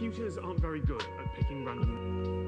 computers aren't very good at picking random...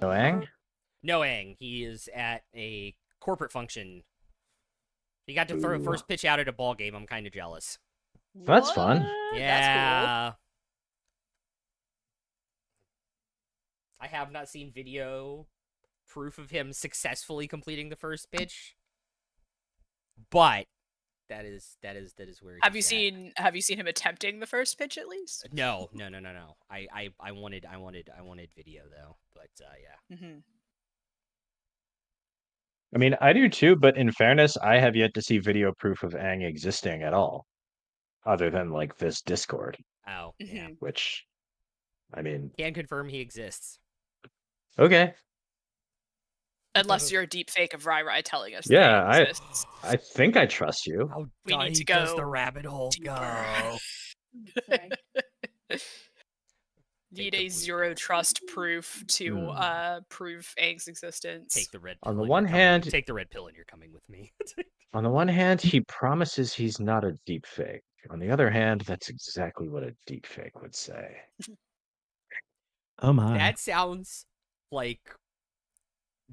No Ang? No, Ang. He is at a corporate function. He got to throw a first pitch out at a ball game. I'm kind of jealous. That's fun. Yeah. That's cool. I have not seen video proof of him successfully completing the first pitch, but that is where. Have you seen him attempting the first pitch at least? No. I wanted video though, but yeah. Mm-hmm. I mean, I do too, but in fairness, I have yet to see video proof of Ang existing at all, other than like this Discord. Oh, yeah. Which, I mean, can confirm he exists. Okay. Unless you're a deep fake of Rai telling us. Yeah, that he exists. I think I trust you. How We need to deep go does the rabbit hole go? Need a zero trust proof to prove Aang's existence. Take the red pill. On the one hand, take the red pill and you're coming with me. On the one hand, he promises he's not a deep fake. On the other hand, that's exactly what a deep fake would say. Oh my. That sounds like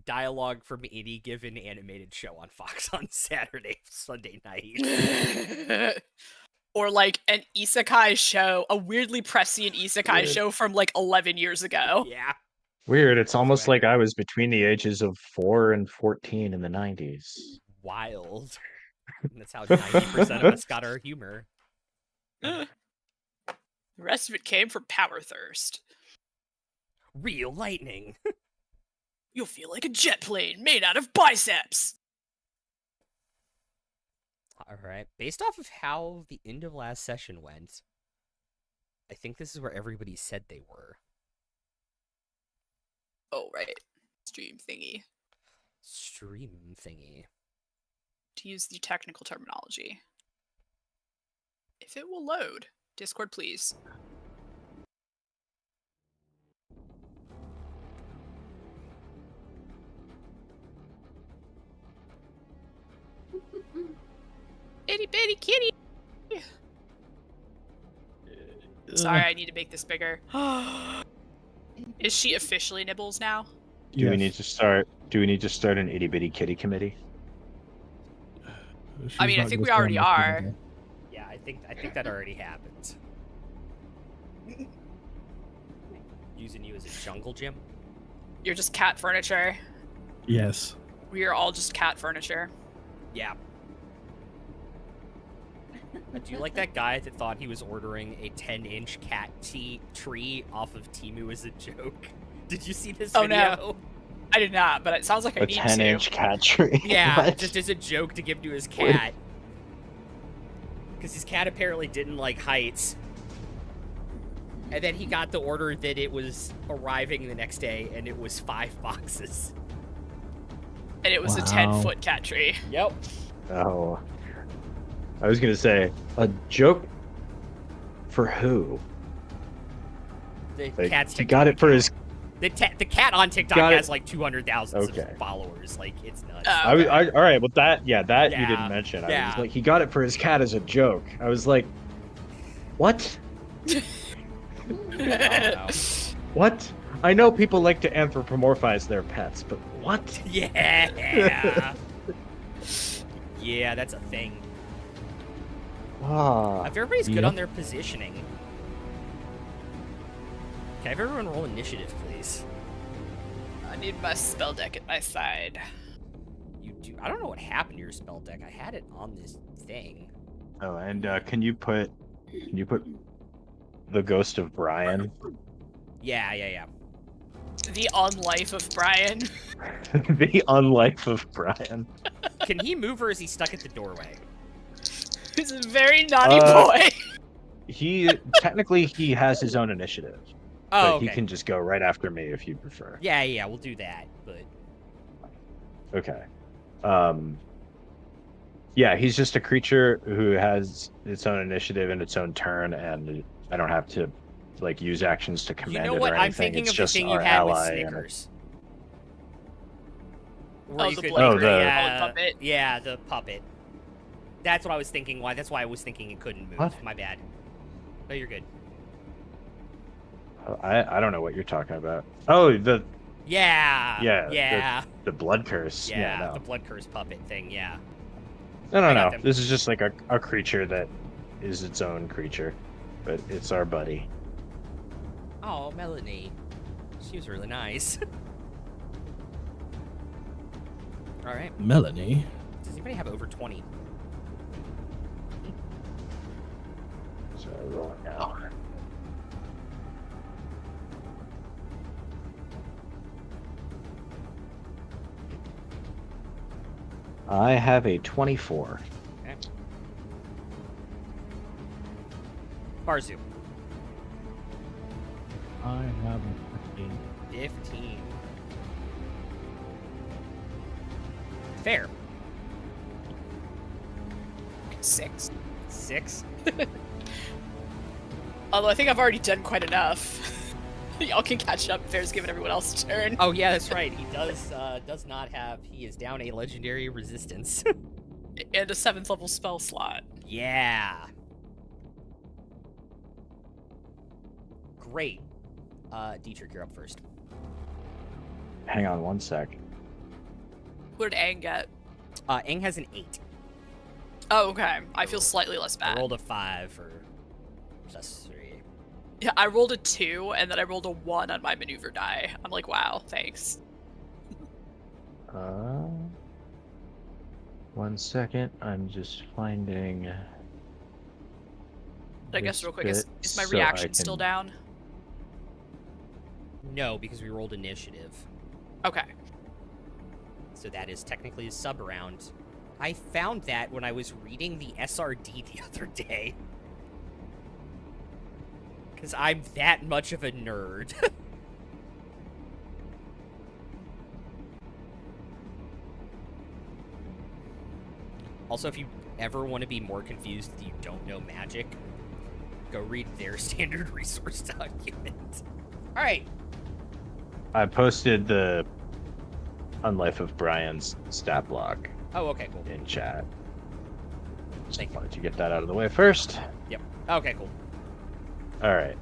dialogue from any given animated show on Fox on Saturday, Sunday night. Or like an isekai show, a weirdly prescient isekai show from like 11 years ago. Yeah. Weird. It's almost like I was between the ages of 4 and 14 in the 90s. Wild. And that's how 90% of us got our humor. The rest of it came from power thirst. Real lightning. You'll feel like a jet plane made out of biceps. All right. Based off of how the end of last session went, I think this is where everybody said they were. Oh, right. Stream thingy. Stream thingy. To use the technical terminology. If it will load. Discord, please. Itty bitty kitty! Sorry, I need to make this bigger. Is she officially Nibbles now? Do we need to start an itty bitty kitty committee? I mean, I think we already are. Yeah, I think that already happened. Using you as a jungle gym? You're just cat furniture. Yes. We are all just cat furniture. Yeah. Do you like that guy that thought he was ordering a 10-inch cat tree off of Temu as a joke? Did you see this video? No. I did not, but it sounds like I need to. A 10-inch cat tree? Yeah, just as a joke to give to his cat. Because his cat apparently didn't like heights. And then he got the order that it was arriving the next day, and it was 5 boxes. And it was a 10-foot cat tree. Yep. Oh. I was going to say, a joke for who? The Like, cat's he got it for his... The cat on TikTok has like 200,000 followers. Like, it's nuts. All right, well, that you didn't mention. I was like, he got it for his cat as a joke. I was like, what? What? I know people like to anthropomorphize their pets, but what? Yeah. Yeah, that's a thing. If everybody's good on their positioning. Can I have everyone roll initiative, please? I need my spell deck at my side. You do. I don't know what happened to your spell deck. I had it on this thing. Oh, and can you put the ghost of Brian? Yeah. The unlife of Brian. The unlife of Brian. Can he move, or is he stuck at the doorway? He's a very naughty boy. Technically he has his own initiative. Oh, but okay. He can just go right after me if you prefer. Yeah, we'll do that. But okay. Yeah, he's just a creature who has its own initiative and its own turn, and I don't have to like use actions to command you know it what? or anything. I'm thinking it's of just the thing our you had with ally Snickers. Yeah, the puppet. That's what I was thinking. That's why I was thinking it couldn't move. What? My bad. No, you're good. I don't know what you're talking about. Oh, Yeah. Yeah, Yeah. The blood curse. Yeah. No. The blood curse puppet thing. Yeah. No, I no, got no. them. This is just like a creature that is its own creature, but it's our buddy. Oh, Melanie. She was really nice. All right. Melanie. Does anybody have over 20? So rolling now. I have a 24. Okay. Barzu. I have a 15. 15. Fair. 6. 6. Although I think I've already done quite enough. Y'all can catch up if Fair's giving everyone else a turn. Oh yeah, that's right. He does not have. He is down a legendary resistance. And a 7th level spell slot. Yeah. Great. Dietrich, you're up first. Hang on one sec. What did Aang get? Aang has an 8. Oh, okay. I feel slightly less I bad. rolled a 5 or plus 3. Yeah, I rolled a 2, and then I rolled a 1 on my maneuver die. I'm like, wow, thanks. One second. I'm just finding. I guess this real quick, is bit my so I reaction still can- down? No, because we rolled initiative. Okay. So that is technically a sub round. I found that when I was reading the SRD the other day. Because I'm that much of a nerd. Also, if you ever want to be more confused that you don't know magic, go read their standard resource document. Alright. I posted the Unlife of Brian's stat block Oh, okay, cool. in chat. Just Thank you. wanted to get that out of the way first. Yep. Okay, cool. All right.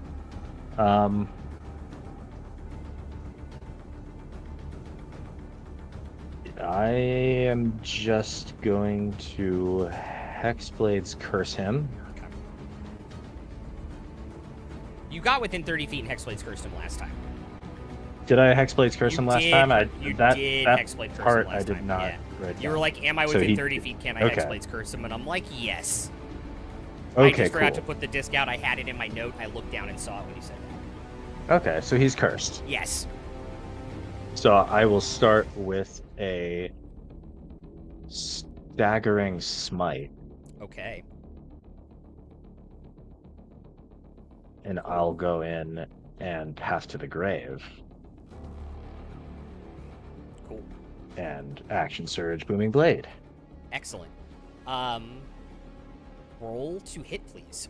I am just going to Hexblades curse him. Okay. You got within 30 feet and Hexblade's cursed him last time. Did I Hexblades curse You him last did- time? you that did that Hexblade curse him part last I did time, not. yeah. write You were down. like, am I So within he- 30 feet? Can I okay. Hexblade's curse him? And I'm like, yes. I Okay, just forgot cool. to put the disc out. I had it in my note. I looked down and saw it when you said that. Okay, so he's cursed. Yes. So I will start with a staggering smite, Okay. and I'll go in and path to the grave Cool. and action surge booming blade. Excellent. Roll to hit, please.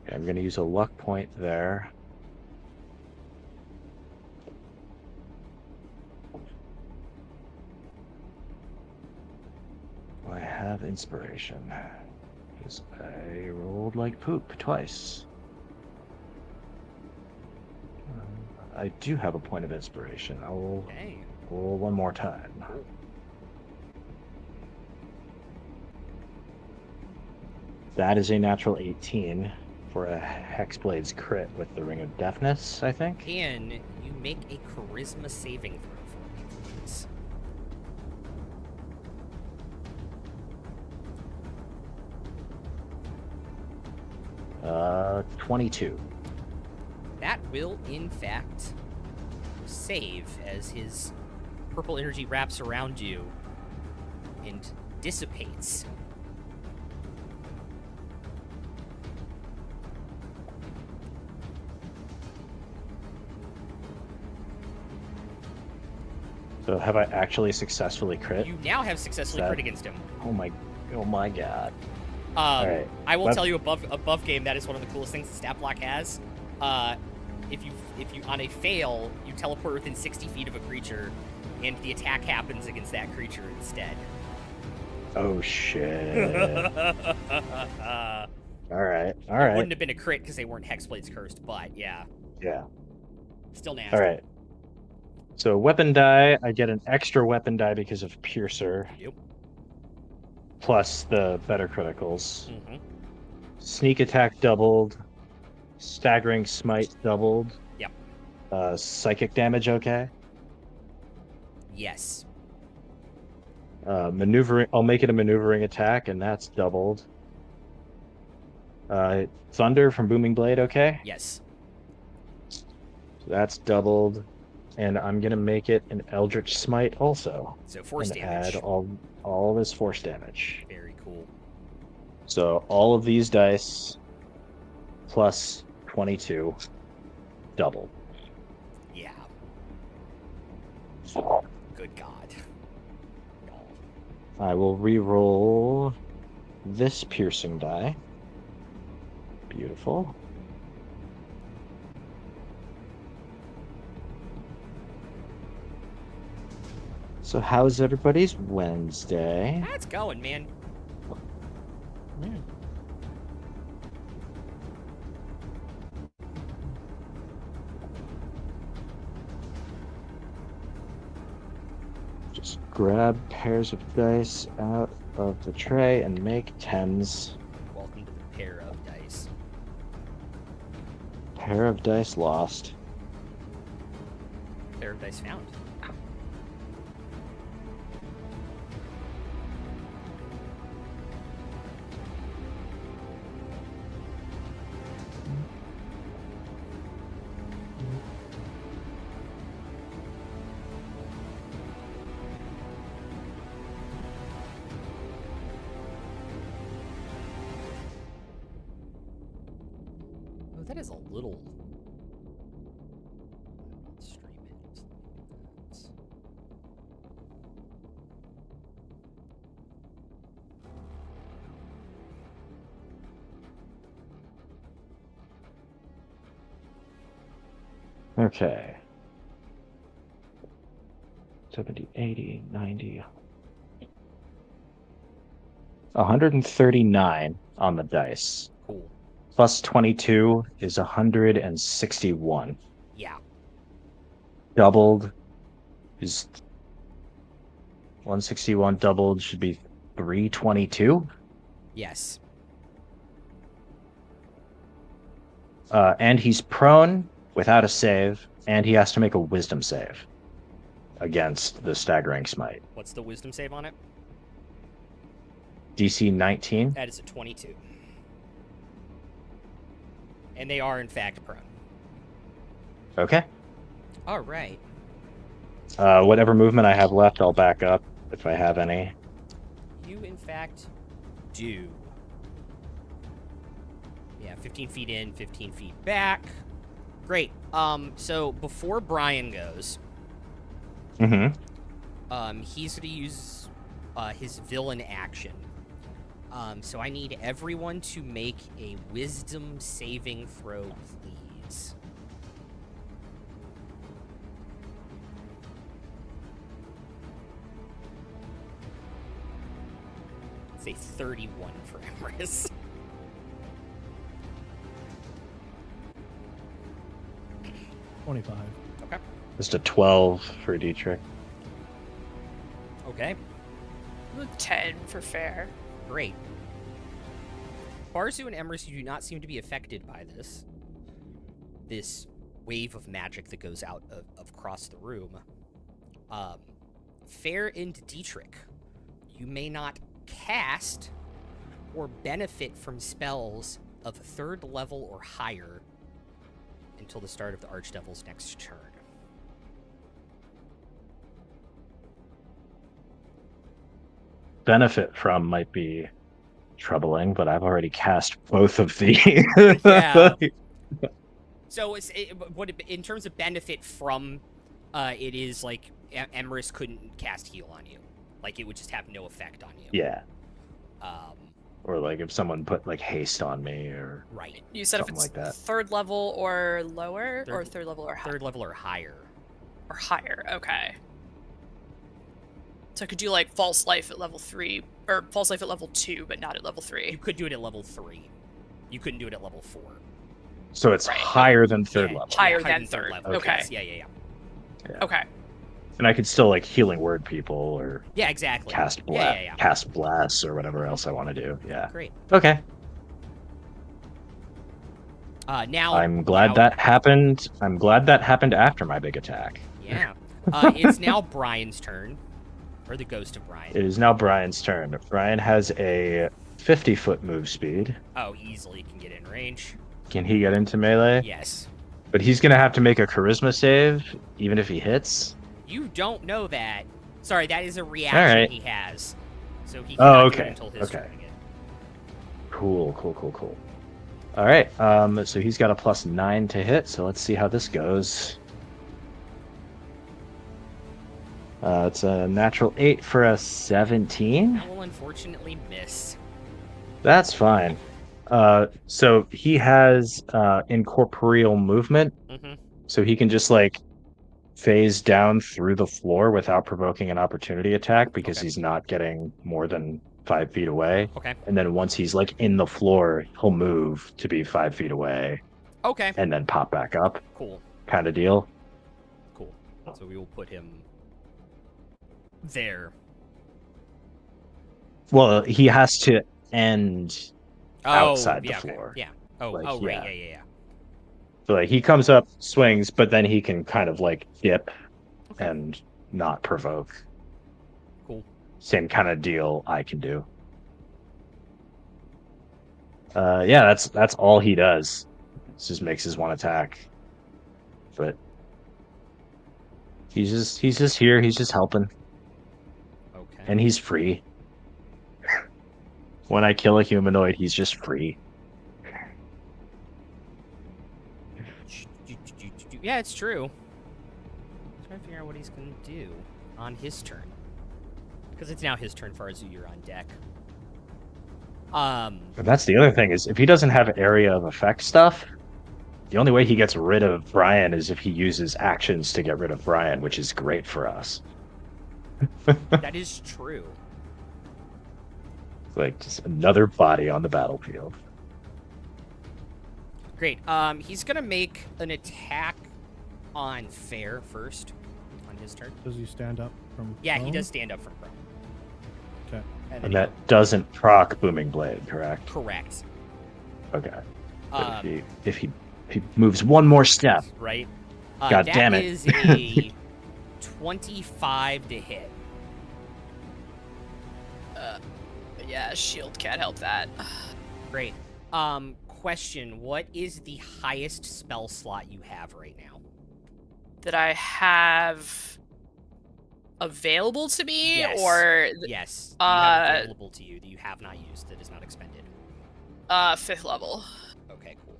Okay, I'm going to use a luck point there. I have inspiration. Because I rolled like poop twice. I do have a point of inspiration. I will Okay. roll one more time. That is a natural 18 for a Hexblade's crit with the Ring of Deafness, I think. Can you make a charisma saving throw for me, please? Uh, 22. That will, in fact, save as his purple energy wraps around you and dissipates. So have I actually successfully crit? You now have successfully That- crit against him. Oh my god. Right. I will Let- tell you above game that is one of the coolest things the stat block has. If you on a fail, you teleport within 60 feet of a creature, and the attack happens against that creature instead. Oh shit. All right. All It right. wouldn't have been a crit because they weren't Hexblades cursed, but yeah, Yeah. still nasty. All right. So weapon die, I get an extra weapon die because of Piercer, Yep. plus the better criticals. Mm-hmm. Sneak attack doubled. Staggering smite doubled. Yep. Psychic damage okay. Yes. Maneuvering, I'll make it a maneuvering attack, and that's doubled. Thunder from Booming Blade okay. Yes. So that's doubled. And I'm gonna make it an Eldritch Smite also. So force and damage. add all this force damage. Very cool. So all of these dice plus 22 double. Yeah. Good God. No. I will re-roll this piercing die. Beautiful. So how's everybody's Wednesday? That's going, man. Just grab pairs of dice out of the tray and make tens. Welcome to the pair of dice. Pair of dice lost. Pair of dice found. Oh, that is a little. Stream it. Okay. 70, 80, 90. 139 on the dice. Cool. Plus 22 is 161. Yeah. Doubled is 161. Doubled should be 322. Yes. And he's prone without a save, and he has to make a wisdom save against the staggering smite. What's the wisdom save on it? DC 19. That is a 22. And they are, in fact, prone. Okay. All right. Whatever movement I have left, I'll back up if I have any. You, in fact, do. Yeah, 15 feet in, 15 feet back. Great. So before Brian goes, Mm-hmm. he's going to use his villain action. So I need everyone to make a wisdom saving throw, please. It's a 31 for Emrys. $25. Okay. Just a 12 for Dietrich. Okay. 10 for fair. Great. Barzu and Emrys, you do not seem to be affected by this wave of magic that goes out across the room. Fair and Dietrich, you may not cast or benefit from spells of 3rd level or higher until the start of the Archdevil's next turn. Benefit from might be troubling, but I've already cast both of the. Yeah. So in terms of benefit from, it is like Emrys couldn't cast heal on you, like it would just have no effect on you. Yeah. Um, Or like if someone put like haste on me or right. You said if Something it's like that. 3rd level or lower, or Third- 3rd level or higher? 3rd level or higher. Or higher, okay. So I could do like false life at level 3 or false life at level 2, but not at level 3. You could do it at level 3. You couldn't do it at level 4. So it's Right. higher than third Yeah, level. Higher than third. level. Okay. Yes, yeah. Yeah. Okay. And I could still like healing word people or Yeah, exactly. cast Yeah. cast bless or whatever else I want to do. Yeah. Great. Okay. Now I'm glad that happened. I'm glad that happened after my big attack. Yeah. It's now Brian's turn. Or the ghost of Brian. It is now Brian's turn. Brian has a 50-foot move speed. Oh, easily can get in range. Can he get into melee? Yes. But he's going to have to make a charisma save, even if he hits. You don't know that. Sorry, that is a reaction right. he has. So he Oh, cannot do okay, it until his okay. turn again. Cool. All right. So he's got a +9 to hit. So let's see how this goes. It's a natural 8 for a 17. That will unfortunately miss. That's fine. So he has incorporeal movement, Mm-hmm. so he can just like phase down through the floor without provoking an opportunity attack because Okay. he's not getting more than 5 feet away. Okay. And then once he's like in the floor, he'll move to be 5 feet away Okay. and then pop back up, Cool. kind of deal. Cool. So we will put him there. Well, he has to end outside the yeah, okay. floor. Yeah. Oh, Like, right. yeah. Yeah. So like he comes up, swings, but then he can kind of like dip Okay. and not provoke. Cool. Same kind of deal I can do. Yeah, that's all he does. Just makes his one attack. But he's just here, he's just helping. Okay. And he's free. When I kill a humanoid, he's just free. Yeah, it's true. I'm trying to figure out what he's gonna do on his turn. Because it's now his turn for Azure on deck. But that's the other thing, is if he doesn't have area of effect stuff, the only way he gets rid of Brian is if he uses actions to get rid of Brian, which is great for us. That is true. Like just another body on the battlefield. Great. He's gonna make an attack on Fair first on his turn. Does he stand up from? Yeah, he prone? does stand up from prone. Okay. And then And that doesn't proc Booming Blade, correct? correct. Okay. But Um, if he moves one more step, right. God damn it. That is a 25 to hit. Yeah, shield can't help that. Great. Question: what is the highest spell slot you have right now? That I have available to me, Yes. or Yes. You have Uh, available to you that you have not used that is not expended. 5th level. Okay, cool.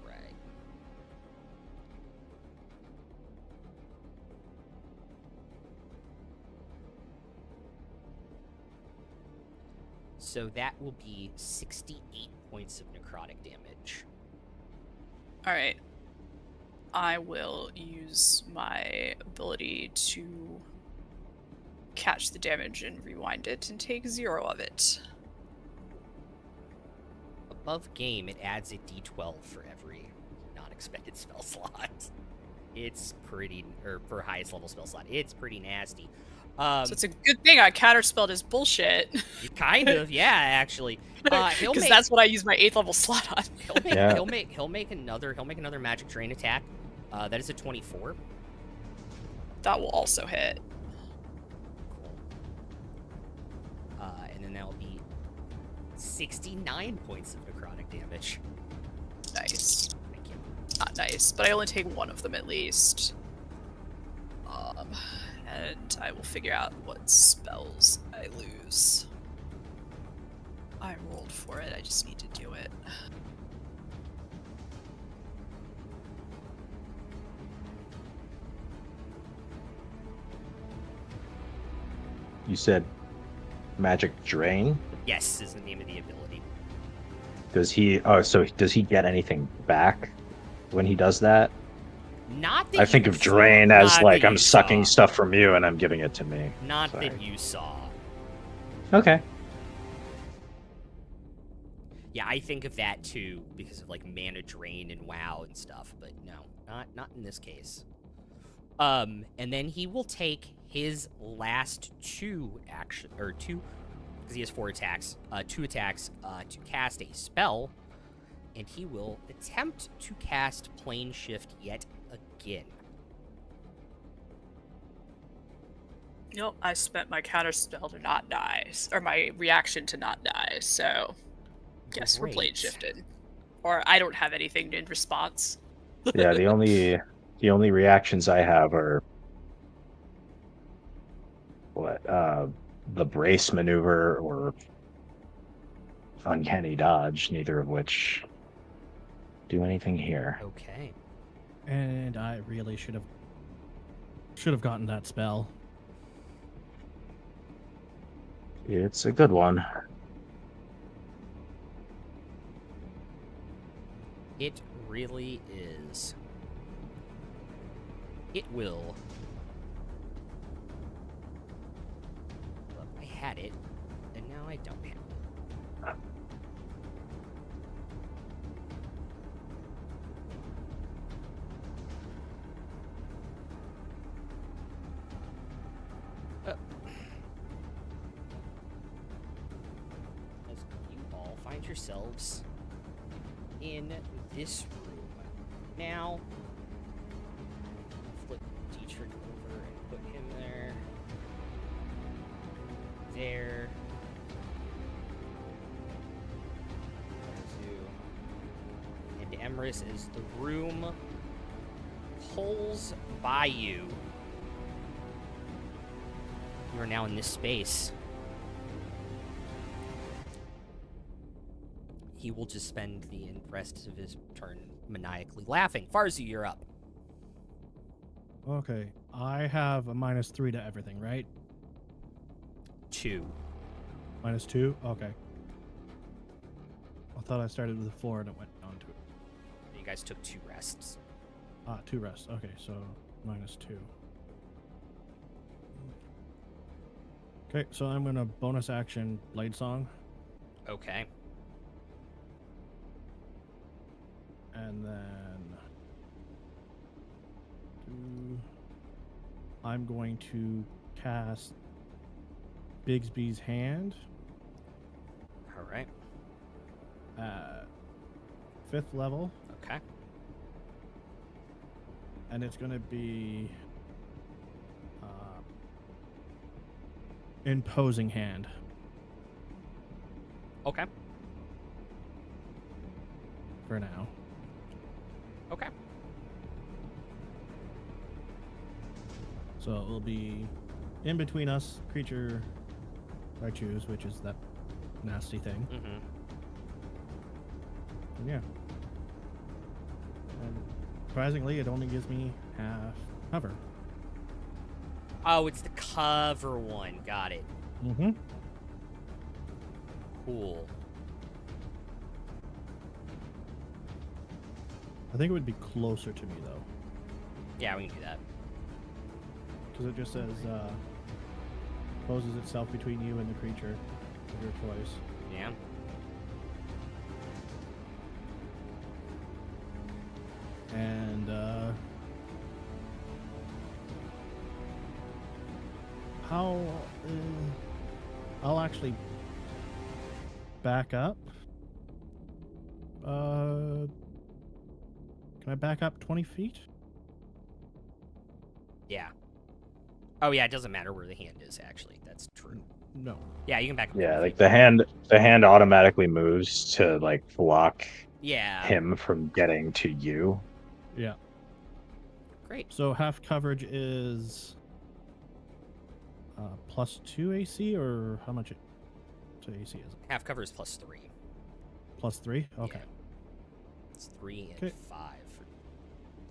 Right. So that will be 68 points of necrotic damage. All right. I will use my ability to catch the damage and rewind it and take 0 of it. Above game, it adds a d12 for every non-expended spell slot. It's pretty, or for highest level spell slot, it's pretty nasty. So it's a good thing I counterspelled his bullshit. Kind of, yeah, actually. He'll Because make, that's what I use my 8th level slot on. he'll make another magic drain attack. That is a 24. That will also hit. Cool. And then that will be 69 points of necrotic damage. Nice. Thank you. Not nice, but I only take 1 of them at least. And I will figure out what spells I lose. I rolled for it, I just need to do it. you said magic drain. Yes, is the name of the ability. Does he? Oh, so does he get anything back when he does that? Not that I think you of saw. drain as Not like that I'm you sucking saw. stuff from you and I'm giving it to me. Not Sorry. that you saw. Okay. Yeah, I think of that too because of like mana drain and WoW and stuff, but no, not in this case. And then he will take his last two because he has 4 attacks, 2 attacks to cast a spell, and he will attempt to cast Plane Shift yet again. Nope, I spent my counter spell to not die, or my reaction to not die, so guess we're plane Great. shifted. Or I don't have anything in response. Yeah, the only reactions I have are the brace maneuver or uncanny dodge, neither of which do anything here. Okay. And I really should have gotten that spell. It's a good one. It really is. It will. Look, I had it, and now I don't have it. As you all find yourselves in this room. Now, flip Dietrich over and put him there. There. And Emrys, as the room pulls by you, you are now in this space. He will just spend the rest of his turn maniacally laughing. Farzu, you're up. Okay, I have a -3 to everything, right? 2. -2? Okay. I thought I started with a 4 and it went down to it. You guys took 2 rests. 2 rests. Okay, so -2. Okay, so I'm gonna bonus action Blade Song, Okay. and then I'm going to cast Bigsby's Hand All right. at 5th level, Okay. and it's gonna be Imposing Hand. Okay. For now. Okay. So it will be in between us, creature I choose, which is that nasty thing. Mm-hmm. And yeah. And surprisingly, it only gives me half cover. Oh, it's the cover one. Got it. Mm-hmm. Cool. I think it would be closer to me, though. Yeah, we can do that. Because it just says, poses itself between you and the creature of your choice. Yeah. And, how, I'll actually back up. Can I back up 20 feet? Yeah. Oh, yeah, it doesn't matter where the hand is, actually. That's true. No. Yeah, you can back up. Yeah, 20 like feet. the hand automatically moves to like block Yeah. him from getting to you. Yeah. Great. So half coverage is +2 AC, or how much to AC is it? Half cover is +3. +3? Okay. Yeah. It's 3 and Okay. 5 for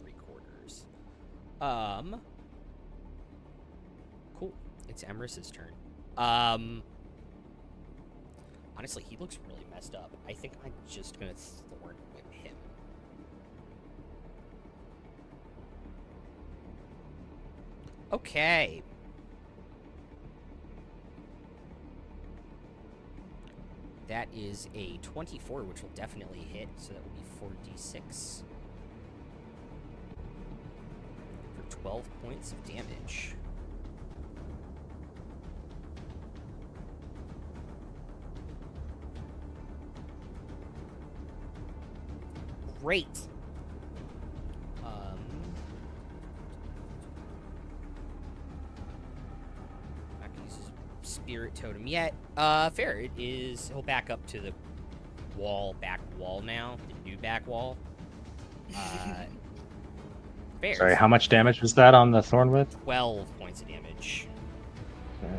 3/4. Cool. It's Emrys's turn. Honestly, he looks really messed up. I think I'm just gonna Thorn Whip him. Okay. That is a 24, which will definitely hit, so that will be 4d6. For 12 points of damage. Great. Not gonna use his spirit totem yet. Fair. It is. He'll back up to the back wall now. The new back wall. Fair. Sorry, how much damage was that on the thorn whip? 12 points of damage. Okay.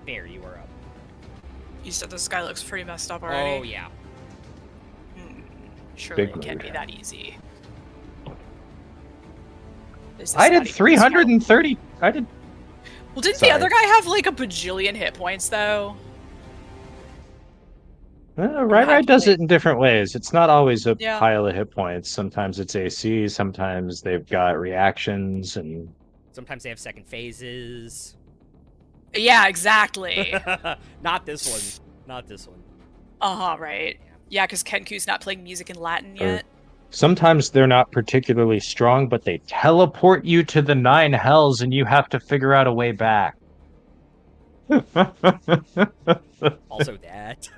Fair, you are up. You said this guy looks pretty messed up already. Oh yeah. Surely Big it can't mood. be that easy. Is this I not did even 330. I did. Well, didn't Sorry. the other guy have like a bajillion hit points though? Right does it in different ways. It's not always a Yeah. pile of hit points. Sometimes it's AC. Sometimes they've got reactions, and Sometimes they have second phases. Yeah, exactly. Not this one. Not this one. Right. Yeah, because Kenku's not playing music in Latin Or- yet. sometimes they're not particularly strong, but they teleport you to the 9 hells, and you have to figure out a way back. Also that.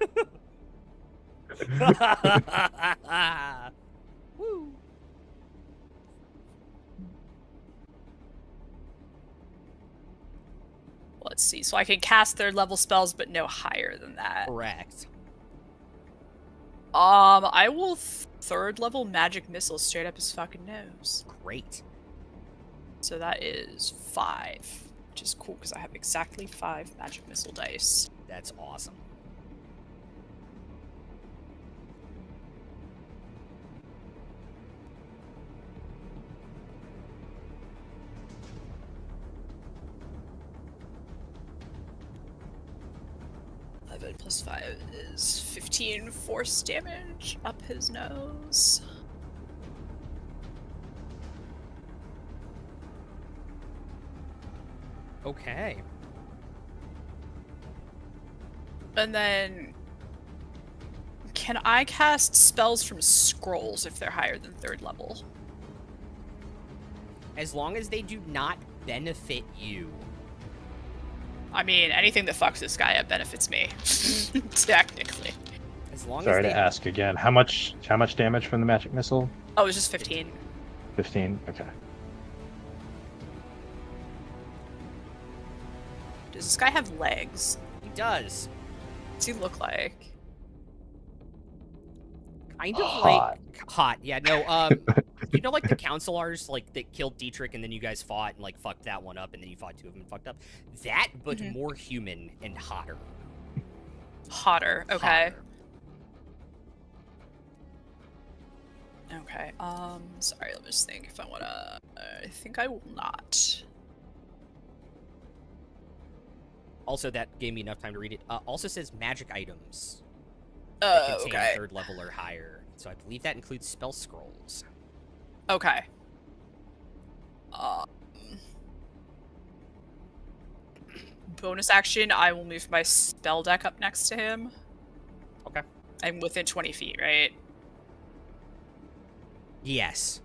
Woo. Let's see. So I can cast third level spells, but no higher than that. Correct. I will third level magic missile straight up his fucking nose. Great. So that is 5, which is cool because I have exactly 5 magic missile dice. That's awesome. Plus 5 is 15 force damage up his nose. Okay. And then, can I cast spells from scrolls if they're higher than third level? As long as they do not benefit you. I mean, anything that fucks this guy up benefits me, technically. As long Sorry as to they ask again. How much damage from the magic missile? Oh, it was just 15. 15. Okay. Does this guy have legs? He does. What's he look like? Kind of Hot. like hot. Yeah, no, you know, like the counselors like that killed Dietrich and then you guys fought and like fucked that one up and then you fought 2 of them and fucked up. That, but more human and hotter. Hotter. Okay. Hotter. Okay. Sorry. Let me just think if I wanna. I think I will not. Also, that gave me enough time to read it. Also says magic items that contain Okay. 3rd level or higher. So I believe that includes spell scrolls. Okay. Bonus action, I will move my spell deck up next to him. Okay. I'm within 20 feet, right? Yes.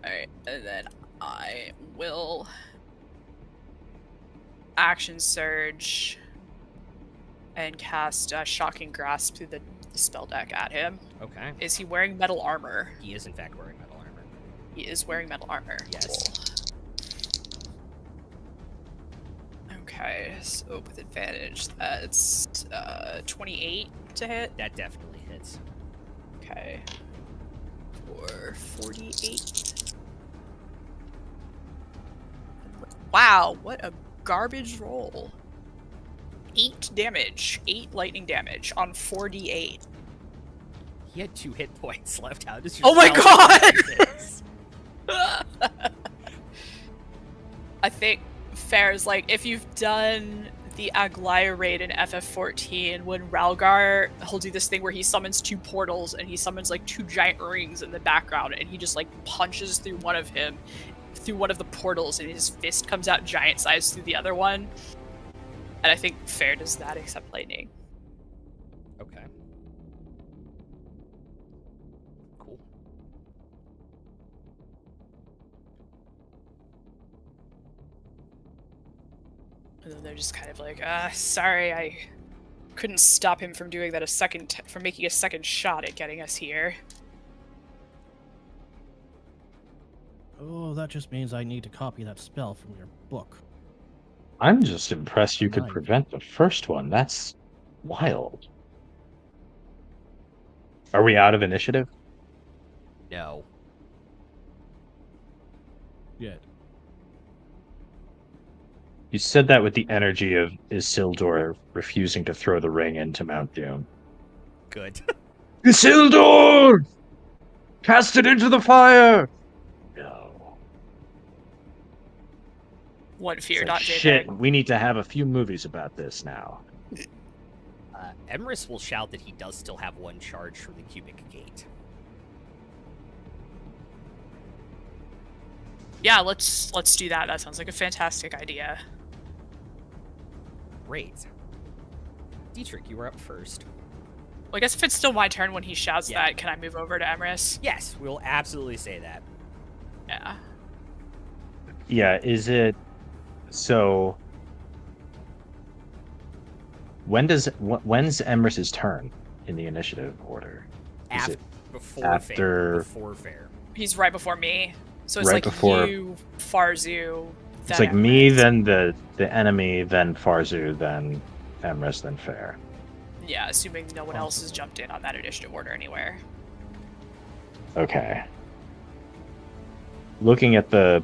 Alright, and then I will action surge and cast Shocking Grasp through the spell deck at him. Okay. Is he wearing metal armor? He is in fact wearing metal armor. He is wearing metal armor. Yes. Cool. Okay, so with advantage, that's 28 to hit. That definitely hits. Okay. For 48. Wow, what a garbage roll. 8 damage. 8 lightning damage on 4d8. He had 2 hit points left. How does your Oh my spell God! do this? I think fair is like, if you've done the Aglaya raid in FF14, when Ralgar, he'll do this thing where he summons 2 portals and he summons like 2 giant rings in the background and he just like punches through one of him through one of the portals, and his fist comes out giant size through the other one. And I think Fair does that, except lightning. Okay. Cool. And then they're just kind of like, sorry, I couldn't stop him from doing that from making a second shot at getting us here. Oh, that just means I need to copy that spell from your book. I'm just impressed you could Nice. prevent the first one. That's wild. Are we out of initiative? No. Yet. You said that with the energy of Isildur refusing to throw the ring into Mount Doom. Good. Isildur! Cast it into the fire! No. One fear, It's not like, shit, JPEG. we need to have a few movies about this now. Emrys will shout that he does still have one charge from the cubic gate. Yeah, let's do that. That sounds like a fantastic idea. Great. Dietrich, you were up first. Well, I guess if it's still my turn when he shouts Yeah. that, can I move over to Emrys? Yes, we'll absolutely say that. Yeah. Yeah, is it... So... when's Emrys's turn in the initiative order? Is it Before after- fair. Before fair. He's right before me. So it's Right like before- you, Farzu, It's then like me, Emrys. then the enemy, then Farzu, then Emrys, then Fair. Yeah, assuming no one else has jumped in on that initiative order anywhere. Okay. Looking at the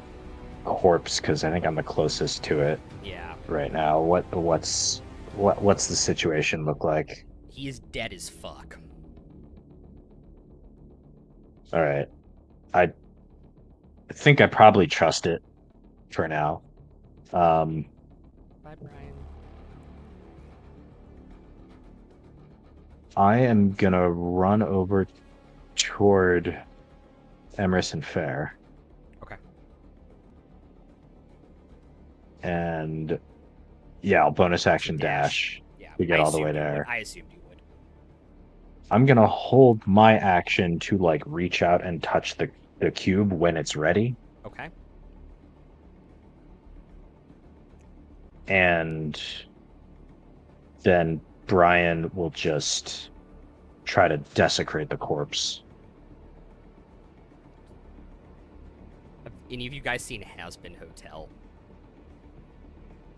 corpse, because I think I'm the closest to it Yeah. right now. What's the situation look like? He is dead as fuck. All right. I think I probably trust it for now. Bye, Brian. I am gonna run over toward Emrys and Fair. Okay. And yeah, I'll bonus action Dash. dash. Yeah. We get I all the way assumed you would. there. I assumed you would. I'm gonna hold my action to like reach out and touch the cube when it's ready. Okay. And then Brian will just try to desecrate the corpse. Have any of you guys seen Has-Been Hotel?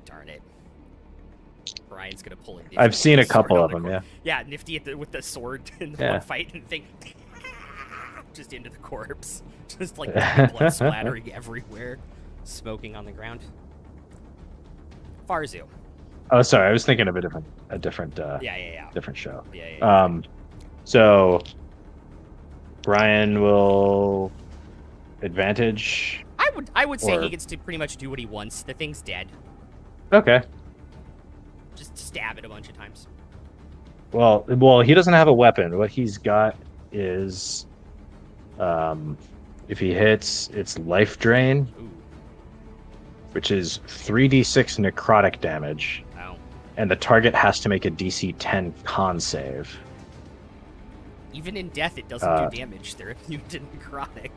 Darn it. Brian's gonna pull it. I've seen a couple of them, yeah. Yeah, Nifty with the sword in the Yeah. one fight and thing. Just into the corpse. Just like blood splattering everywhere. Smoking on the ground. Farzu. Oh, sorry, I was thinking of a different Yeah. different show. Yeah. So Brian will advantage. I would say or- he gets to pretty much do what he wants. The thing's dead. Okay. Just stab it a bunch of times. Well, he doesn't have a weapon. What he's got is, if he hits, it's life drain, Ooh. which is 3d6 necrotic damage, Oh. and the target has to make a DC 10 con save. Even in death, it doesn't do damage. They're immune to necrotic.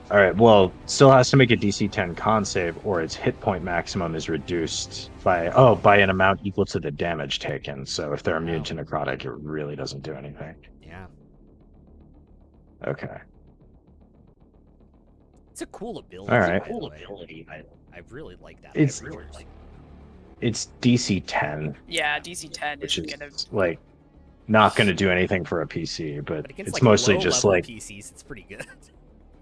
All right. Well, still has to make a DC 10 con save, or its hit point maximum is reduced by an amount equal to the damage taken. So if they're immune Wow. to necrotic, it really doesn't do anything. Yeah. Okay. It's a cool ability. All right. by the way. I really like that. It's- I really like It's DC 10, Yeah, DC 10 which isn't is gonna. like not going to do anything for a PC, but But against it's like mostly low just level like. PCs, it's pretty good.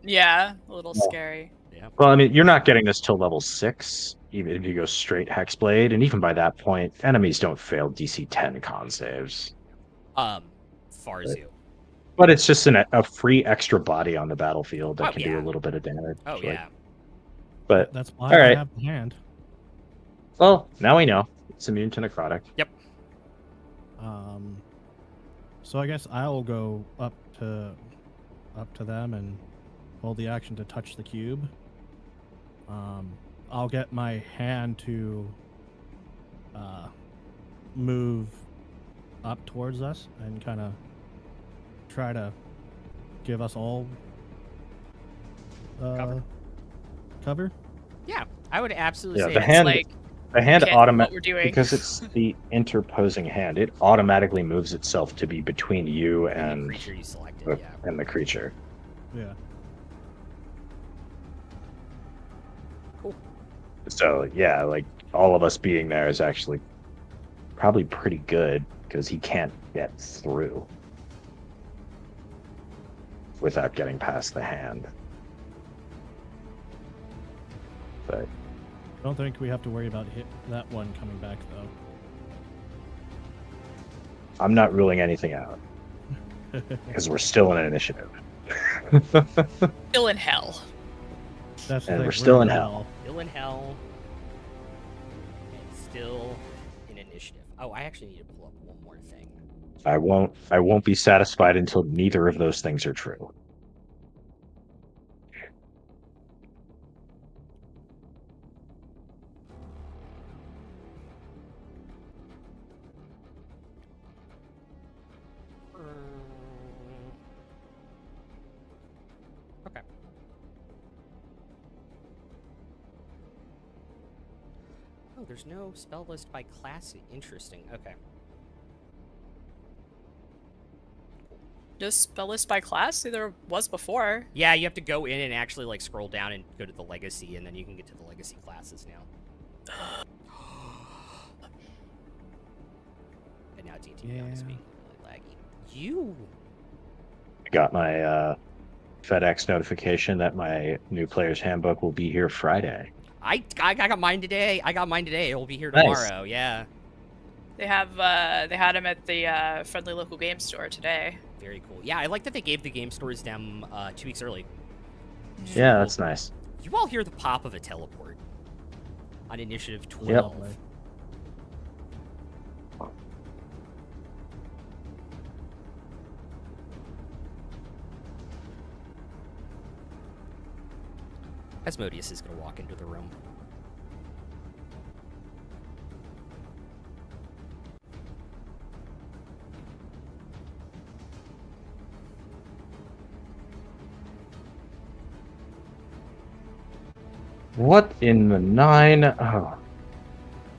Yeah, a little scary. Yeah. Well, I mean, you're not getting this till level 6, even if you go straight Hexblade, and even by that point, enemies don't fail DC 10 con saves. Farzu. But it's just a free extra body on the battlefield that Oh, can do yeah. a little bit of damage. Oh like- yeah. But That's why All right. I have the hand. well, now we know it's immune to necrotic. So I guess I'll go up to them and hold the action to touch the cube. I'll get my hand to move up towards us and kind of try to give us all cover. Yeah, I would absolutely Yeah, say the that's hand, like, the hand can't do what automatically, we're doing. because it's the interposing hand, it automatically moves itself to be between you the and creature you selected. the, Yeah. and the creature. Yeah. Cool. So yeah, like all of us being there is actually probably pretty good because he can't get through without getting past the hand. But I don't think we have to worry about that one coming back, though. I'm not ruling anything out because we're still in an initiative. Still in hell. That's the And thing, we're still in hell. Still in hell. And still in initiative. Oh, I actually need to pull up one more thing. I won't be satisfied until neither of those things are true. Okay. Oh, there's no spell list by class. Interesting. Okay. No spell list by class? There was before. Yeah, you have to go in and actually like scroll down and go to the legacy, and then you can get to the legacy classes now. And now DTV is being really laggy. You. I got my FedEx notification that my new player's handbook will be here Friday. I got mine today. It will be here Nice. tomorrow. Yeah. They had them at the friendly local game store today. Very cool. Yeah, I like that they gave the game stores them 2 weeks early. Yeah, that's nice. You all hear the pop of a teleport on initiative 12. Yep. Asmodeus is going to walk into the room. What in the nine? Oh,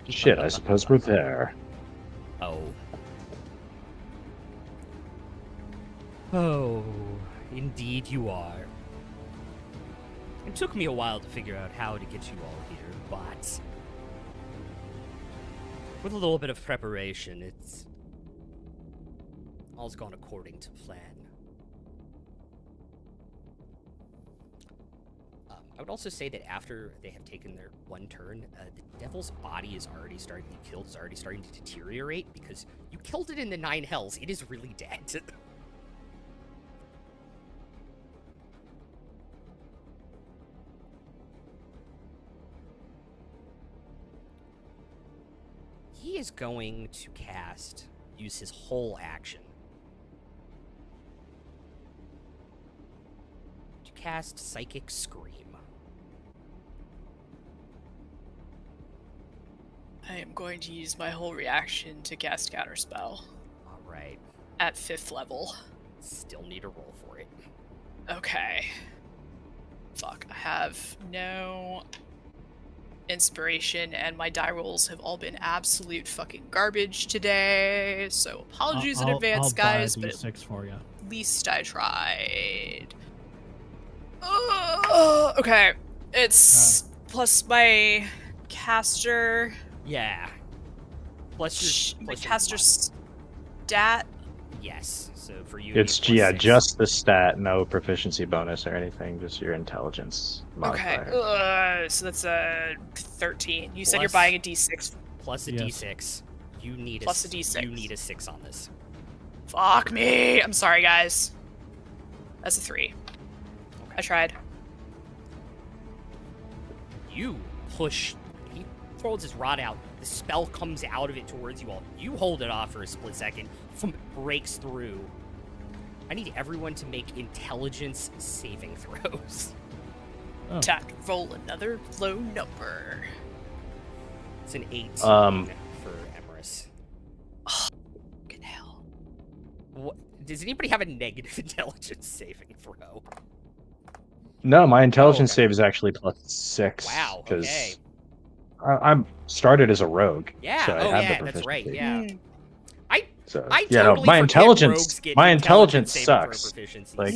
shit! I suppose we're there. Oh. Oh, indeed you are. It took me a while to figure out how to get you all here, but with a little bit of preparation, it's all's gone according to plan. I would also say that after they have taken their one turn, the devil's body is already starting to kill. It's already starting to deteriorate because you killed it in the 9 hells. It is really dead. He is going to use his whole action to cast Psychic Scream. I am going to use my whole reaction to cast Counterspell All right. at 5th level. Still need a roll for it. Okay. Fuck, I have no inspiration, and my die rolls have all been absolute fucking garbage today, so apologies in advance, guys, but D6 for you. at least I tried. Okay, it's plus my caster... Yeah. Plus your my plus your caster mod. stat. Yes. So for you, It's it'd be +6. just the stat, no proficiency bonus or anything, just your intelligence modifier. Okay, so that's a 13. You said you're Plus- buying a d6. plus a Yes. d6. You need Plus a a d6. You need a 6 on this. Fuck me! I'm sorry, guys. That's a 3. I tried. You push. He throws his rod out. The spell comes out of it towards you all. You hold it off for a split second. Breaks through. I need everyone to make intelligence saving throws. Oh. Attack. Roll another low number. It's an 18 for Emerus. Fucking hell. What, does anybody have a negative intelligence saving throw? No, my intelligence okay. save is actually +6. Wow, Because okay. I'm started as a rogue. Yeah, so I have yeah, the that's right, proficiency. yeah. So, I yeah, totally no, my forget rogues intelligence, get my intelligence saving throw sucks. proficiencies. Like,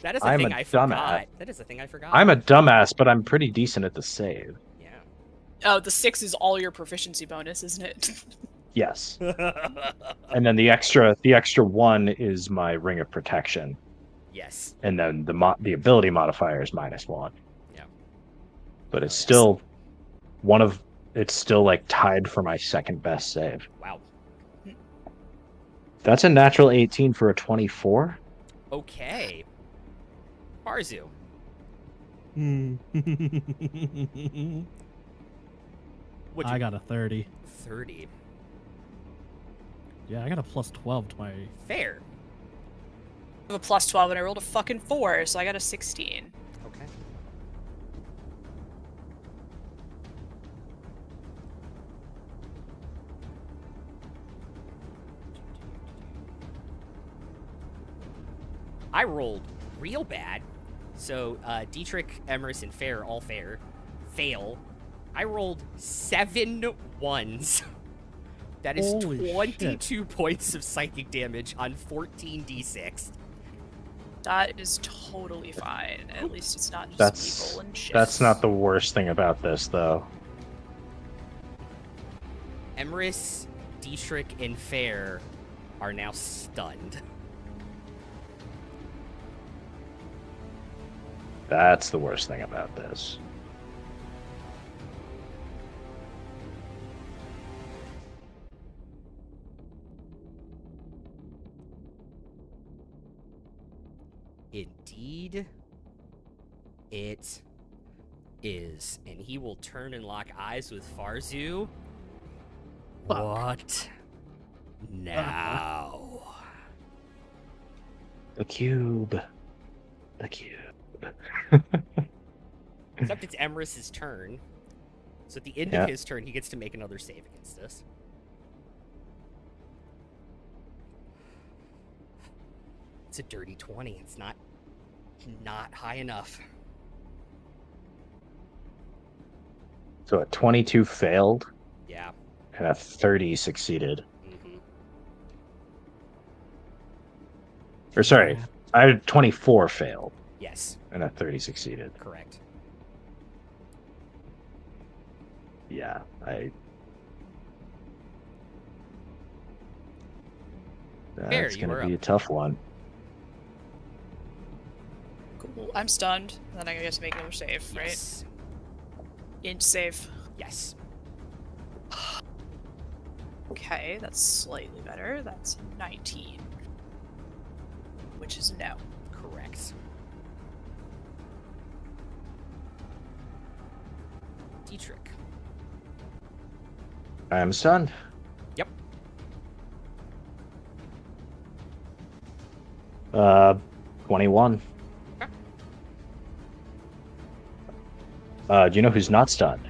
that is a I'm thing a I forgot. dumbass. That is a thing I forgot. I'm a dumbass, but I'm pretty decent at the save. Yeah. Oh, the 6 is all your proficiency bonus, isn't it? Yes. And then the extra 1 is my ring of protection. Yes. And then the ability modifier is -1. Yeah. But it's yes. still it's still like tied for my second best save. Wow. That's a natural 18 for a 24. Okay. Arzu. I got a 30. 30. Yeah, I got a +12 to my. Fair. I have a +12 and I rolled a fucking 4, so I got a 16. Okay. I rolled real bad. So, Dietrich, Emerus, and Fair, all fail. I rolled 7 1s. That is Holy 22 shit. points of psychic damage on 14d6. That is totally fine. At least it's not just That's me rolling shit. that's not the worst thing about this, though. Emerus, Dietrich, and Fair are now stunned. That's the worst thing about this. Indeed, it is. And he will turn and lock eyes with Farzu. Fuck. What now? The cube. The cube. Except it's Emerus's turn. So at the end Yeah. of his turn, he gets to make another save against us. It's a dirty 20. It's not high enough. So a 22 failed Yeah. and a 30 succeeded. Mm-hmm. Or sorry, I had 24 failed Yes, and a 30 succeeded. correct. Yeah, Fair, that's you gonna were be up. a tough one. Cool. I'm stunned. Then I guess make another save, right? Yes. Int save. Yes. Okay, that's slightly better. That's 19. Which is no. Correct. Dietrich. I am stunned. Yep. 21. Okay. Do you know who's not stunned?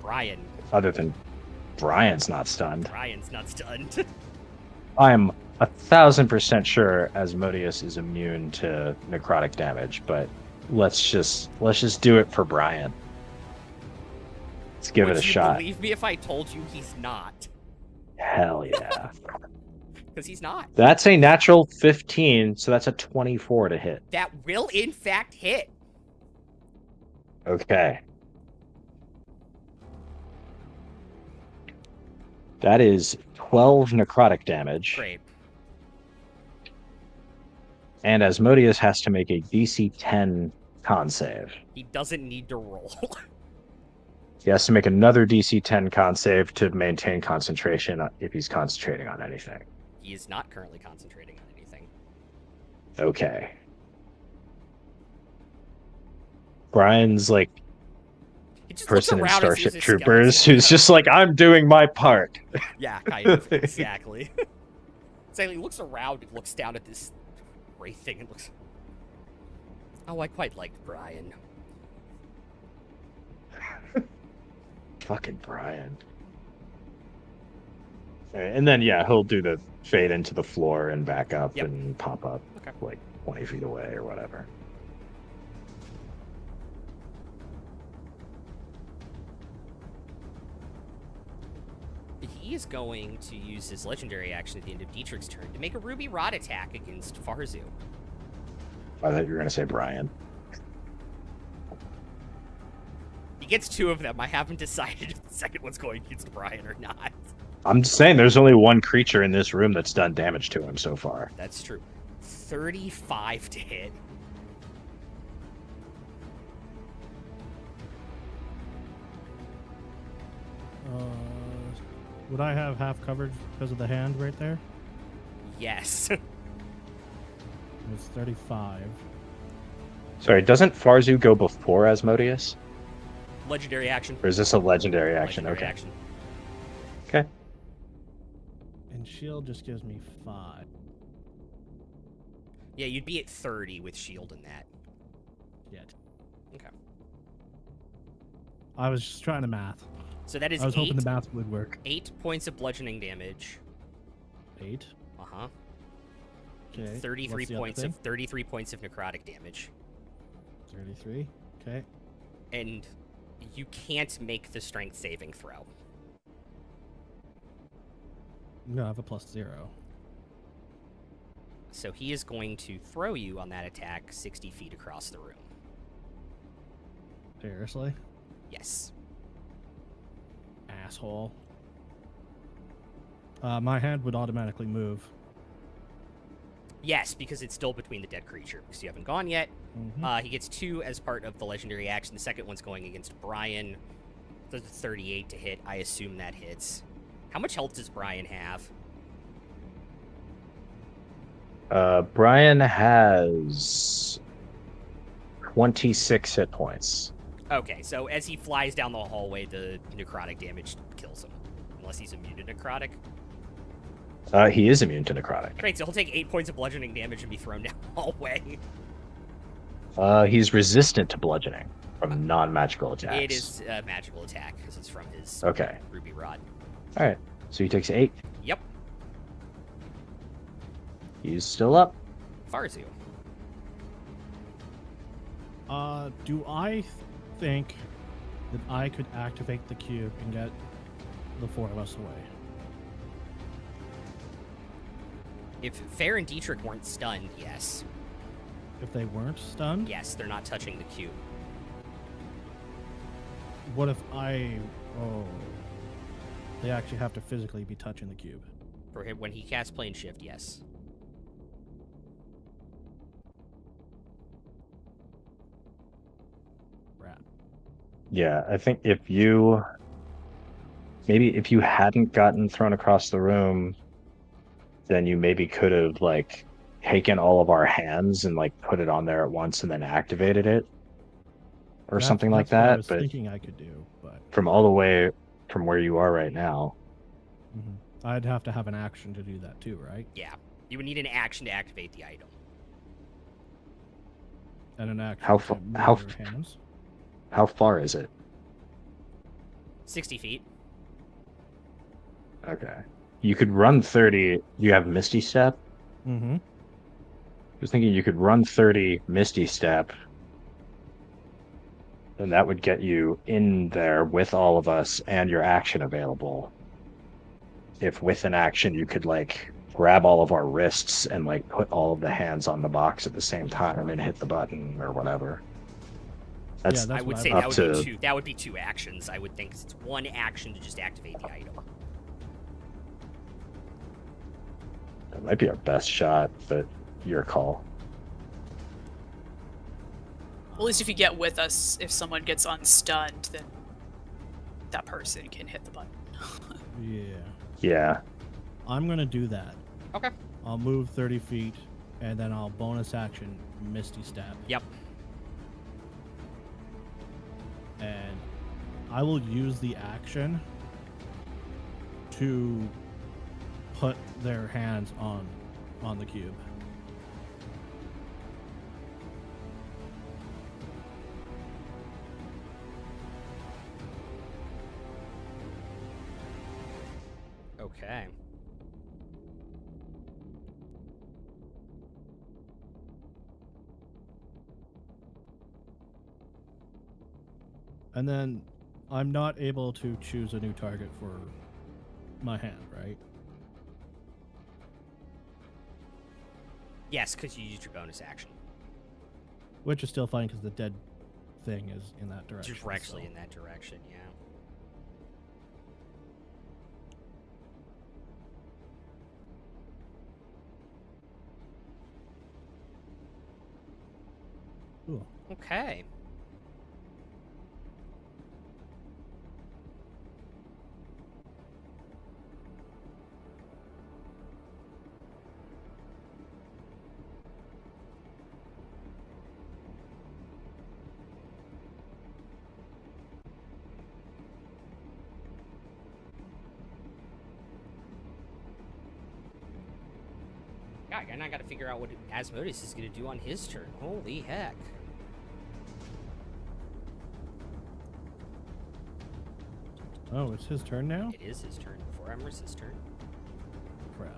Brian. Other than Brian's not stunned. Brian's not stunned. I am 1,000% sure Asmodeus is immune to necrotic damage, but let's just do it for Brian. Let's give it a Would you shot. believe me if I told you he's not? Hell yeah. Because he's not. That's a natural 15, so that's a 24 to hit. That will, in fact, hit. Okay. That is 12 necrotic damage. Great. And Asmodeus has to make a DC 10 con save. He doesn't need to roll. He has to make another DC 10 con save to maintain concentration if he's concentrating on anything. He is not currently concentrating on anything. Okay. Brian's like He just person in looks around and sees Starship his Troopers skeleton. who's just like, I'm doing my part. Yeah, kind of. Exactly. So he looks around and looks down at this wraith thing and looks. Oh, I quite liked Brian. Fucking Brian. And then, yeah, he'll do the fade into the floor and back up and pop up like 20 feet away or whatever. He is going to use his legendary action at the end of Dietrich's turn to make a Ruby Rod attack against Farzu. I thought you were going to say Brian. He gets 2 of them. I haven't decided if the second one's going against Brian or not. I'm just saying there's only one creature in this room that's done damage to him so far. That's true. 35 to hit. Would I have half coverage because of the hand right there? Yes. It's 35. Sorry, doesn't Farzu go before Asmodeus? Legendary action. Or is this a legendary action? Legendary Okay. action. Okay. And shield just gives me 5. Yeah, you'd be at 30 with shield in that. Yet. Okay. I was just trying to math. So that is I was 8, hoping the math would work. 8 points of bludgeoning damage. 8. Uh-huh. Okay. 33 What's the other points thing? of 33 points of necrotic damage. 33. Okay. And you can't make the strength saving throw. No, I have a +0. So he is going to throw you on that attack 60 feet across the room. Seriously? Yes. Asshole. My hand would automatically move. Yes, because it's still between the dead creature, because you haven't gone yet. Mhm. He gets 2 as part of the legendary action. The second one's going against Brian. There's a 38 to hit. I assume that hits. How much health does Brian have? Brian has 26 hit points. Okay, so as he flies down the hallway, the necrotic damage kills him. Unless he's immune to necrotic. He is immune to necrotic. Great, so he'll take 8 points of bludgeoning damage and be thrown down the hallway. He's resistant to bludgeoning from non-magical attacks. It is a magical attack, because it's from his Okay. Ruby Rod. All right. So he takes 8. Yep, He's still up. Farzu. Do I think that I could activate the cube and get the 4 of us away? If Fair and Dietrich weren't stunned, yes. If they weren't stunned? Yes, they're not touching the cube. What if I... Oh. They actually have to physically be touching the cube. For him, when he casts Plane Shift, yes. Rat. Yeah, I think if you hadn't gotten thrown across the room, then you maybe could have like taken all of our hands and like put it on there at once and then activated it or something like That's what I that. was But thinking I could do, but from all the way from where you are right now, I'd have to have an action to do that too, right? Yeah. You would need an action to activate the item. And an action How to fa- move how your f- hands. how far is it? 60 feet. Okay. You could run 30. You have Misty Step? Mm-hmm. I was thinking you could run 30 Misty Step, and that would get you in there with all of us and your action available. If with an action you could like grab all of our wrists and like put all of the hands on the box at the same time and hit the button or whatever. That's Yeah, I That's would what say I that would- would Up be to- two. That would be 2 actions. I would think 'cause it's 1 action to just activate the item. that might be our best shot, but your call. At least if you get with us, if someone gets unstunned, then that person can hit the button. Yeah. Yeah. I'm gonna do that. Okay. I'll move 30 feet, and then I'll bonus action Misty Step. Yep. And I will use the action to put their hands on the cube. Okay. And then I'm not able to choose a new target for my hand, right? Yes, because you used your bonus action. Which is still fine because the dead thing is in that direction. Directly so. in that direction, yeah. Cool. Okay. God, and I gotta figure out what Asmodeus is gonna do on his turn. Holy heck. Oh, it's his turn now? It is his turn before Emrys's turn. Crap.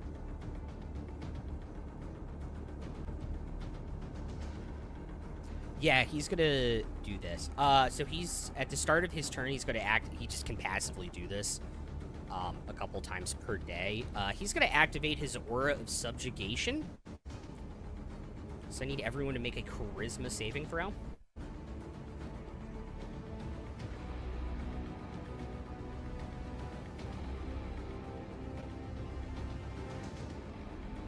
Yeah, he's gonna do this. So he's at the start of his turn. He's gonna act. He just can passively do this, a couple times per day. He's gonna activate his aura of subjugation. So I need everyone to make a charisma saving throw.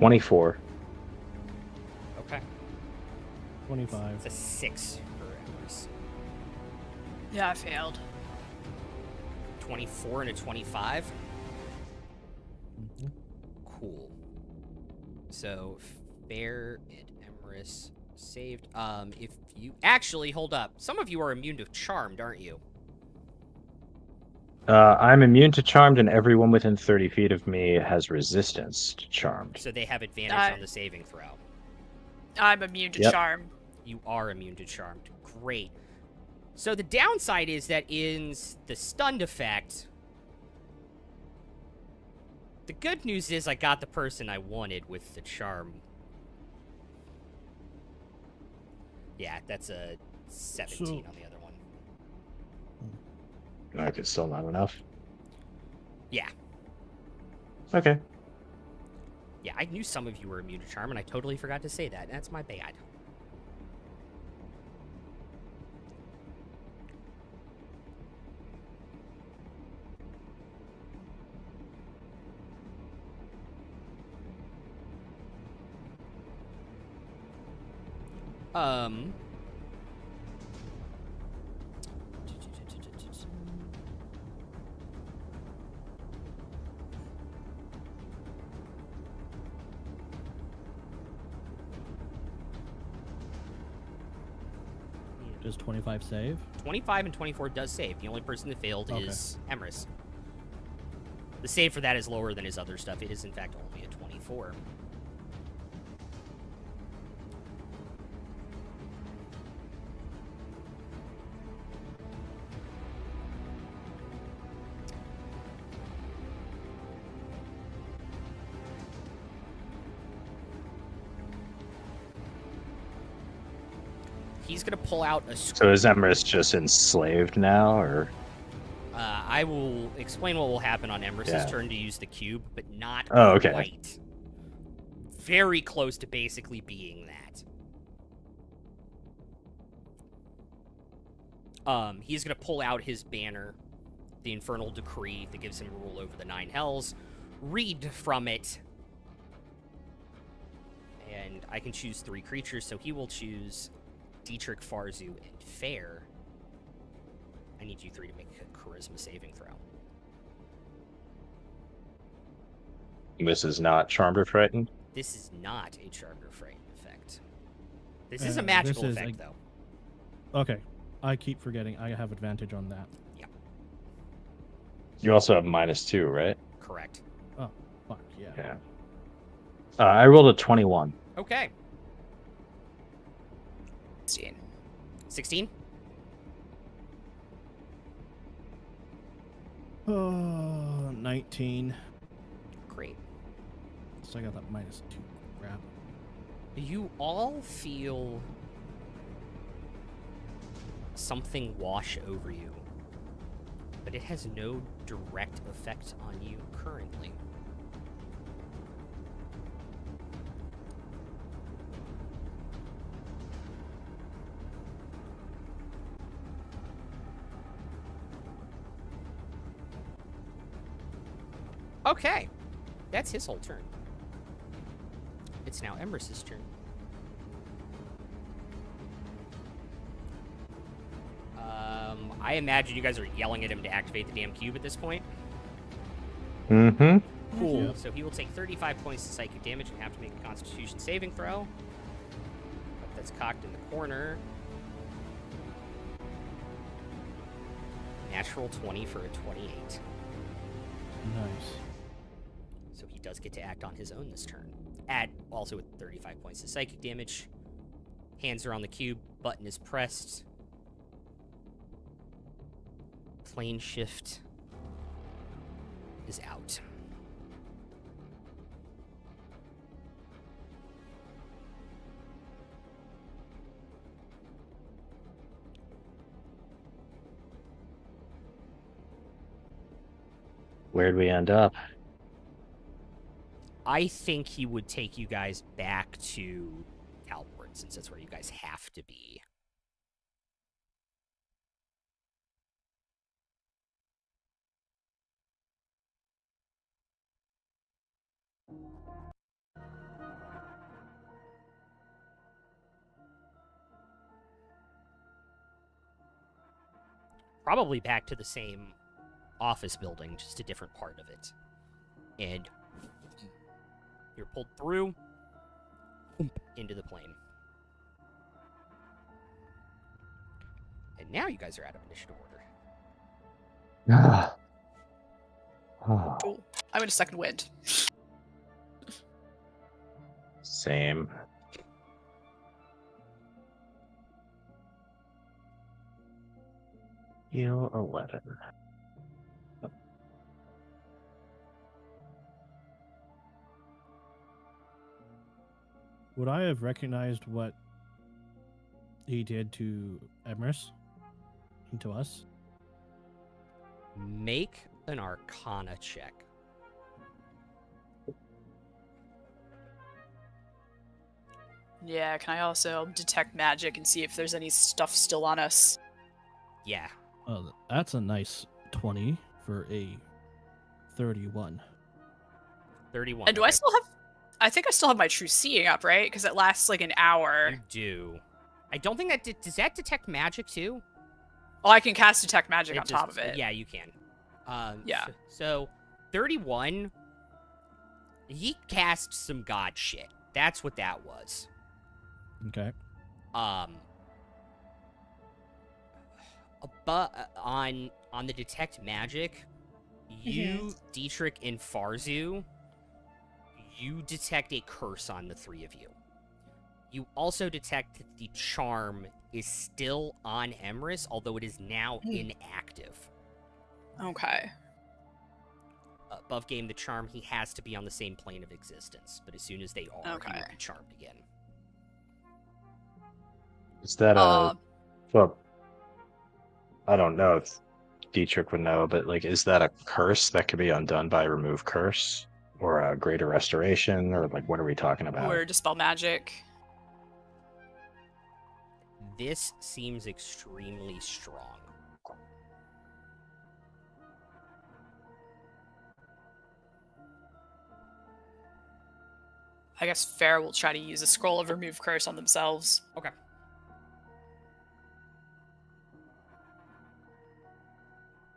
$24. Okay. 25. It's a 6 for Emrys. Yeah, I failed. 24 and a 25. Mm-hmm. Cool. So Fair and Emrys saved. If you actually hold up, some of you are immune to Charmed, aren't you? I'm immune to Charmed, and everyone within 30 feet of me has resistance to Charmed. So they have advantage on the saving throw. I'm immune to Yep. charm. You are immune to Charmed. Great. So the downside is that in the stunned effect, the good news is I got the person I wanted with the charm. Yeah, that's a 17 So- on the other one. Okay, still not enough. Yeah. Okay. Yeah, I knew some of you were immune to charm, and I totally forgot to say that. That's my bad. Does 25 save? 25 and 24 does save. The only person that failed Okay. is Emrys. The save for that is lower than his other stuff. It is, in fact, only a 24. He's going to pull out a So is Emrys just enslaved now, or? I will explain what will happen on Emrys's Yeah. turn to use the cube, but not Oh, okay. quite. Very close to basically being that. He's going to pull out his banner, the Infernal Decree that gives him rule over the 9 Hells, read from it, and I can choose 3 creatures, so he will choose Dietrich, Farzu, and Fair. I need you 3 to make a charisma saving throw. This is not Charmed or Frightened? This is not a Charmed or Frightened effect. This is a this magical is effect, a- though. Okay. I keep forgetting I have advantage on that. You also have -2, right? Correct. Oh, Fuck yeah. Yeah. I rolled a 21. Okay. 16. 16? Oh, 19. Great. So I got that -2 crap. You all feel something wash over you, but it has no direct effect on you currently. Okay, that's his whole turn. It's now Emrys's turn. I imagine you guys are yelling at him to activate the damn cube at this point. Mm-hmm. Cool. Yeah. So he will take 35 points of psychic damage and have to make a Constitution saving throw. That's cocked in the corner. Natural 20 for a 28. Nice. So he does get to act on his own this turn. Add also with 35 points of psychic damage. Hands are on the cube. Button is pressed. Plane shift is out. Where'd we end up? I think he would take you guys back to Calbourne, since that's where you guys have to be. Probably back to the same office building, just a different part of it. And you're pulled through into the plane. And now you guys are out of initiative order. Ah. Oh, Oh, I'm in a second wind. same. You 11. Would I have recognized what he did to Emrys and to us? Make an Arcana check. Yeah, can I also detect magic and see if there's any stuff still on us? Yeah. Oh, that's a nice 20 for a 31. 31. And do I still have... I think I still have my true seeing up, right? Because it lasts like an hour. You do. I don't think that... Does that detect magic, too? Oh, I can cast detect magic It on just- top of it. Yeah, you can. Yeah. So, 31... He cast some god shit. That's what that was. Okay. But on the detect magic, you, Dietrich, and Farzu, you detect a curse on the three of you. You also detect that the charm is still on Emrys, although it is now inactive. Okay. Above game, the charm, he has to be on the same plane of existence. But as soon as they are, he Okay. will be charmed again. Is that a... Well, I don't know if Dietrich would know, but like, is that a curse that could be undone by remove curse? Or a greater restoration? Or like, what are we talking about? Or dispel magic. This seems extremely strong. I guess Fair will try to use a scroll of remove curse on themselves. Okay.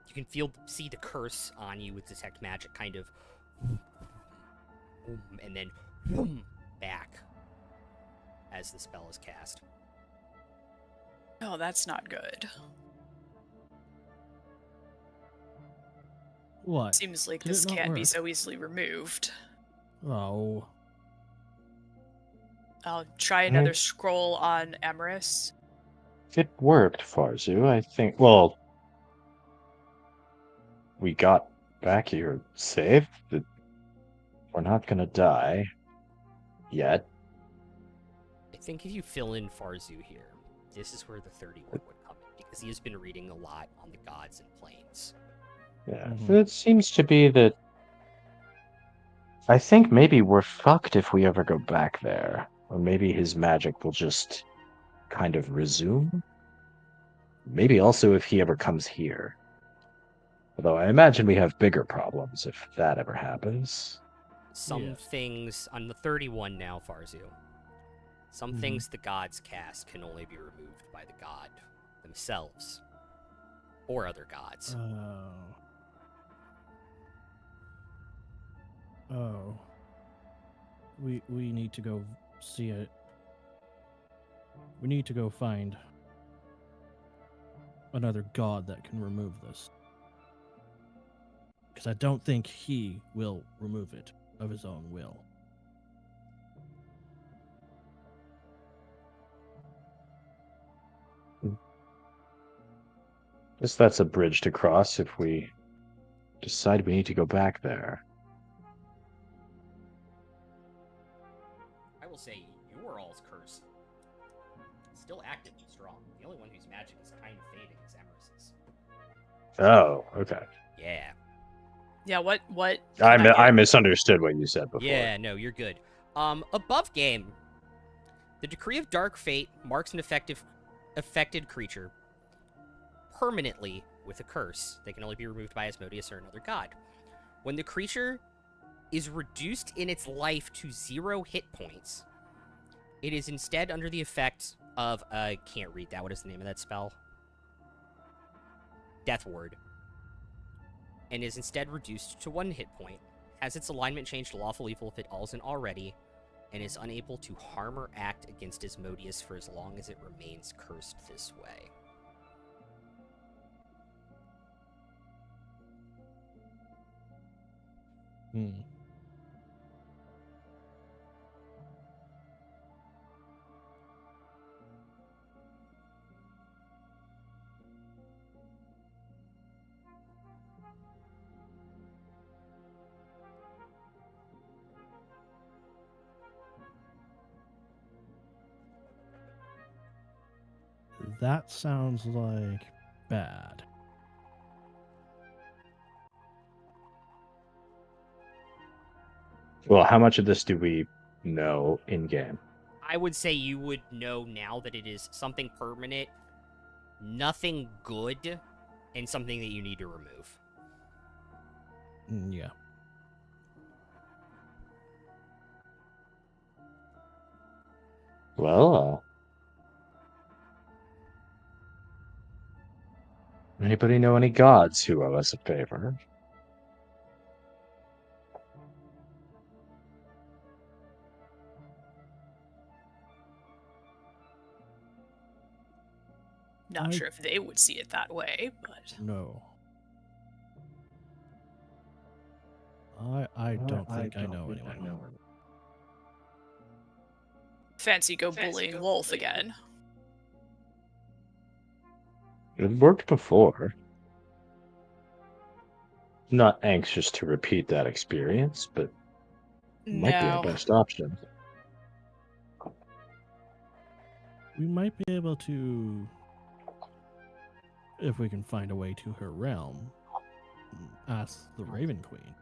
You can see the curse on you with detect magic kind of, and then back as the spell is cast. Oh, that's not good. What? Seems like Did this it not can't be work? so easily removed. Oh. I'll try another scroll on Emerus. It worked, Farzu. I think. Well, we got back here safe. We're not gonna die yet. I think if you fill in Farzu here, this is where the 31 would come in, because he has been reading a lot on the gods and planes. Yeah, Mhm. it seems to be that. I think maybe we're fucked if we ever go back there, or maybe his magic will just kind of resume. Maybe also if he ever comes here. Although I imagine we have bigger problems if that ever happens. Some Yes. things on the 31 now, Farzu. Some Mhm. things the gods cast can only be removed by the god themselves or other gods. Oh. We need to go see it. We need to go find another god that can remove this. Because I don't think he will remove it of his own will. Guess that's a bridge to cross if we decide we need to go back there. I will say, your all's curse still active and strong. The only one whose magic is kind of fading is Emerson's. Oh, okay. Yeah. Yeah, what? I misunderstood what you said before. Yeah, no, you're good. Above game, the Decree of Dark Fate marks an affected creature permanently with a curse. They can only be removed by Asmodeus or another god. When the creature is reduced in its life to 0 hit points, it is instead under the effect of, I can't read that. What is the name of that spell? Death Ward. And is instead reduced to 1 hit point, has its alignment changed to lawful evil if it isn't already, and is unable to harm or act against Asmodeus for as long as it remains cursed this way. Hmm. That sounds like bad. Well, how much of this do we know in game? I would say you would know now that it is something permanent, nothing good, and something that you need to remove. Yeah. Well, anybody know any gods who owe us a favor? Not sure if they would see it that way, but No. I don't think I know anyone. fancy go bullying Wolf again. It worked before. Not anxious to repeat that experience, but it might be our No. best option. We might be able to, if we can find a way to her realm, ask the Raven Queen.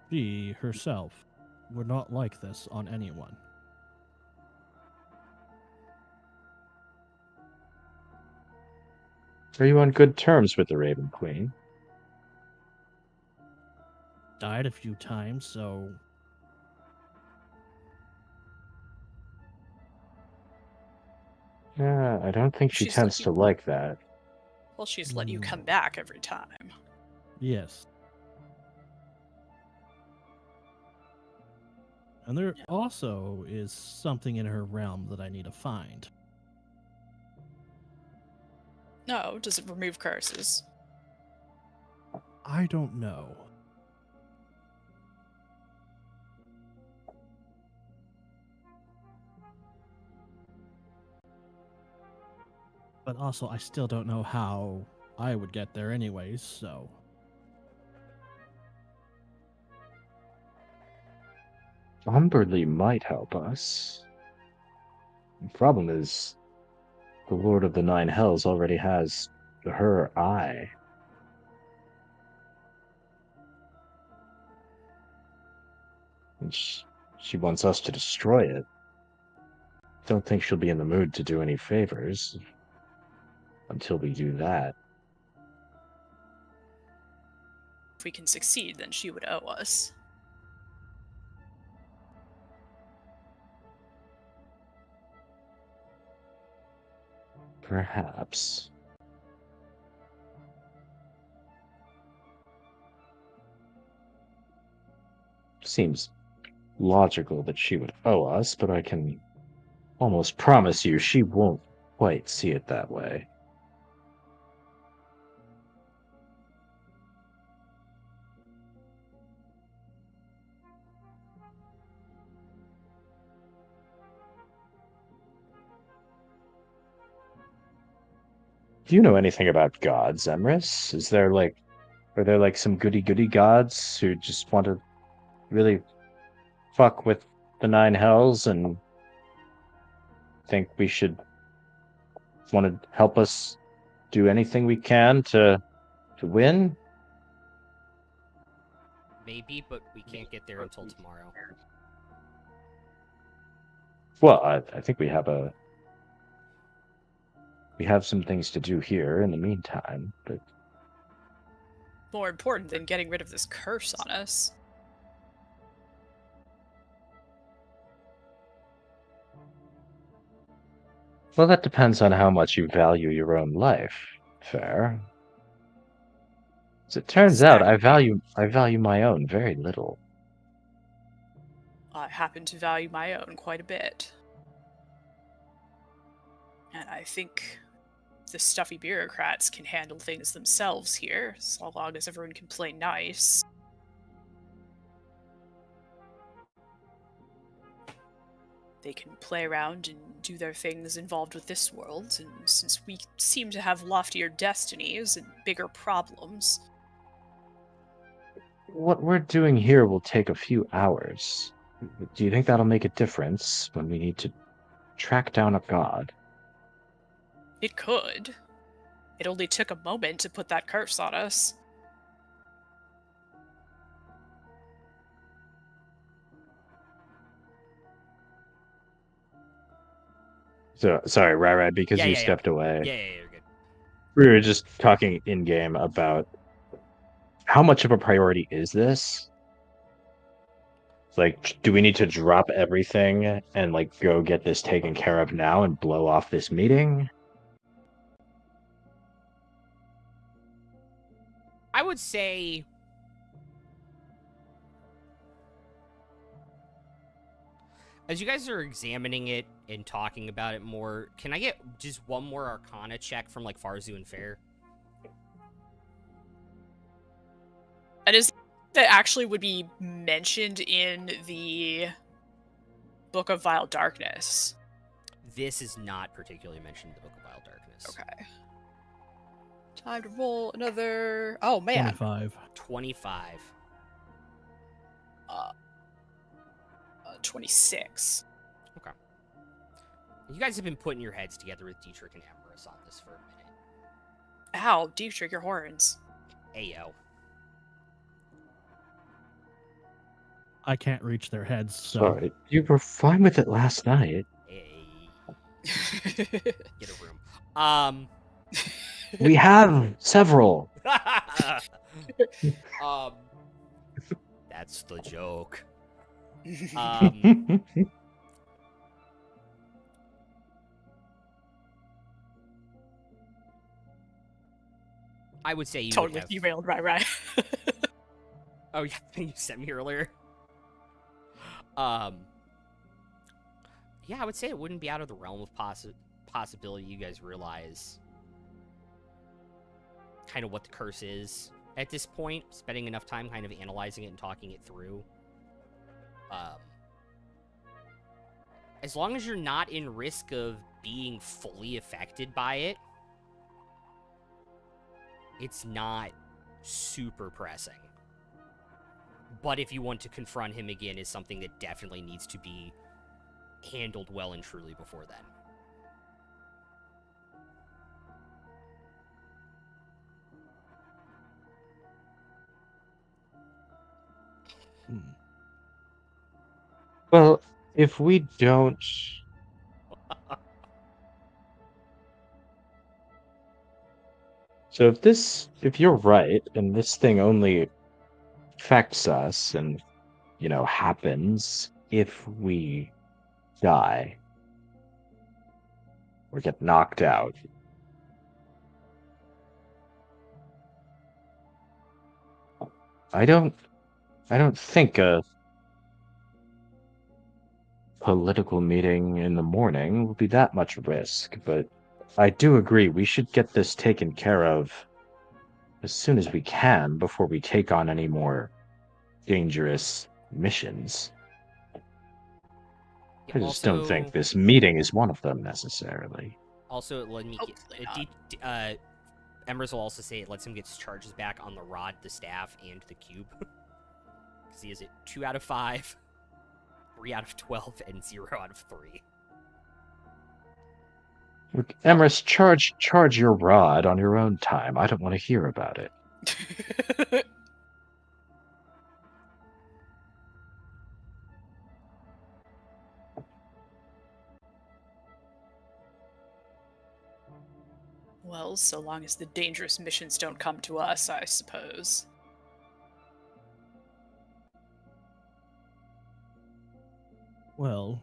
She herself would not like this on anyone. Are you on good terms with the Raven Queen? Died a few times, so Yeah, I don't think she She's tends to like that. Well, she's let you come back every time. yes. And there also is something in her realm that I need to find. No, does it remove curses? I don't know. But also, I still don't know how I would get there anyways, so... Umberly might help us. The problem is, the Lord of the Nine Hells already has her eye. And she wants us to destroy it. Don't think she'll be in the mood to do any favors until we do that. If we can succeed, then she would owe us. Perhaps. Seems logical that she would owe us, but I can almost promise you she won't quite see it that way. Do you know anything about gods, Emrys? Are there like some goody-goody gods who just want to really fuck with the Nine Hells and think we should want to help us do anything we can to win? Maybe, but we can't get there until tomorrow. Well, I think we have some things to do here in the meantime, but More important than getting rid of this curse on us. well, that depends on how much you value your own life. Fair. As it turns out, I value my own very little. I happen to value my own quite a bit. And I think the stuffy bureaucrats can handle things themselves here, so long as everyone can play nice. They can play around and do their things involved with this world, and since we seem to have loftier destinies and bigger problems... What we're doing here will take a few hours. Do you think that'll make a difference when we need to track down a god? It could. It only took a moment to put that curse on us. So sorry, Rai, because you Yeah. stepped away. Yeah, you're good. We were just talking in game about how much of a priority is this? Like, do we need to drop everything and like go get this taken care of now and blow off this meeting? I would say as you guys are examining it and talking about it more, can I get just one more Arcana check from like Farzu and Fair? And is that actually would be mentioned in the Book of Vile Darkness? This is not particularly mentioned in the Book of Vile Darkness. Okay. Time to roll another... Oh, man. 25. 26. Okay. You guys have been putting your heads together with Dietrich and Emrys on this for a minute. Ow, Dietrich, your horns. Ayo. I can't reach their heads, so... Sorry, you were fine with it last night. Hey. Get a room. We have several. That's the joke. I would say you totally would have... derailed, right. Oh, yeah, you sent me earlier. Yeah, I would say it wouldn't be out of the realm of possibility you guys realize kind of what the curse is at this point, spending enough time kind of analyzing it and talking it through. As long as you're not in risk of being fully affected by it, it's not super pressing. But if you want to confront him again, is something that definitely needs to be handled well and truly before then. Well, if we don't... So if you're right, and this thing only affects us and, happens if we die or get knocked out. I don't think a political meeting in the morning will be that much risk, but I do agree we should get this taken care of as soon as we can before we take on any more dangerous missions. I just don't think this meeting is one of them necessarily. Also, let me Embers will also say it lets him get his charges back on the rod, the staff, and the cube. Because he is at 2 out of 5, 3 out of 12, and 0 out of 3. Look, Emrys, charge your rod on your own time. I don't want to hear about it. Well, so long as the dangerous missions don't come to us, I suppose. Well,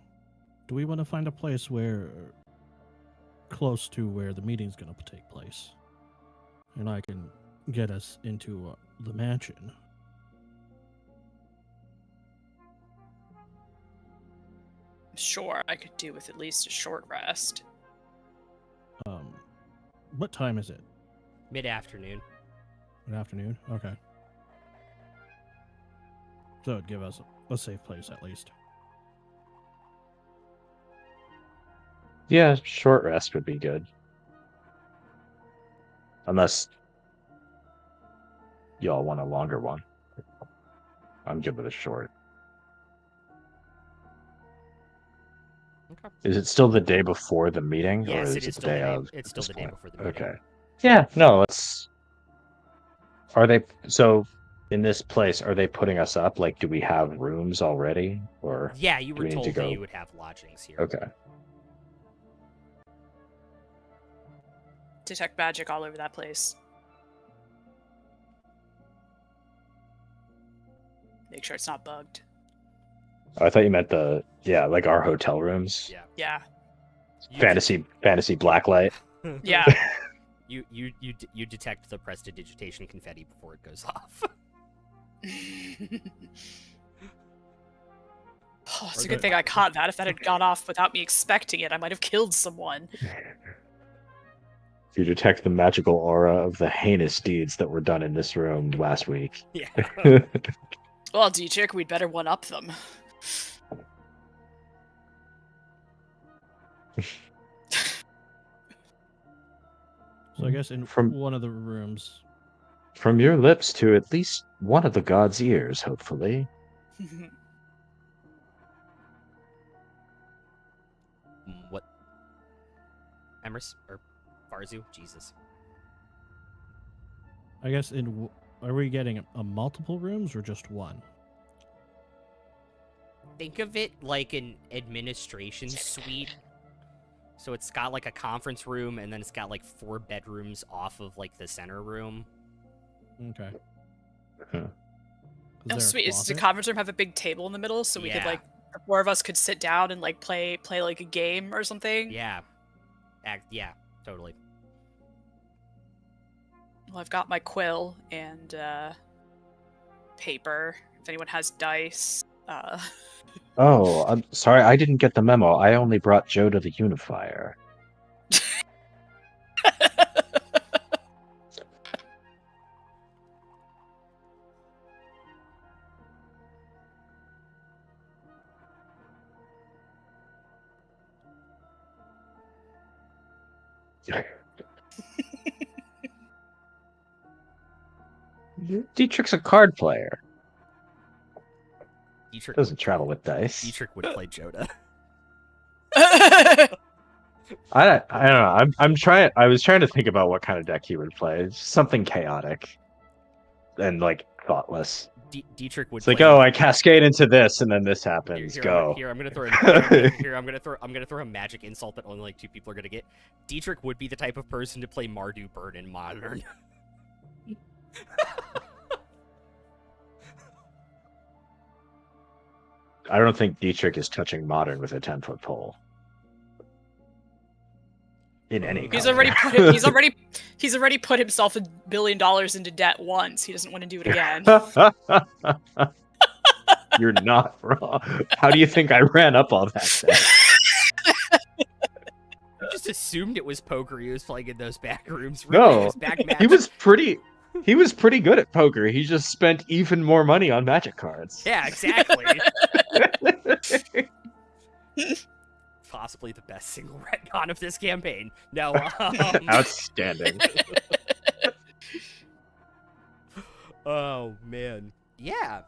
do we want to find a place close to where the meeting's going to take place? And I can get us into the mansion. Sure, I could do with at least a short rest. What time is it? Mid-afternoon. Mid-afternoon? Okay. So it'd give us a safe place at least. Yeah, short rest would be good. Unless y'all want a longer one. I'm good with a short. Okay. Is it still the day before the meeting? Yes, or it is the still day the day. of? It's still the day before the meeting. Okay. Yeah, no, let's... Are they... So, in this place, are they putting us up? Like, do we have rooms already? Or yeah, you do were we need told to that go? you would have lodgings here. Okay. Detect magic all over that place. Make sure it's not bugged. I thought you meant like our hotel rooms. Yeah. Yeah. Fantasy blacklight. Yeah. You detect the prestidigitation confetti before it goes off. Oh, it's a good thing I caught that. If that had gone off without me expecting it, I might have killed someone. You detect the magical aura of the heinous deeds that were done in this room last week. Yeah. Well, D-Chick, we'd better one-up them. So I guess in From- one of the rooms. From your lips to at least one of the god's ears, hopefully. What? Emrys? Or Farzu? Jesus. I guess are we getting a multiple rooms or just one? Think of it like an administration suite. So it's got like a conference room, and then it's got like 4 bedrooms off of like the center room. Okay. Huh. Oh, sweet. Does the conference room have a big table in the middle so we could, Yeah. like, the 4 of us could sit down and, like, play like, a game or something? Yeah. Yeah, totally. Well, I've got my quill and, paper. If anyone has dice, Oh, I'm sorry, I didn't get the memo. I only brought Joe to the unifier. Dietrich's a card player. Dietrich Doesn't would travel play, with dice. Dietrich would play Joda. I don't know. I'm trying. I was trying to think about what kind of deck he would play. It's something chaotic and like thoughtless. Dietrich would It's like, play. oh, I cascade into this, and then this happens. Here, Go. I'm gonna throw. I'm gonna throw a magic insult that only like 2 people are gonna get. Dietrich would be the type of person to play Mardu Burn in Modern. I don't think Dietrich is touching Modern with a 10-foot pole. In any He's color. already put himself $1 billion into debt once. He doesn't want to do it again. You're not wrong. How do you think I ran up all that debt? I just assumed it was poker he was playing in those back rooms. No, it was back magic. He was pretty good at poker. He just spent even more money on magic cards. Yeah, exactly. Possibly the best single retcon of this campaign. No, Outstanding. Oh man, yeah,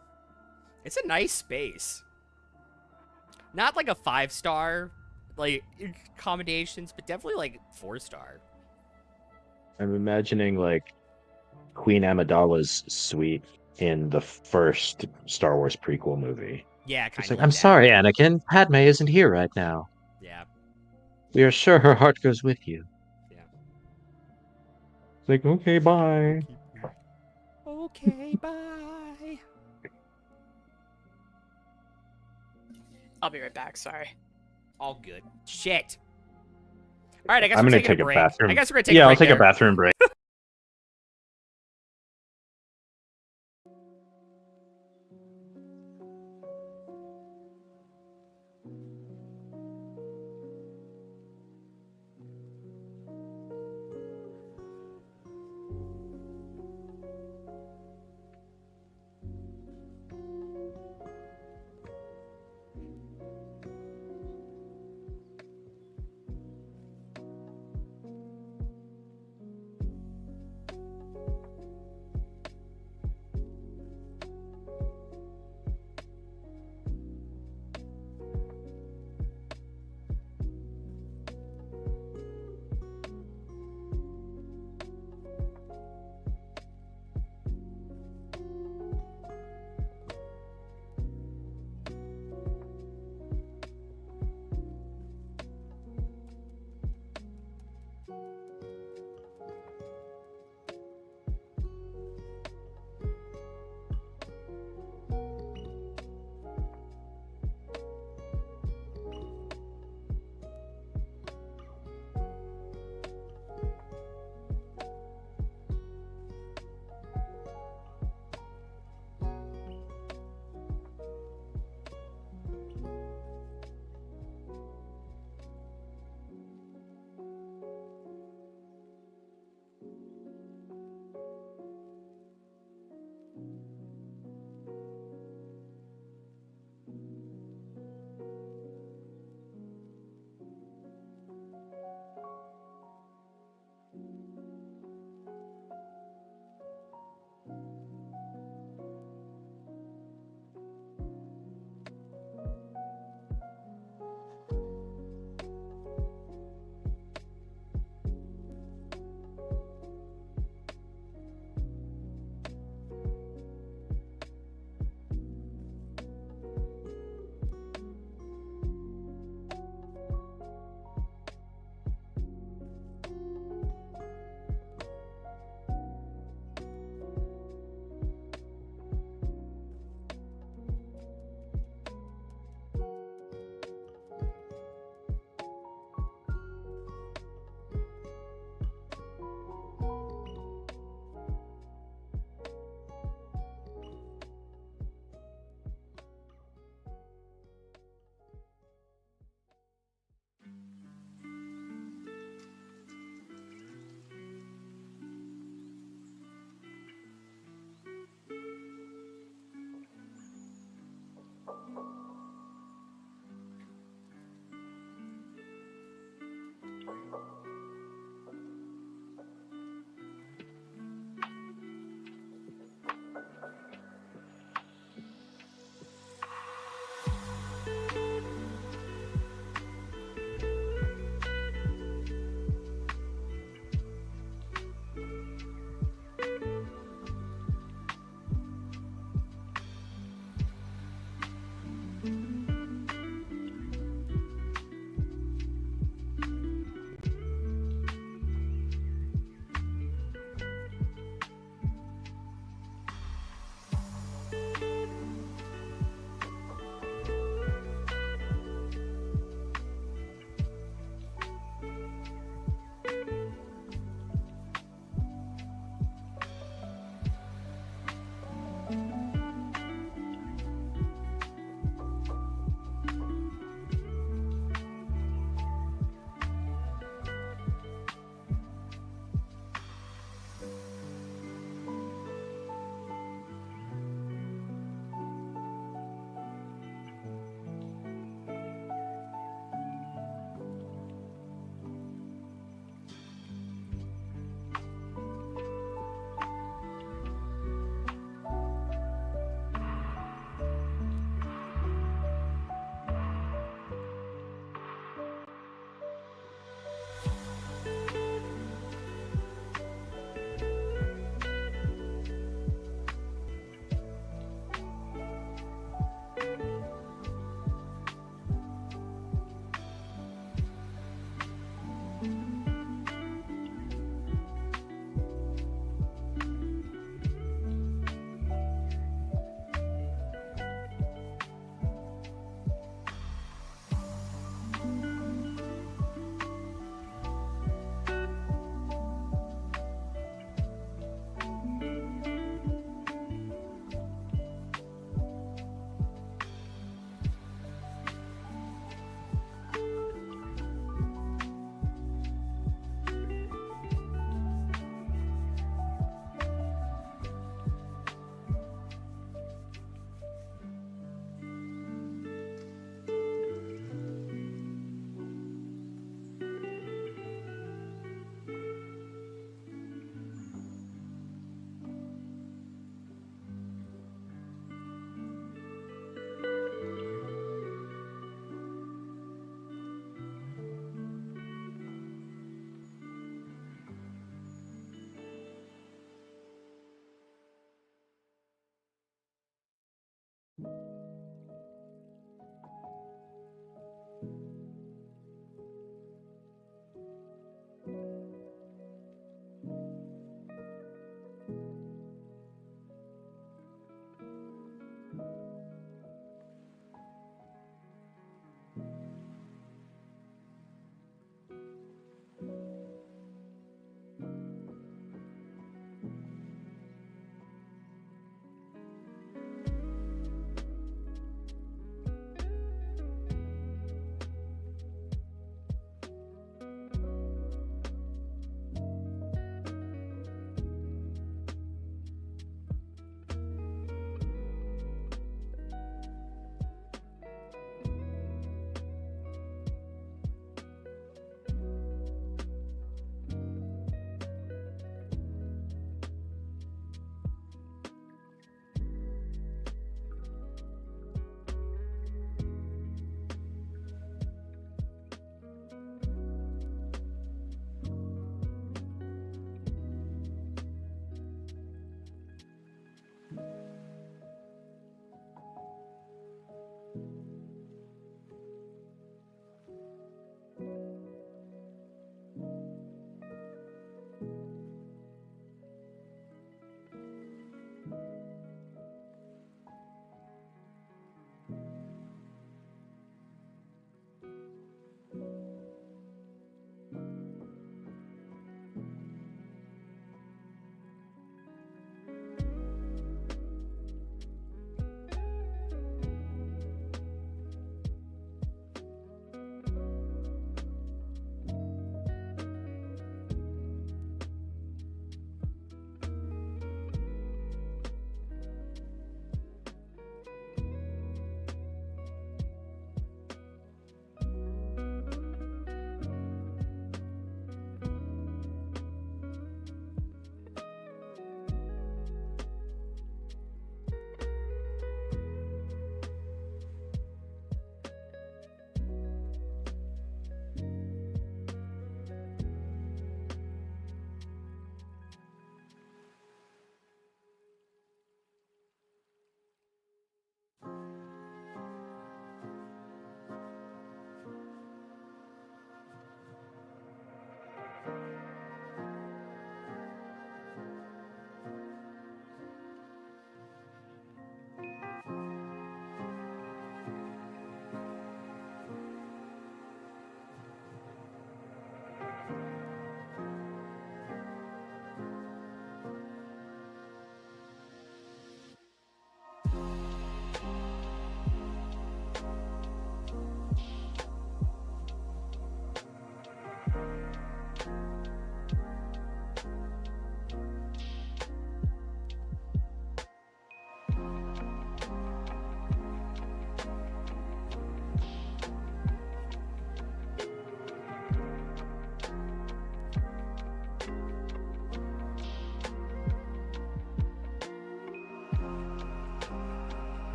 it's a nice space. Not like a 5-star, like accommodations, but definitely like 4-star. I'm imagining like Queen Amidala's suite in the first Star Wars prequel movie. Yeah, kind It's of. like, I'm sorry, Anakin. Padme isn't here right now. Yeah. We are sure her heart goes with you. Yeah. It's like, okay, bye. Okay, bye. I'll be right back. Sorry. All good. Shit. All right, I guess I'm we're gonna taking take a break. bathroom. I guess we're gonna take. Yeah, a I'll break take there. a bathroom break.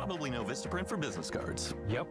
probably know Vistaprint for business cards. Yep.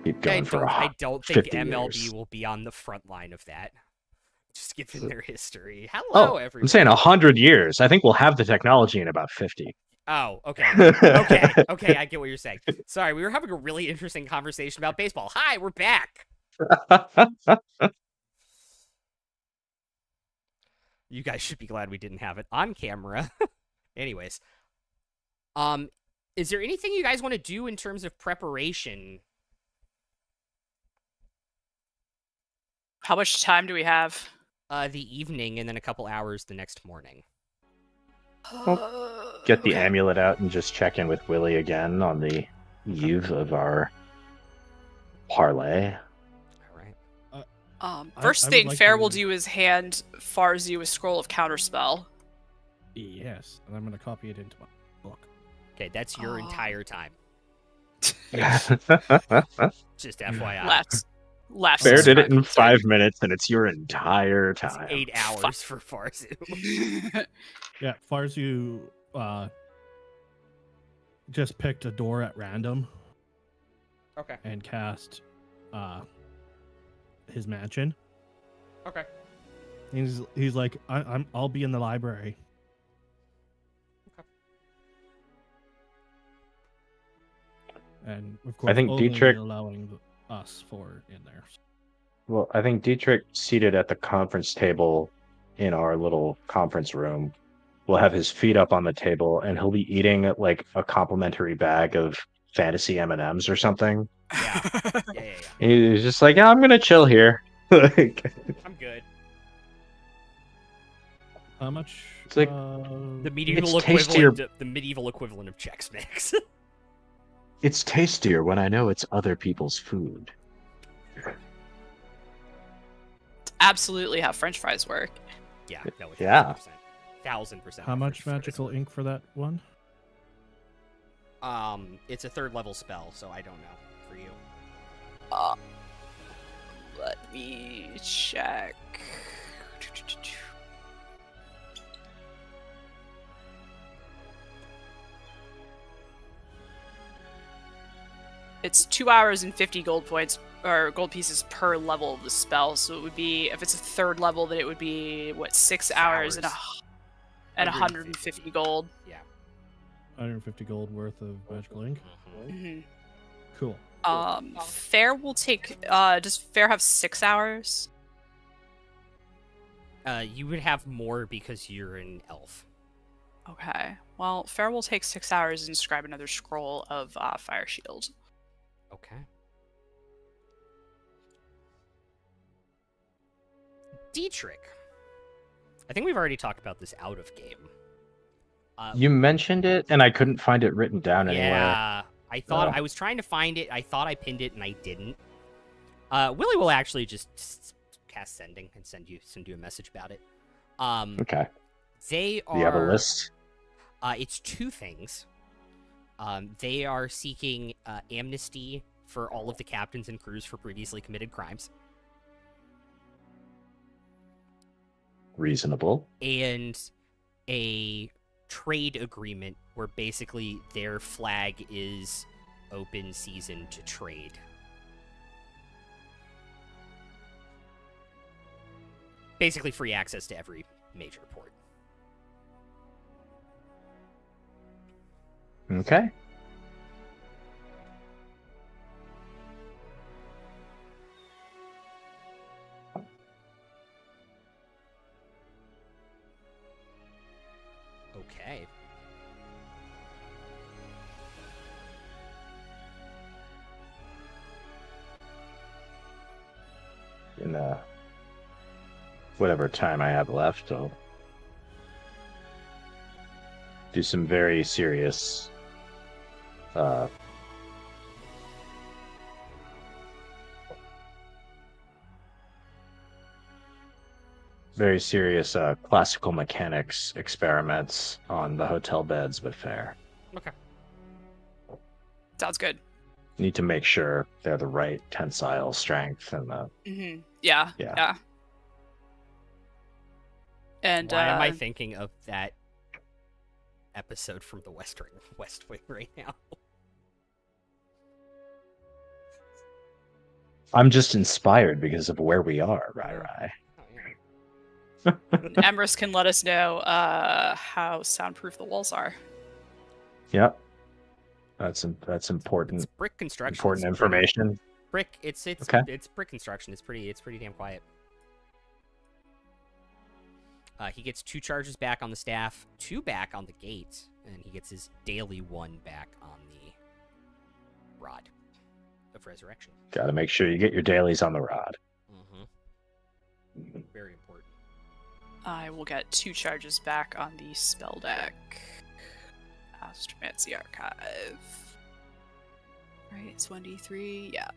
Keep going I don't think 50 MLB years. will be on the front line of that. Just given their history. Oh, Hello, everyone. I'm saying 100 years. I think we'll have the technology in about 50. Oh, okay. Okay, I get what you're saying. Sorry, we were having a really interesting conversation about baseball. Hi, we're back. You guys should be glad we didn't have it on camera. Anyways. Is there anything you guys want to do in terms of preparation? How much time do we have? The evening and then a couple hours the next morning. Get the Okay. amulet out and just check in with Willie again on the eve of our parlay. All right. First I would thing like Fair will to- do is hand Farzu a scroll of counterspell. Yes, and I'm going to copy it into my book. Okay, that's your Oh. entire time. Fair Just FYI. Laughs. did it in 5 minutes, and it's your entire It's time. 8 hours for Farzu. Yeah, Farzu just picked a door at random Okay. and cast his mansion. Okay. He's like, I'll be in the library. Okay. And of course, I think only Dietrich. allowing us for in there. Well, I think Dietrich, seated at the conference table in our little conference room, will have his feet up on the table, and he'll be eating like a complimentary bag of fantasy M&Ms or something. Yeah. Yeah. He's just like, yeah, I'm gonna chill here. Like, I'm good. How much? It's like- The medieval It's tastier. equivalent. The medieval equivalent of Chex Mix. It's tastier when I know it's other people's food. Absolutely how French fries work. Yeah. No. Yeah. 1000%. How much magical ink for that one? It's a 3rd level spell, so I don't know for you. Let me check. It's 2 hours and 50 gold points or gold pieces per level of the spell. So it would be, if it's a 3rd level, then it would be what, 6 hours and 150 gold. Yeah. 150 gold worth of magical ink. Mm-hmm. Cool. Fair will take. Does Fair have 6 hours? You would have more because you're an elf. Okay. Well, Fair will take 6 hours and describe another scroll of Fire Shield. Okay. Dietrich. I think we've already talked about this out of game. You mentioned it, and I couldn't find it written down anywhere. Yeah, I thought Oh. I was trying to find it. I thought I pinned it, and I didn't. Willie will actually just cast sending and send you a message about it. Okay. They are. Do you have a list? It's 2 things. They are seeking amnesty for all of the captains and crews for previously committed crimes, Reasonable. and a trade agreement where basically their flag is open season to trade. Basically free access to every major port. Okay. Okay. In whatever time I have left, I'll do some very serious classical mechanics experiments on the hotel beds with Fair. Okay. Sounds good. Need to make sure they're the right tensile strength and the Mm-hmm. Yeah. Yeah. And Why am I thinking of that episode from the West Wing right now? I'm just inspired because of where we are, Rai. Oh, yeah. Emrys can let us know how soundproof the walls are. Yep. That's important. It's brick construction. Important It's pretty- information. Brick. It's Okay. It's brick construction. It's pretty damn quiet. He gets 2 charges back on the staff, 2 back on the gate, and he gets his daily 1 back on the rod of resurrection. Got to make sure you get your dailies on the rod. Mm-hmm. Very important. I will get 2 charges back on the spell deck. Astromancy Archive. Right, it's 1d3. Yeah.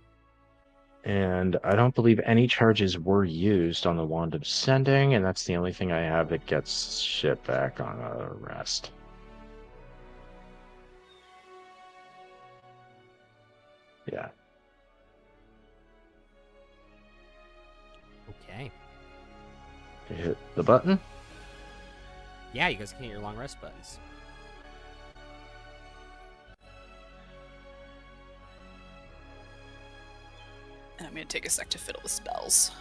And I don't believe any charges were used on the Wand of Sending, and that's the only thing I have that gets shit back on a rest. Yeah. Okay. You hit the button. Yeah, you guys can hit your long rest buttons. me to take a sec to fiddle the spells.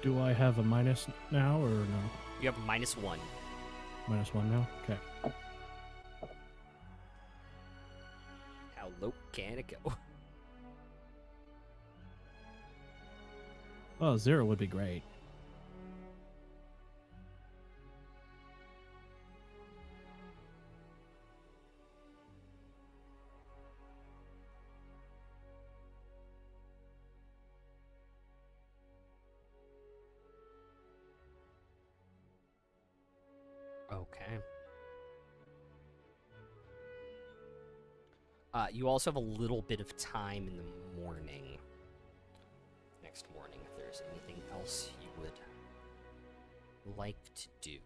Do I have a minus now or no? You have a -1. -1 now? Okay. How low can it go? Oh, 0 would be great. Okay. You also have a little bit of time in the morning. Next morning, if there's anything else you would like to do.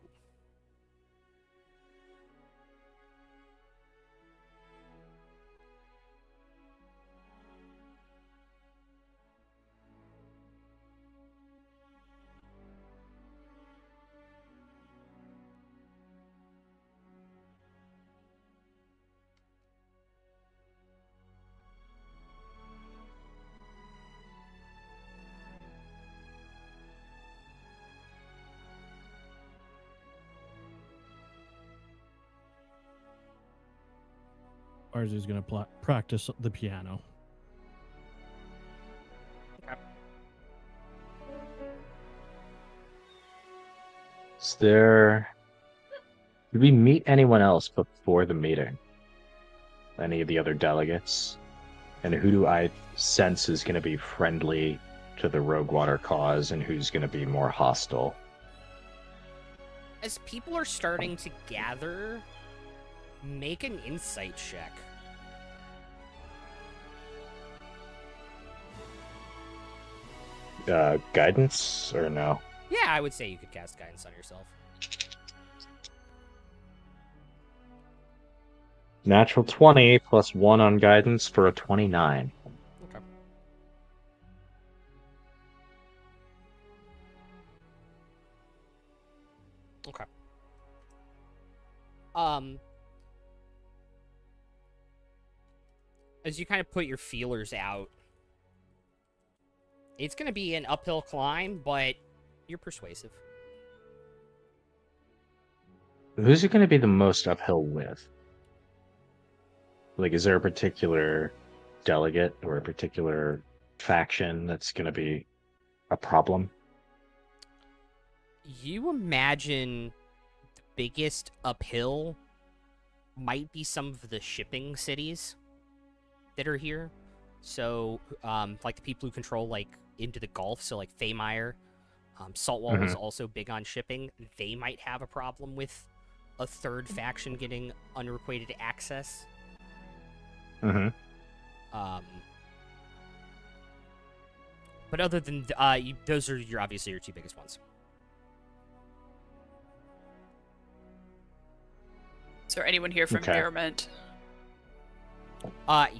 Ours is going to practice the piano. Did we meet anyone else before the meeting? Any of the other delegates? And who do I sense is going to be friendly to the Roguewater cause and who's going to be more hostile? As people are starting to gather, make an insight check. Guidance or no? Yeah, I would say you could cast guidance on yourself. Natural 20 plus 1 on guidance for a 29. Okay. Okay. As you kind of put your feelers out, it's going to be an uphill climb, but you're persuasive. Who's it going to be the most uphill with? Like, is there a particular delegate or a particular faction that's going to be a problem? You imagine the biggest uphill might be some of the shipping cities that are here. So, like the people who control, like, into the Gulf, so like Faymire, Saltwall is also big on shipping. They might have a problem with a third faction getting unrequited access. Mm-hmm. But other than those are obviously your two biggest ones. Is there anyone here from Merriment?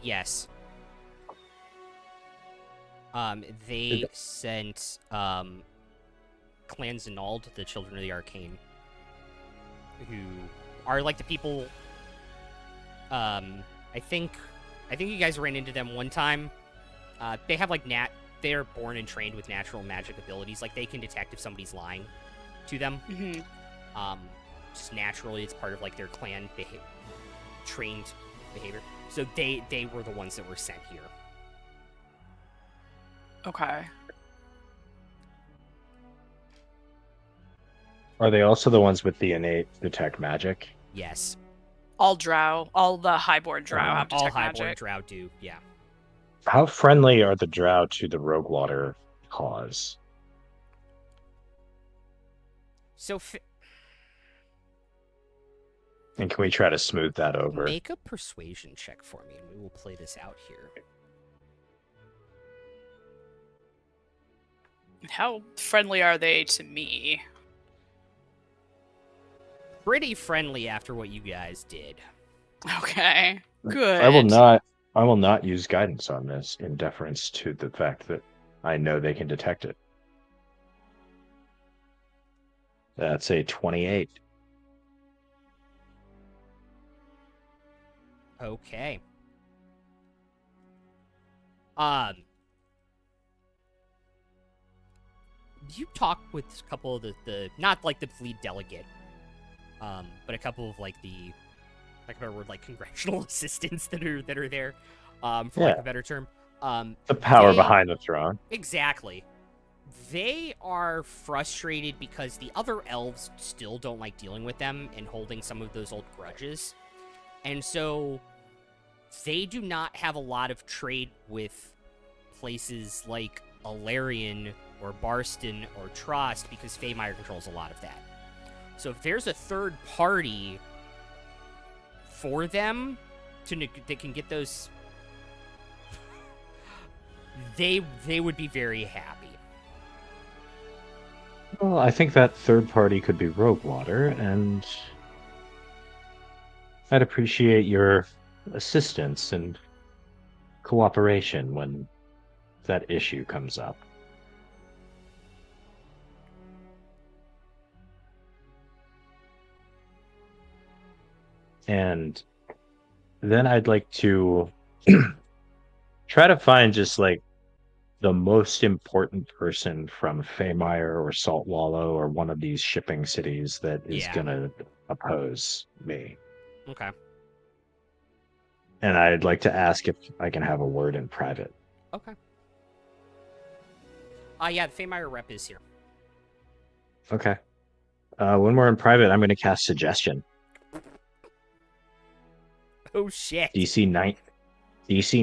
Yes. They sent Clan Zenald, the Children of the Arcane, who are like the people. I think you guys ran into them one time. They have like they're born and trained with natural magic abilities. Like they can detect if somebody's lying to them. Mm-hmm. Just naturally, it's part of like their clan trained behavior. So they were the ones that were sent here. Okay. Are they also the ones with the innate detect magic? Yes. All drow, all the highborn drow have detect all highborn magic. drow do, yeah. How friendly are the drow to the Roguewater cause? So And can we try to smooth that over? make a persuasion check for me, and we will play this out here. How friendly are they to me? Pretty friendly after what you guys did. Okay, good. I will not use guidance on this in deference to the fact that I know they can detect it. That's a 28. Okay. You talk with a couple of the not like the lead delegate, but a couple of like the like better word like congressional assistants that are there, for like a better term. The power they- behind the throne. Exactly. They are frustrated because the other elves still don't like dealing with them and holding some of those old grudges. And so they do not have a lot of trade with places like Alarion or Barston or Trust because Faemire controls a lot of that. So if there's a third party for them that can get those, they would be very happy. Well, I think that third party could be Roguewater, and I'd appreciate your assistance and cooperation when that issue comes up. And then I'd like to try to find just like the most important person from Faemire or Salt Wallow or one of these shipping cities that is Yeah. gonna oppose me. Okay. And I'd like to ask if I can have a word in private. Okay. Yeah, the Faemire rep is here. Okay. When we're in private, I'm going to cast Suggestion. Oh shit. DC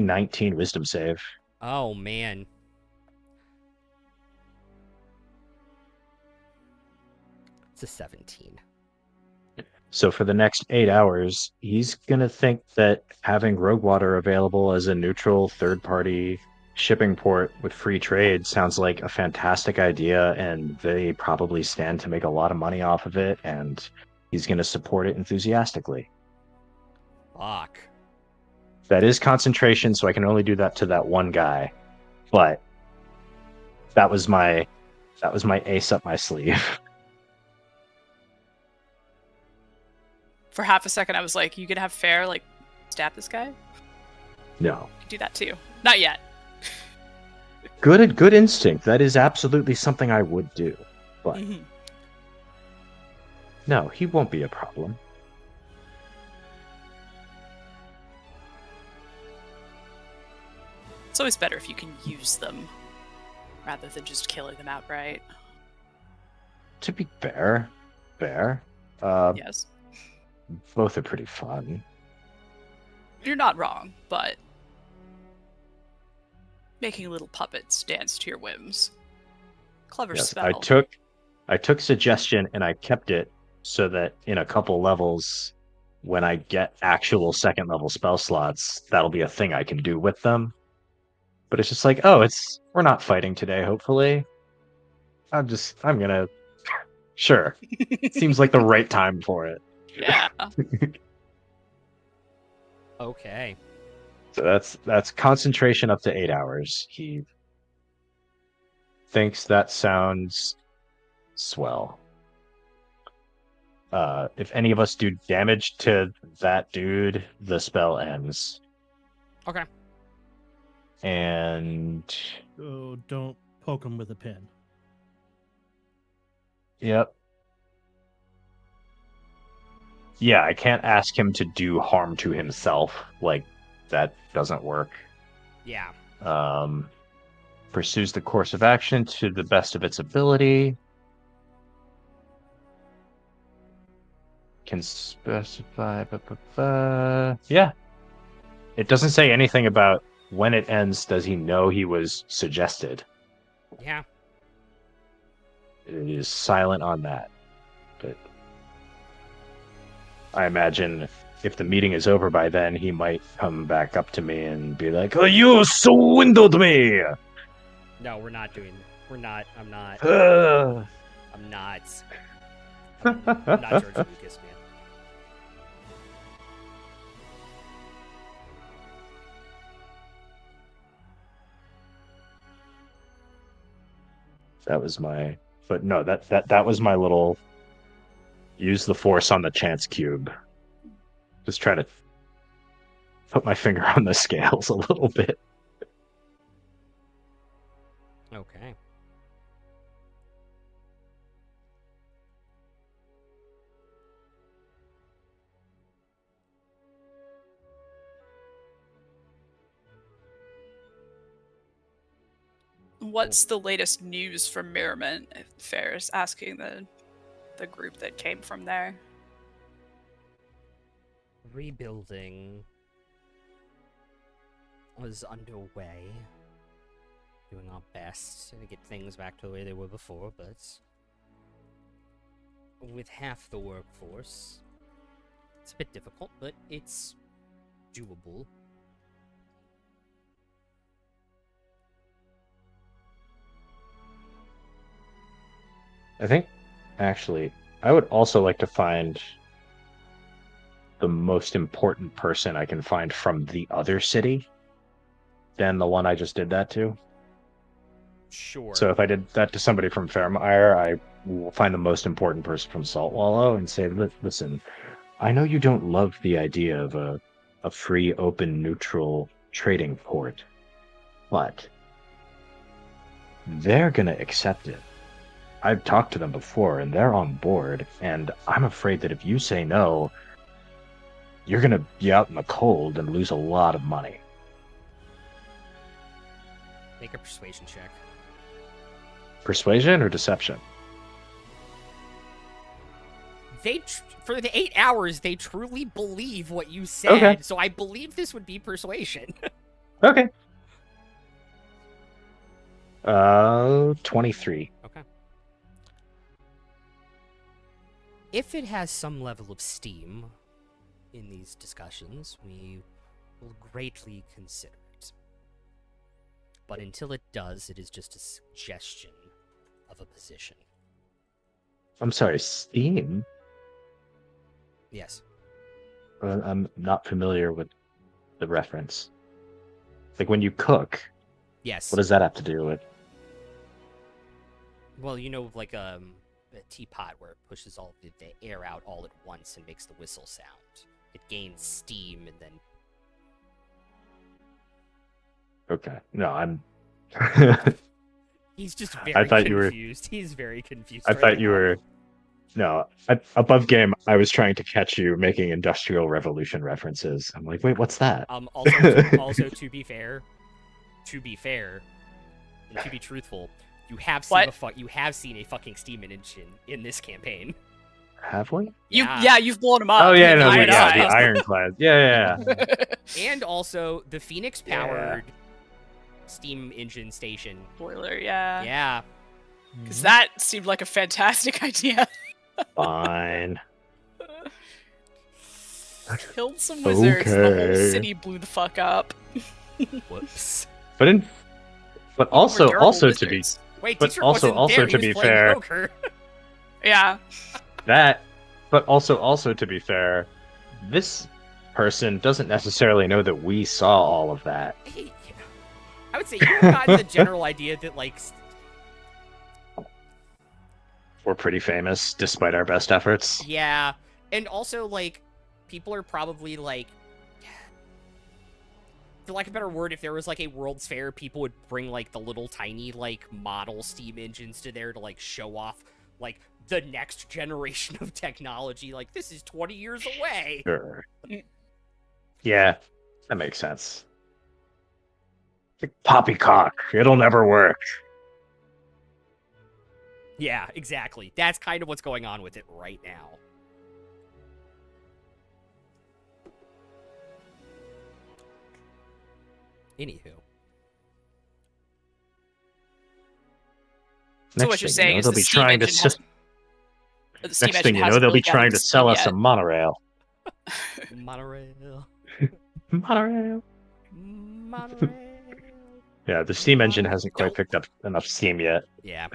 19 Wisdom save. Oh man. It's a 17. So for the next 8 hours, he's going to think that having Roguewater available as a neutral third-party shipping port with free trade sounds like a fantastic idea, and they probably stand to make a lot of money off of it, and he's going to support it enthusiastically. Fuck. That is concentration, so I can only do that to that one guy. But that was my ace up my sleeve. For half a second, I was like, "You can have fair, like, stab this guy." No. You can do that too. Not yet. Good instinct. That is absolutely something I would do. But no, he won't be a problem. It's always better if you can use them rather than just killing them outright. To be fair, Yes. both are pretty fun. You're not wrong, but making little puppets dance to your whims. Clever Yes, spell. I took Suggestion and I kept it so that in a couple levels, when I get actual second level spell slots, that'll be a thing I can do with them. But it's just like, we're not fighting today, hopefully. I'm gonna sure. Seems like the right time for it. Yeah. Okay. So that's concentration up to 8 hours. He thinks that sounds swell. If any of us do damage to that dude, the spell ends. Okay. And So don't poke him with a pin. yep. Yeah, I can't ask him to do harm to himself. Like, that doesn't work. Yeah. Pursues the course of action to the best of its ability. Can specify. Yeah. It doesn't say anything about when it ends. Does he know he was suggested? Yeah. It is silent on that. But I imagine if the meeting is over by then, he might come back up to me and be like, "Oh, you swindled me!" No, we're not doing. We're not. I'm not. Ugh. I'm not. I'm not George Lucas, man. That was my. But no, that was my little. Use the force on the chance cube. Just try to put my finger on the scales a little bit. Okay. What's the latest news from Mirrorment? Ferris asking the group that came from there. Rebuilding was underway. Doing our best to get things back to the way they were before, but with half the workforce, it's a bit difficult, but it's doable. I think, actually, I would also like to find the most important person I can find from the other city than the one I just did that to. Sure. So if I did that to somebody from Fairmire, I will find the most important person from Saltwallow and say, listen, I know you don't love the idea of a free, open, neutral trading port, but they're going to accept it. I've talked to them before, and they're on board, and I'm afraid that if you say no, you're going to be out in the cold and lose a lot of money. Make a persuasion check. Persuasion or deception? For the 8 hours, they truly believe what you said, Okay. so I believe this would be persuasion. Okay. 23. Okay. If it has some level of steam in these discussions, we will greatly consider it. But until it does, it is just a suggestion of a position. I'm sorry, Steam? Yes. I'm not familiar with the reference. Like when you cook, Yes. what does that have to do with? Well, you know, like a teapot where it pushes all the air out all at once and makes the whistle sound. It gains steam and then... Okay. No, I'm... He's just very I thought you were... confused. He's very confused. I right thought you now. were... No, above game, I was trying to catch you making Industrial Revolution references. I'm like, wait, what's that? Also, to be fair, and to be truthful, you have seen you have seen a fucking steam engine in this campaign. Have we? You've blown them up. Oh yeah, no, the the Ironclad. Yeah. And also the Phoenix-powered steam engine station. Boiler, yeah. Yeah. Because that seemed like a fantastic idea. Fine. Killed some wizards. The whole Okay. city blew the fuck up. Whoops. But also Durable to be wizards. Wait, But Dietrich also- wasn't also there. He to was be playing fair- poker. Yeah. that, but also to be fair, this person doesn't necessarily know that we saw all of that. Hey, I would say you got the general idea that like We're pretty famous despite our best efforts. yeah, and also like people are probably like, for lack of a better word, if there was like a World's Fair, people would bring like the little tiny like model steam engines to there to like show off like the next generation of technology. Like this is 20 years away. Sure. Yeah, that makes sense. Like poppycock, it'll never work. Yeah, exactly. That's kind of what's going on with it right now. Anywho. So what you're saying is they'll the be steam trying to. engine has- the steam Next engine thing you know, hasn't they'll really be trying gathered to steam sell us yet. a monorail. Monorail. Monorail. Monorail. Yeah, the steam engine hasn't quite picked up enough steam yet. Yeah.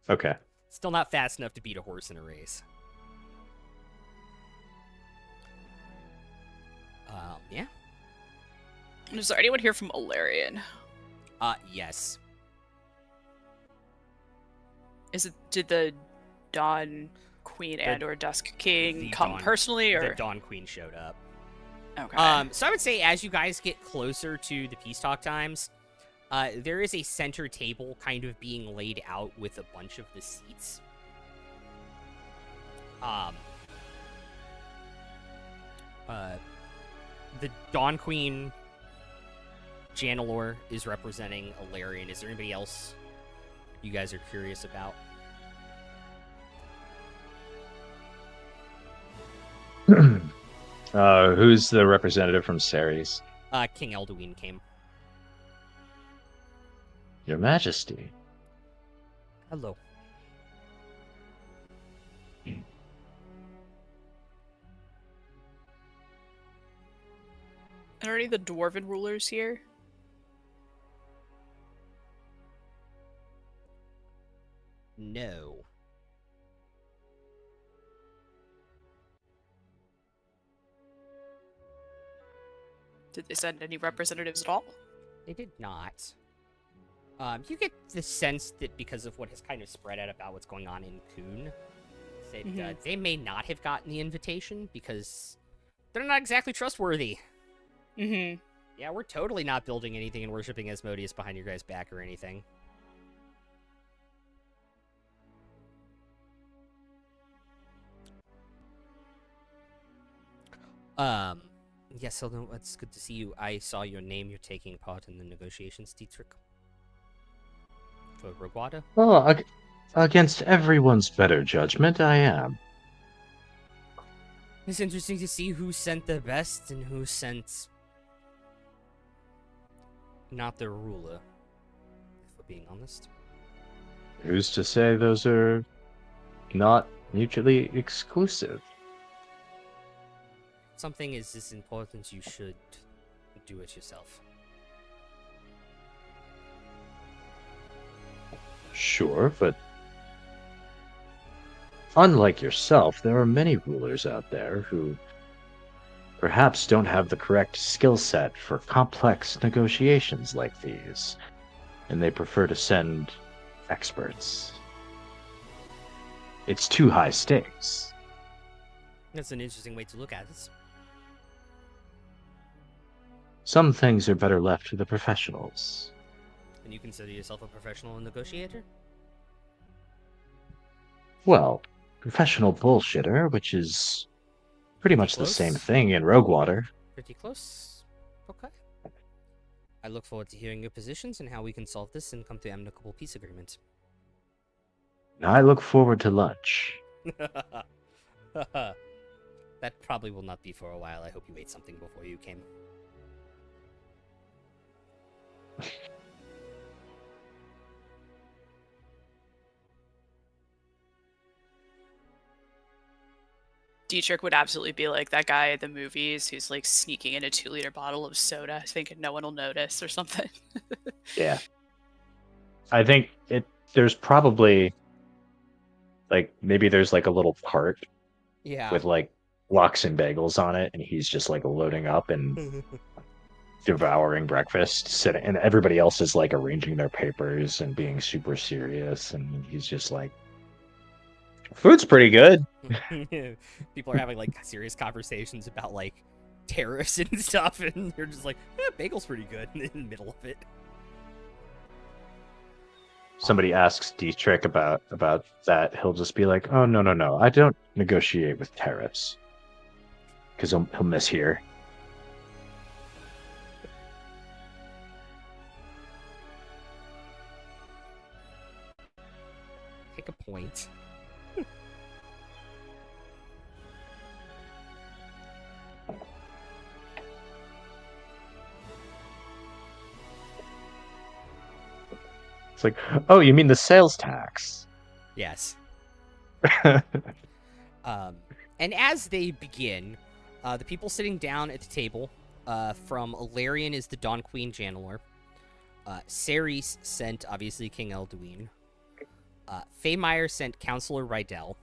Okay. Still not fast enough to beat a horse in a race. Yeah. Is there anyone here from Alarion? Yes. Did the Dawn Queen and or Dusk King the come Dawn- personally, or The Dawn Queen showed up. okay? So I would say as you guys get closer to the peace talk times, There is a center table kind of being laid out with a bunch of the seats. The Dawn Queen Janelor is representing Alarian. Is there anybody else you guys are curious about? Who's the representative from Ceres? King Elduin came. Your Majesty. Hello. Are any of the dwarven rulers here? No. Did they send any representatives at all? They did not. You get the sense that because of what has kind of spread out about what's going on in Kuhn, that they may not have gotten the invitation because they're not exactly trustworthy. Mm-hmm. Yeah, we're totally not building anything and worshipping Asmodeus behind your guys' back or anything. Yes, hello, it's good to see you. I saw your name. You're taking part in the negotiations, Dietrich. For Roguada? Oh, against everyone's better judgment, I am. It's interesting to see who sent the best and who sent not their ruler, if we're being honest. Who's to say those are not mutually exclusive? Something is this important, you should do it yourself. Sure, but unlike yourself, there are many rulers out there who perhaps don't have the correct skill set for complex negotiations like these, and they prefer to send experts. It's too high stakes. That's an interesting way to look at it. Some things are better left to the professionals. And you consider yourself a professional negotiator? Well, professional bullshitter, which is pretty much the close. same thing in Roguewater. Pretty close. Okay. I look forward to hearing your positions and how we can solve this and come to amicable peace agreement. I look forward to lunch. That probably will not be for a while. I hope you ate something before you came. Dietrich would absolutely be like that guy in the movies who's like sneaking in a 2-liter bottle of soda thinking no one will notice or something. Yeah. I think there's probably like maybe there's like a little cart Yeah. with like lox and bagels on it, and he's just like loading up and devouring breakfast, sitting, and everybody else is like arranging their papers and being super serious, and he's just like, food's pretty good. People are having like serious conversations about like tariffs and stuff, and you're just like, bagel's pretty good in the middle of it. Somebody asks Dietrich about that, he'll just be like, oh, no, I don't negotiate with tariffs. Because he'll mishear. Take a point. It's like, oh, you mean the sales tax? Yes. And as they begin, the people sitting down at the table, from Alarian is the Dawn Queen Janelor. Ceres sent, obviously, King Elduin. Faymeyer sent Counselor Rydell.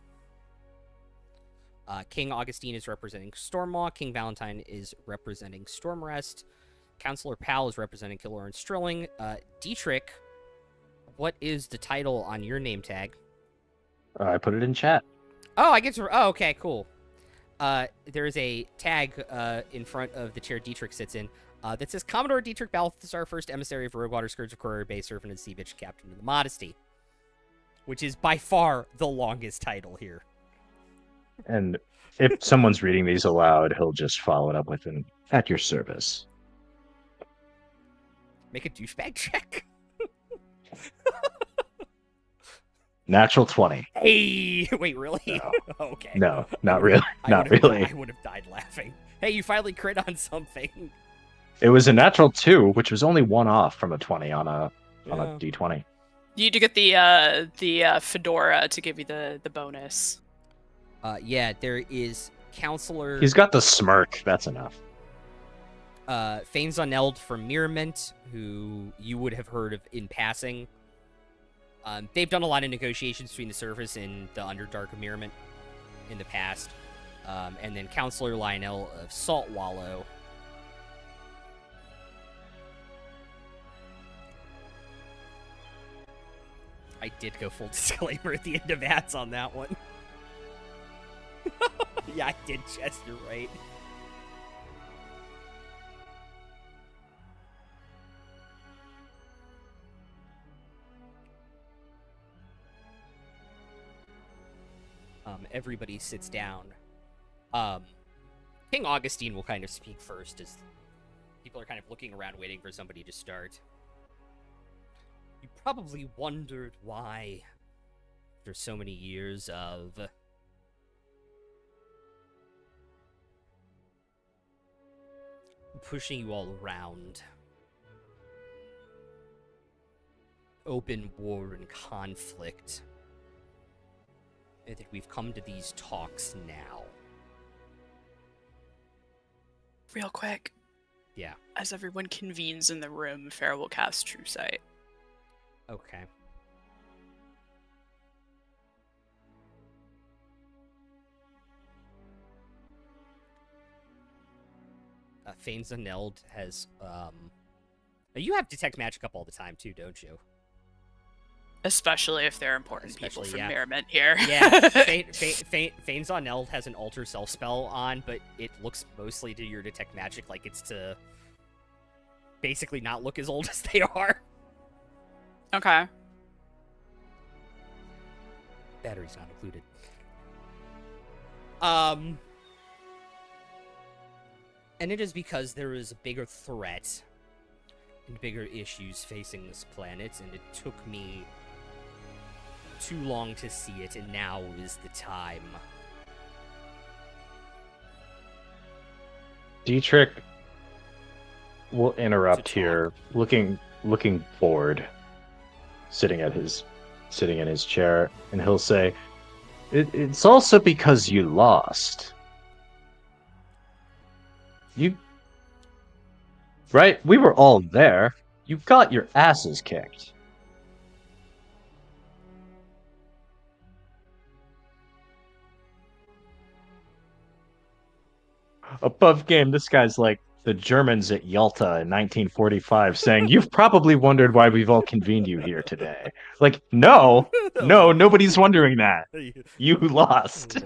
King Augustine is representing Stormmaw. King Valentine is representing Stormrest. Counselor Pal is representing Killor and Strilling. Dietrich, what is the title on your name tag? I put it in chat. Oh, I get to... Oh, okay, cool. there is a tag in front of the chair Dietrich sits in that says Commodore Dietrich Balthazar, first emissary of Roguewater Scourge of Courier Bay, servant of the Sea Bitch, captain of the Modesty, which is by far the longest title here. And if someone's reading these aloud, he'll just follow it up with an "at your service." Make a douchebag check. Natural 20. Hey, wait, really? No. Okay. No, not really. Not really. I would have died laughing. Hey, you finally crit on something. It was a natural 2, which was only one off from a 20 on a Yeah. D20. You need to get the fedora to give you the bonus. Yeah, there is Counselor He's got the smirk. That's enough. Fanes Uneld from Mirament, who you would have heard of in passing. They've done a lot of negotiations between the Surface and the Underdark of Mirament in the past. And then Counselor Lionel of Salt Wallow. I did go full disclaimer at the end of ads on that one. Yeah, I did, Chess, you're right. Everybody sits down. King Augustine will kind of speak first as people are kind of looking around waiting for somebody to start. You probably wondered why, after so many years of pushing you all around, open war and conflict, I think we've come to these talks now. Real quick. Yeah. As everyone convenes in the room, Farah will cast True Sight. Okay. Fanes Uneld has, you have Detect Magic up all the time, too, don't you? Especially if they're important people Especially, from yeah. Merriment here. Yeah, Fanes Uneld has an Alter Self spell on, but it looks mostly to your Detect Magic like it's to basically not look as old as they are. Okay. Battery's not included. And it is because there is a bigger threat and bigger issues facing this planet, and it took me too long to see it, and now is the time. Dietrich will interrupt To talk. here, looking bored, sitting in his chair, and he'll say, "It's also because you lost. Right? We were all there. You got your asses kicked." Above game, this guy's like the Germans at Yalta in 1945 saying, "You've probably wondered why we've all convened you here today." Like, no, nobody's wondering that. You lost.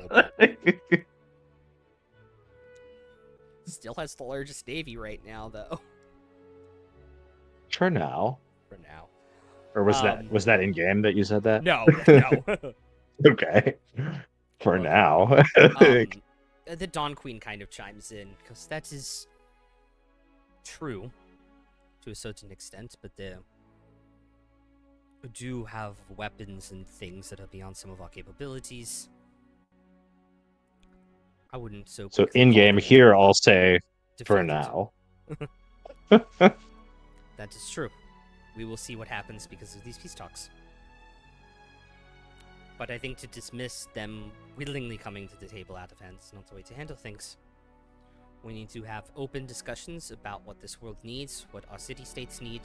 Still has the largest navy right now, though. For now. For now. Or was that in game that you said that? No, no. Okay. For now. The Dawn Queen kind of chimes in, because that is true to a certain extent, but they do have weapons and things that are beyond some of our capabilities. I wouldn't so quickly in game call them here, I'll say for defeated. now. That is true. We will see what happens because of these peace talks. But I think to dismiss them willingly coming to the table out of hand is not the way to handle things. We need to have open discussions about what this world needs, what our city-states need,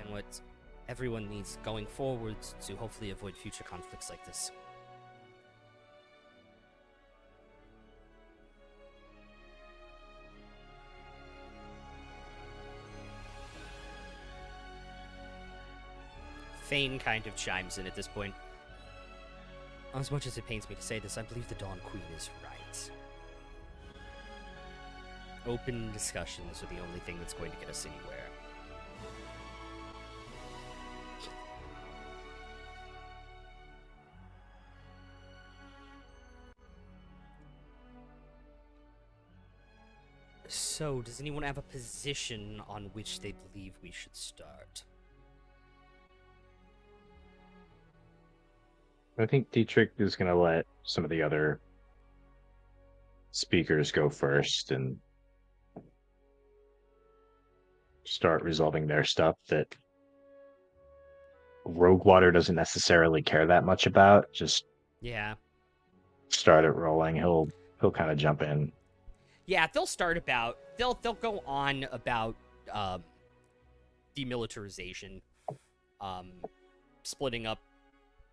and what everyone needs going forward to hopefully avoid future conflicts like this. Thane kind of chimes in at this point. As much as it pains me to say this, I believe the Dawn Queen is right. open discussions are the only thing that's going to get us anywhere. So, does anyone have a position on which they believe we should start? I think Dietrich is going to let some of the other speakers go first and start resolving their stuff that Roguewater doesn't necessarily care that much about. Just Yeah. start it rolling. He'll kind of jump in. Yeah, they'll go on about demilitarization, splitting up,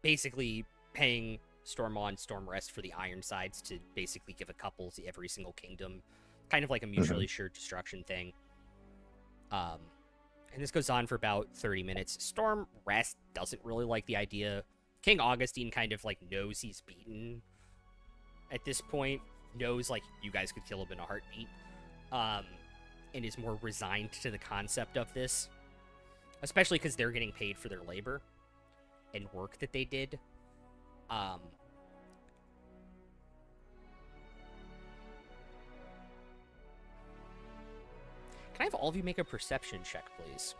basically paying Storm on, Storm rest for the Ironsides to basically give a couple to every single kingdom, kind of like a mutually assured destruction thing. And this goes on for about 30 minutes. Storm rest doesn't really like the idea. King Augustine kind of like knows he's beaten at this point. Knows like you guys could kill him in a heartbeat, and is more resigned to the concept of this, especially because they're getting paid for their labor and work that they did. Can I have all of you make a perception check, please?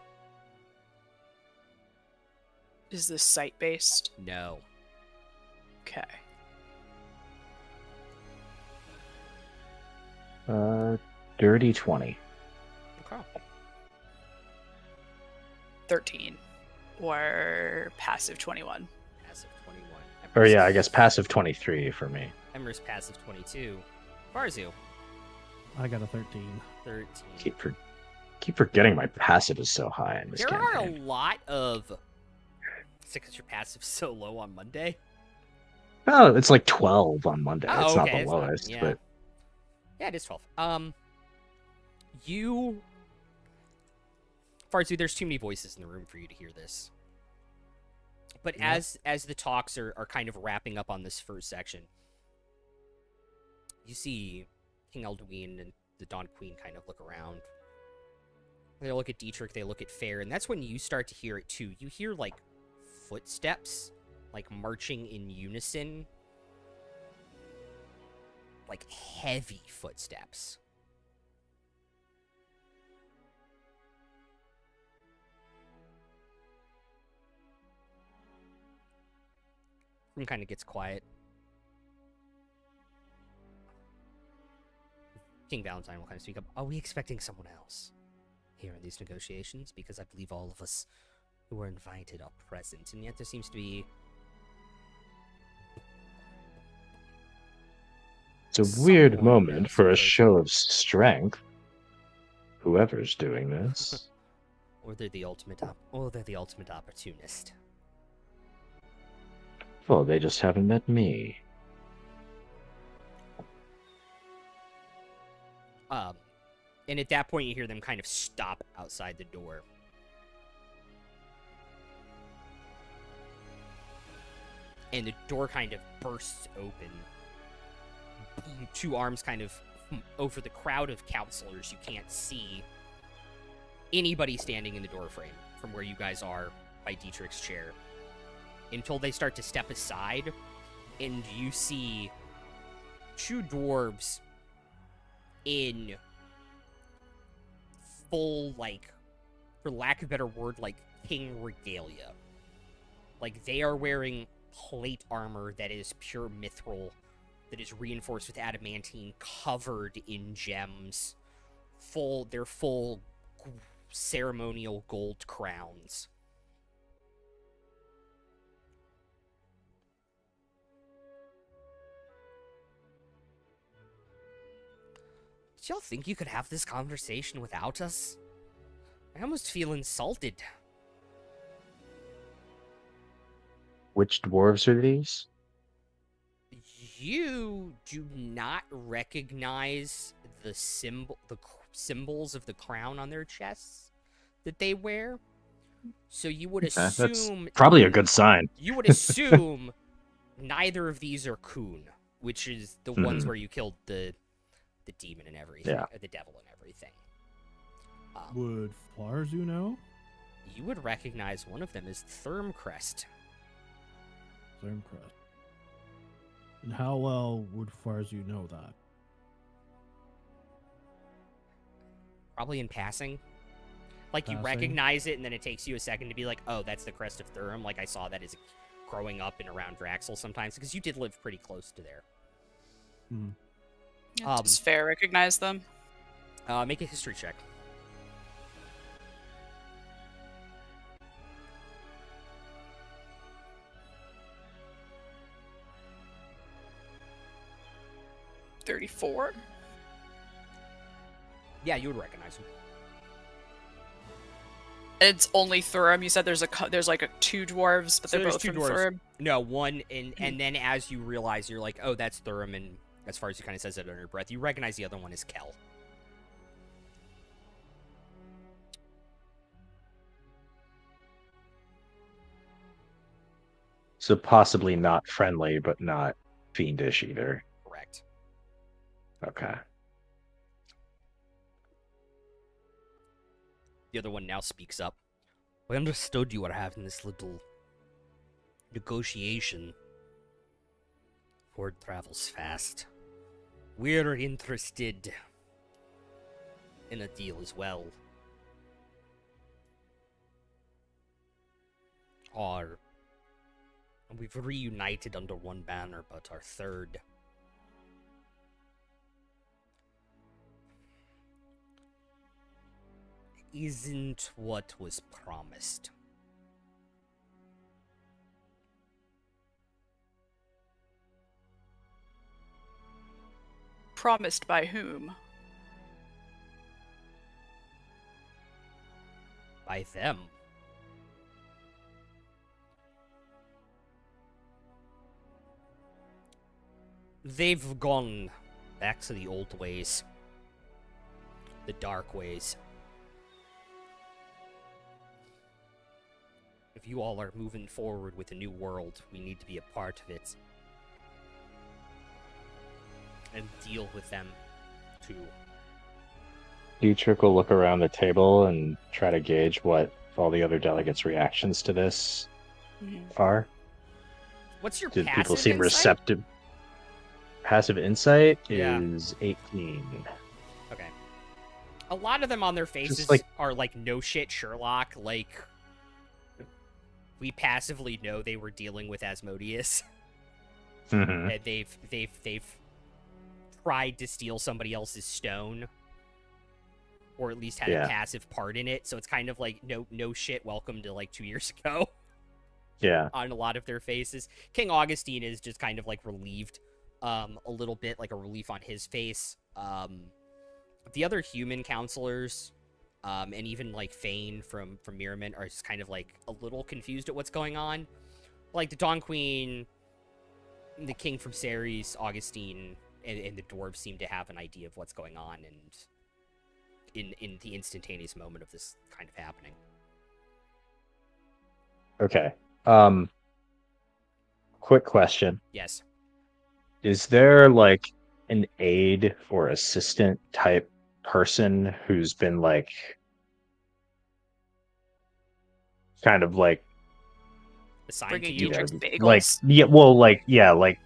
Is this site-based? No. Okay. Dirty 20. Okay. 13. Or passive 21. Passive 21. Or yeah, I guess passive 23 for me. Emmer's passive 22. Barzu, I got a 13. 13. Keep forgetting my passive is so high in this There are a campaign. lot of... Is it because your passive's so low on Monday? Oh, it's like 12 on Monday. Oh, it's okay, not the it's not- lowest, yeah. but Yeah, it is 12. Farzu, there's too many voices in the room for you to hear this. But Yep. as the talks are kind of wrapping up on this first section, you see King Elduin and the Dawn Queen kind of look around. They look at Dietrich, they look at Fair, and that's when you start to hear it too. You hear, like, footsteps, like, marching in unison. Like, heavy footsteps. Room kind of gets quiet. King Valentine will kind of speak up. Are we expecting someone else here in these negotiations? Because I believe all of us who were invited are present, and yet there seems to be... it's a weird someone moment else for a approaching. show of strength. Whoever's doing this. Or they're the ultimate opportunist. Well, they just haven't met me. And at that point, you hear them kind of stop outside the door. And the door kind of bursts open. Two arms kind of over the crowd of counselors. You can't see anybody standing in the doorframe from where you guys are by Dietrich's chair until they start to step aside, and you see two dwarves in full, like, for lack of a better word, like, king regalia. Like, they are wearing plate armor that is pure mithril, that is reinforced with adamantine, covered in gems. They're full ceremonial gold crowns. Did y'all think you could have this conversation without us? I almost feel insulted. Which dwarves are these? You do not recognize the symbols of the crown on their chests that they wear. So you would That's assume... probably a good sign. You would assume neither of these are Kun, which is the ones where you killed the the demon and everything, Yeah. the devil and everything. Would Farzu know? You would recognize one of them as Thermcrest. Thermcrest. And how well would Farzu know that? Probably in passing. Like, you Passing? recognize it, and then it takes you a second to be like, oh, that's the crest of Thurum. Like, I saw that as growing up and around Draxel sometimes, because you did live pretty close to there. Hmm. Does Fair recognize them? Make a history check. $34? Yeah, you would recognize him. It's only Thurum. You said there's like two dwarves, but So they're there's both two from dwarves. Thurum. No, one, and then as you realize, you're like, oh, that's Thurum, and as far as he kind of says it under your breath, you recognize the other one as Kel. So possibly not friendly, but not fiendish either. Correct. Okay. The other one now speaks up. I understood you were having this little negotiation. Word travels fast. We're interested in a deal as well. We've reunited under one banner, but our third isn't what was promised. Promised by whom? By them. They've gone back to the old ways. The dark ways. If you all are moving forward with a new world, we need to be a part of it. And deal with them, too. Dietrich will look around the table and try to gauge what all the other delegates' reactions to this are. What's your Did passive people seem insight? receptive? Passive insight Yeah. is 18. Okay. A lot of them on their faces like- are like, no shit, Sherlock. Like, we passively know they were dealing with Asmodeus. Mhm. And they've tried to steal somebody else's stone, or at least had Yeah. a passive part in it. So it's kind of like, no shit, welcome to like 2 years ago. Yeah. On a lot of their faces. King Augustine is just kind of like relieved, a little bit, like a relief on his face. The other human counselors, and even like Fane from Mirament are just kind of like a little confused at what's going on. Like the Dawn Queen, the King from Ceres, Augustine, and the dwarves seem to have an idea of what's going on, and in the instantaneous moment of this kind of happening. Okay. Quick question. Yes. Is there like an aide or assistant type person who's been like kind of like Assigned to Bringing you. Dietrich's bagels. like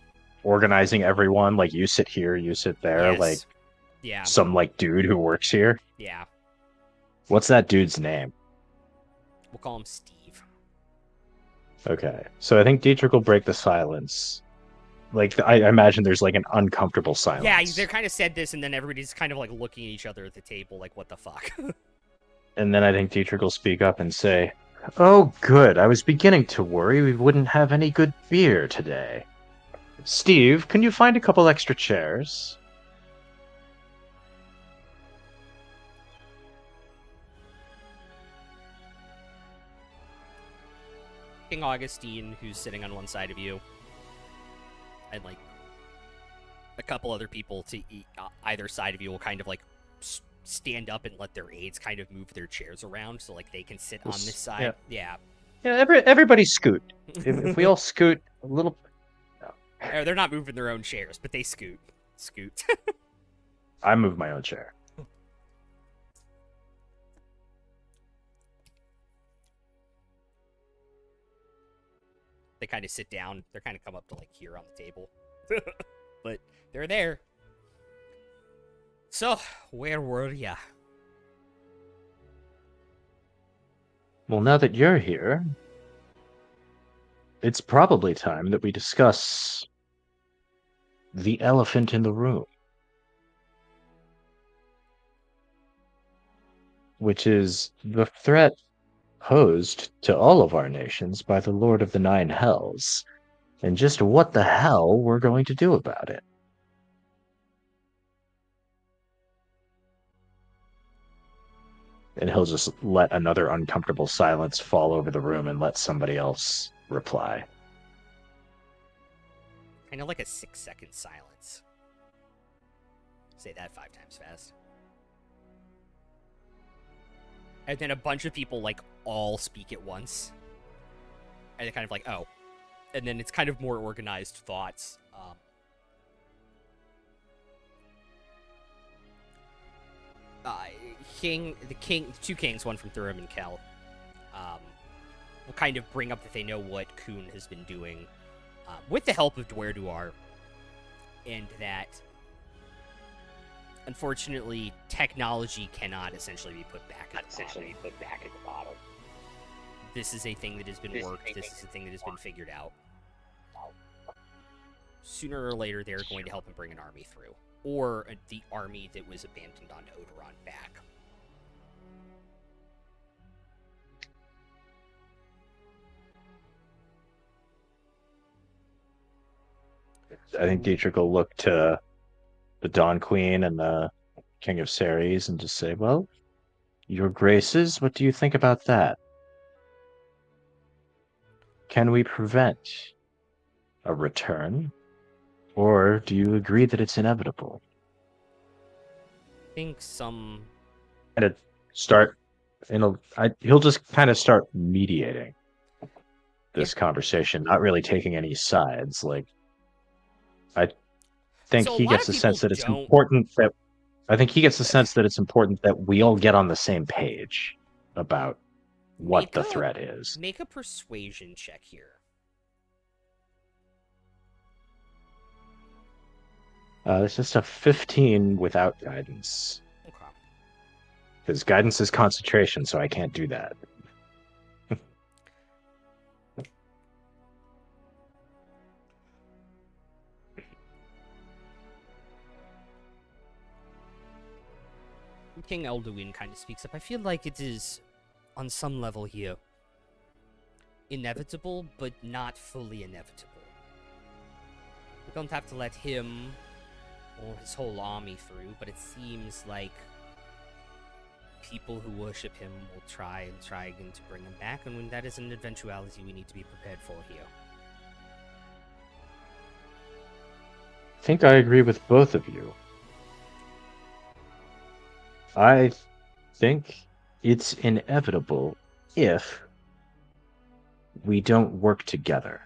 organizing everyone, like you sit here, you sit there, Yes. like Yeah. some like dude who works here? Yeah. What's that dude's name? We'll call him Steve. Okay. So I think Dietrich will break the silence. Like I imagine there's like an uncomfortable silence. Yeah, they kind of said this, and then everybody's kind of like looking at each other at the table, like, what the fuck? And then I think Dietrich will speak up and say, "Oh, good. I was beginning to worry we wouldn't have any good beer today. Steve, can you find a couple extra chairs?" King Augustine, who's sitting on one side of you, and like a couple other people to either side of you will kind of like stand up and let their aides kind of move their chairs around so like they can sit on this side. Yeah. Yeah, everybody scoot. If we all scoot a little. They're not moving their own chairs, but they scoot. I move my own chair. They kind of sit down. They're kind of come up to like here on the table. But they're there. So, where were ya? Well, now that you're here, it's probably time that we discuss the elephant in the room, which is the threat posed to all of our nations by the Lord of the Nine Hells, and just what the hell we're going to do about it. And he'll just let another uncomfortable silence fall over the room and let somebody else reply. Kind of like a 6-second silence. Say that 5 times fast. And then a bunch of people, like, all speak at once. And they're kind of like, oh. And then it's kind of more organized thoughts. The two kings, one from Thurum and Kel, will kind of bring up that they know what Kuhn has been doing with the help of Dwerduar, and that unfortunately technology cannot essentially be put back at the bottom. This is a thing that has been worked. This is a thing that has been figured out. Sooner or later, they're going to help him bring an army through, or the army that was abandoned on Odoron back. I think Dietrich will look to the Dawn Queen and the King of Ceres and just say, well, your graces, what do you think about that? Can we prevent a return? Or do you agree that it's inevitable? I think some... And he'll just kind of start mediating this conversation, not really taking any sides. Like, I think So a he lot gets of the sense people that it's don't- important that I think he gets the sense that it's important that we all get on the same page about what the threat is. Make a persuasion check here. It's just a 15 without guidance. Okay. Because guidance is concentration, so I can't do that. King Elduin kind of speaks up. I feel like it is, on some level here, inevitable, but not fully inevitable. We don't have to let him or his whole army through, but it seems like people who worship him will try again to bring him back, and when that is an eventuality we need to be prepared for here. I think I agree with both of you. I think it's inevitable if we don't work together.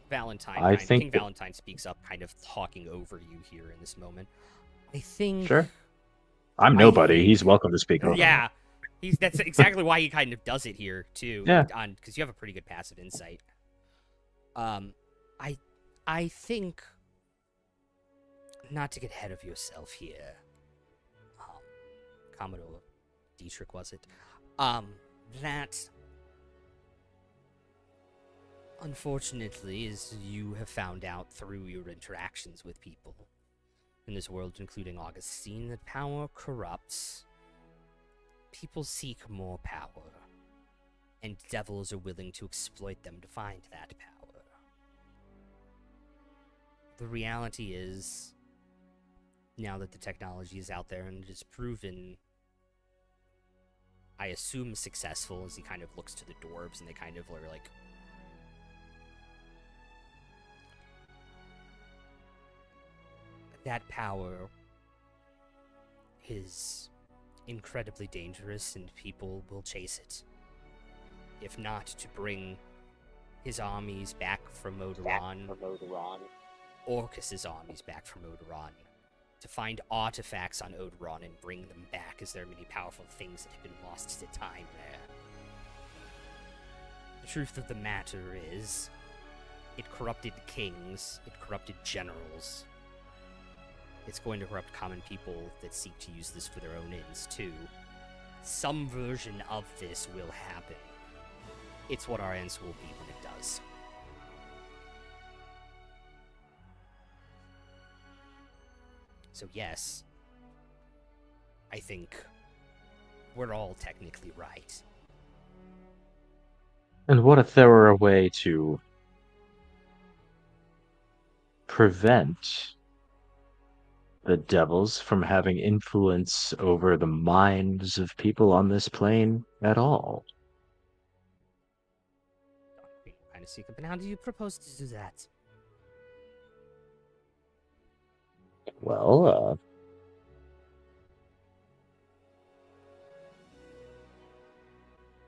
King Valentine speaks up, kind of talking over you here in this moment. I think... Sure. I'm nobody. He's welcome to speak over Yeah. me. That's exactly why he kind of does it here, too. Yeah. Because you have a pretty good passive insight. I think... Not to get ahead of yourself here, Commodore Dietrich, was it? That, unfortunately, as you have found out through your interactions with people in this world, including Augustine, that power corrupts. People seek more power, and devils are willing to exploit them to find that power. The reality is, now that the technology is out there and it is proven, I assume successful, as he kind of looks to the dwarves and they kind of are like, that power is incredibly dangerous and people will chase it. If not to bring his armies back from Odoron, Orcus's armies back from Odoron, to find artifacts on Odoron and bring them back, as there are many powerful things that have been lost to time there. The truth of the matter is, it corrupted kings, it corrupted generals. It's going to corrupt common people that seek to use this for their own ends, too. Some version of this will happen. It's what our answer will be when it does. So yes, I think we're all technically right. And what if there were a way to prevent the devils from having influence over the minds of people on this plane at all? Kind of secret, but how do you propose to do that? Well,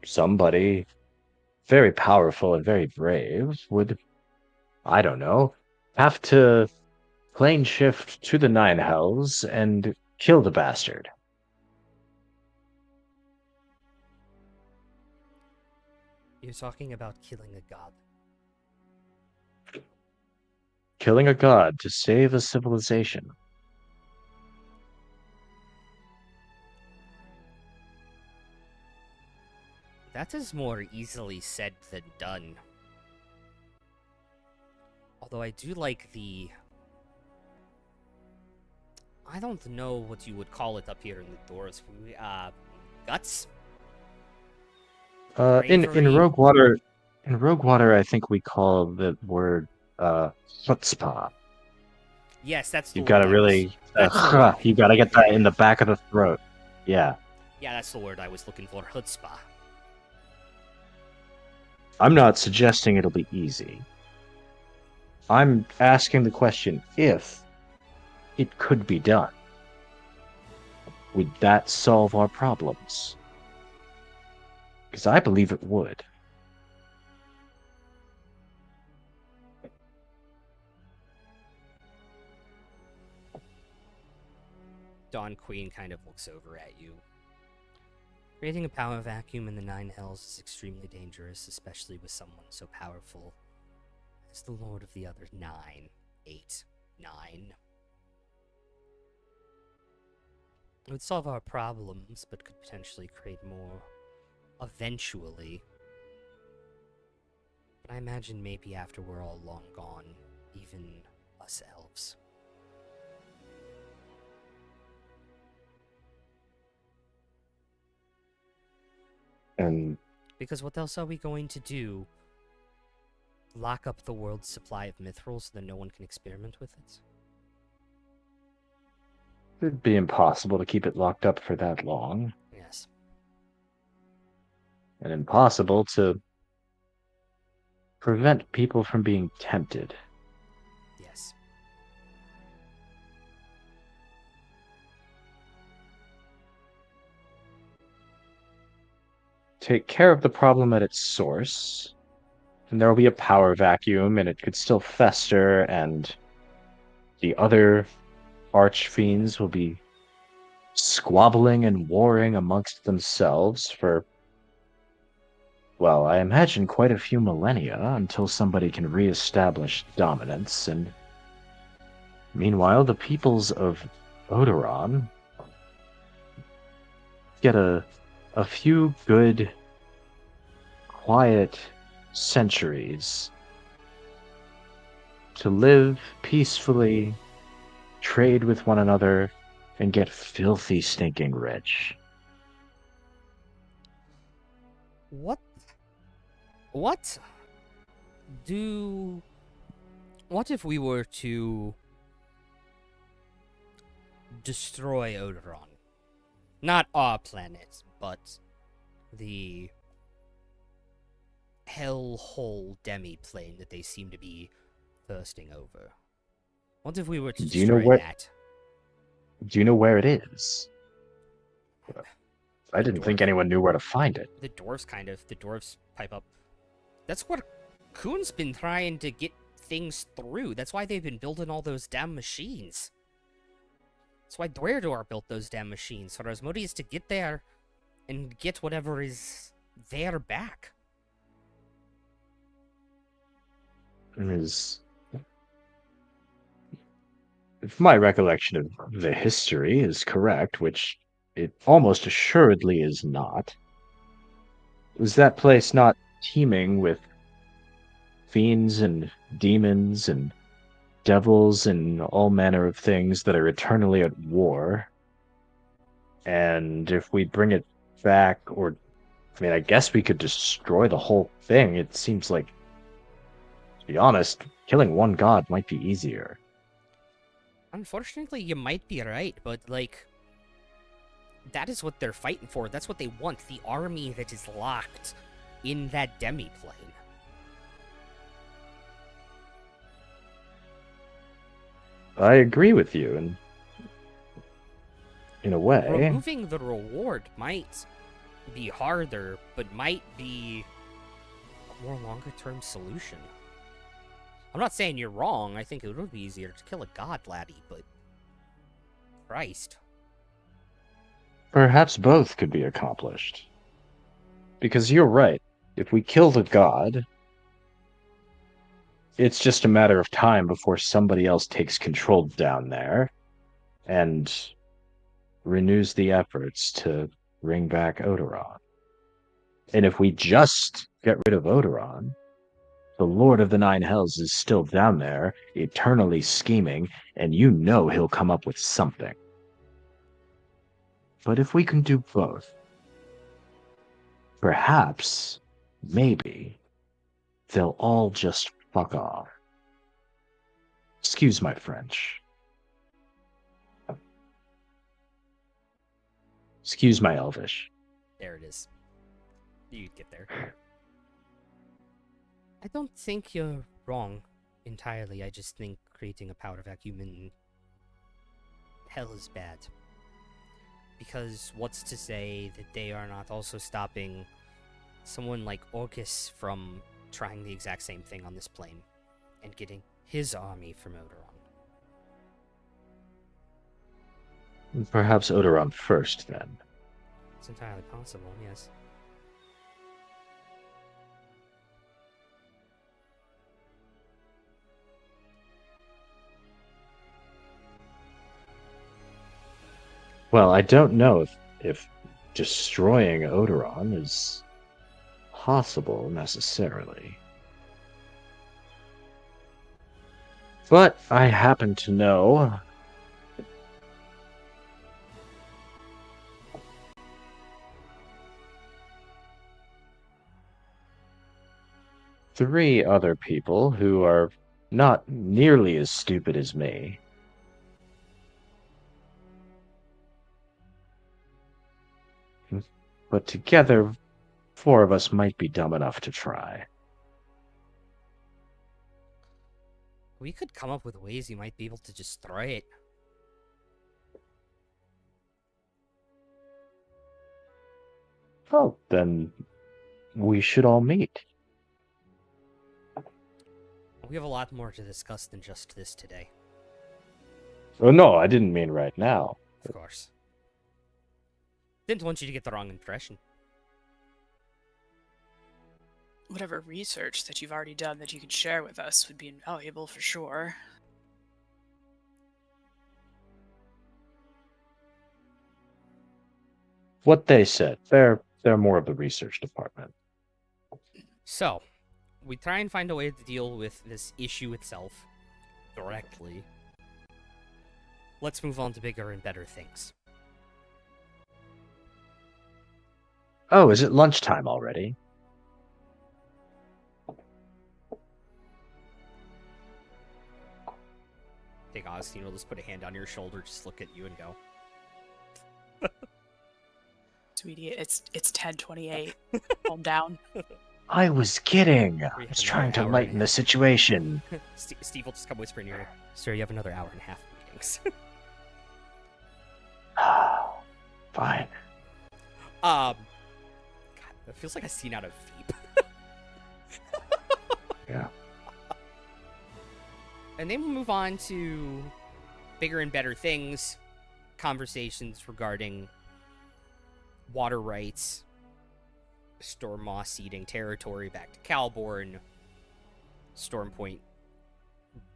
somebody very powerful and very brave would, I don't know, have to plane shift to the Nine Hells and kill the bastard. You're talking about killing a god. Killing a god to save a civilization. That is more easily said than done. Although I do like the... I don't know what you would call it up here in the doors. Guts? In Bravery? Rogue Water, I think we call the word chutzpah. Yes, that's the You word. gotta really, that's the word. you gotta get that Yeah, in the back of the throat. Yeah. Yeah, that's the word I was looking for. Chutzpah. I'm not suggesting it'll be easy. I'm asking the question if it could be done. Would that solve our problems? Because I believe it would. Dawn Queen kind of looks over at you. Creating a power vacuum in the Nine Hells is extremely dangerous, especially with someone so powerful as the Lord of the other 9. 8. 9. It would solve our problems, but could potentially create more eventually. But I imagine maybe after we're all long gone, even us elves. And Because what else are we going to do? Lock up the world's supply of mithril so that no one can experiment with it? it'd be impossible to keep it locked up for that long. Yes. And impossible to prevent people from being tempted. Yes. Take care of the problem at its source, and there will be a power vacuum, and it could still fester, and the other archfiends will be squabbling and warring amongst themselves for, well, I imagine quite a few millennia until somebody can reestablish dominance, and meanwhile, the peoples of Odoron get a few good, quiet centuries to live peacefully, trade with one another, and get filthy stinking rich. What if we were to destroy Odoron? Not our planet, but the hellhole demi-plane that they seem to be thirsting over. What if we were to Do you know destroy where- that? Do you know where it is? I didn't think dwarf. anyone knew where to find it. The dwarves pipe up. That's what Kuhn's been trying to get things through. That's why they've been building all those damn machines. That's why Dwerdor built those damn machines, for Asmodeus to get there and get whatever is there back. If my recollection of the history is correct, which it almost assuredly is not, was that place not teeming with fiends and demons and devils and all manner of things that are eternally at war? And if we bring it back, or, I mean, I guess we could destroy the whole thing. It seems like, to be honest, killing one god might be easier. Unfortunately, you might be right, but, like, that is what they're fighting for. That's what they want, the army that is locked in that demi-plane. I agree with you, and in a way. Removing the reward might be harder, but might be a more longer-term solution. I'm not saying you're wrong. I think it would be easier to kill a god, laddie, but Christ. Perhaps both could be accomplished. Because you're right. If we kill the god, it's just a matter of time before somebody else takes control down there and renews the efforts to bring back Odoron. And if we just get rid of Odoron, the Lord of the Nine Hells is still down there, eternally scheming, and you know he'll come up with something. But if we can do both, perhaps, maybe, they'll all just fuck off. Excuse my French. Excuse my Elvish. There it is. You'd get there. I don't think you're wrong entirely. I just think creating a powder vacuum in hell is bad. Because what's to say that they are not also stopping someone like Orcus from trying the exact same thing on this plane and getting his army from Odoron? Perhaps Odoron first, then. It's entirely possible, yes. Well, I don't know if destroying Odoron is possible necessarily. But I happen to know three other people who are not nearly as stupid as me. But together, four of us might be dumb enough to try. We could come up with ways you might be able to destroy it. Oh, then we should all meet. We have a lot more to discuss than just this today. Oh, no, I didn't mean right now. Of course. Didn't want you to get the wrong impression. Whatever research that you've already done that you could share with us would be invaluable for sure. What they said, they're more of the research department. So, we try and find a way to deal with this issue itself directly. Let's move on to bigger and better things. Oh, is it lunchtime already? I think Augustine will just put a hand on your shoulder, just look at you and go, Sweetie, it's 10:28. Calm down. I was kidding. I have was another trying to hour lighten and a the situation. Steve will just come whisper in your ear, Sir, you have another hour and a half of meetings. Fine. God, that feels like a scene out of Veep. Yeah. And then we'll move on to bigger and better things, conversations regarding water rights, Storm Moss ceding territory back to Calbourne, Storm Point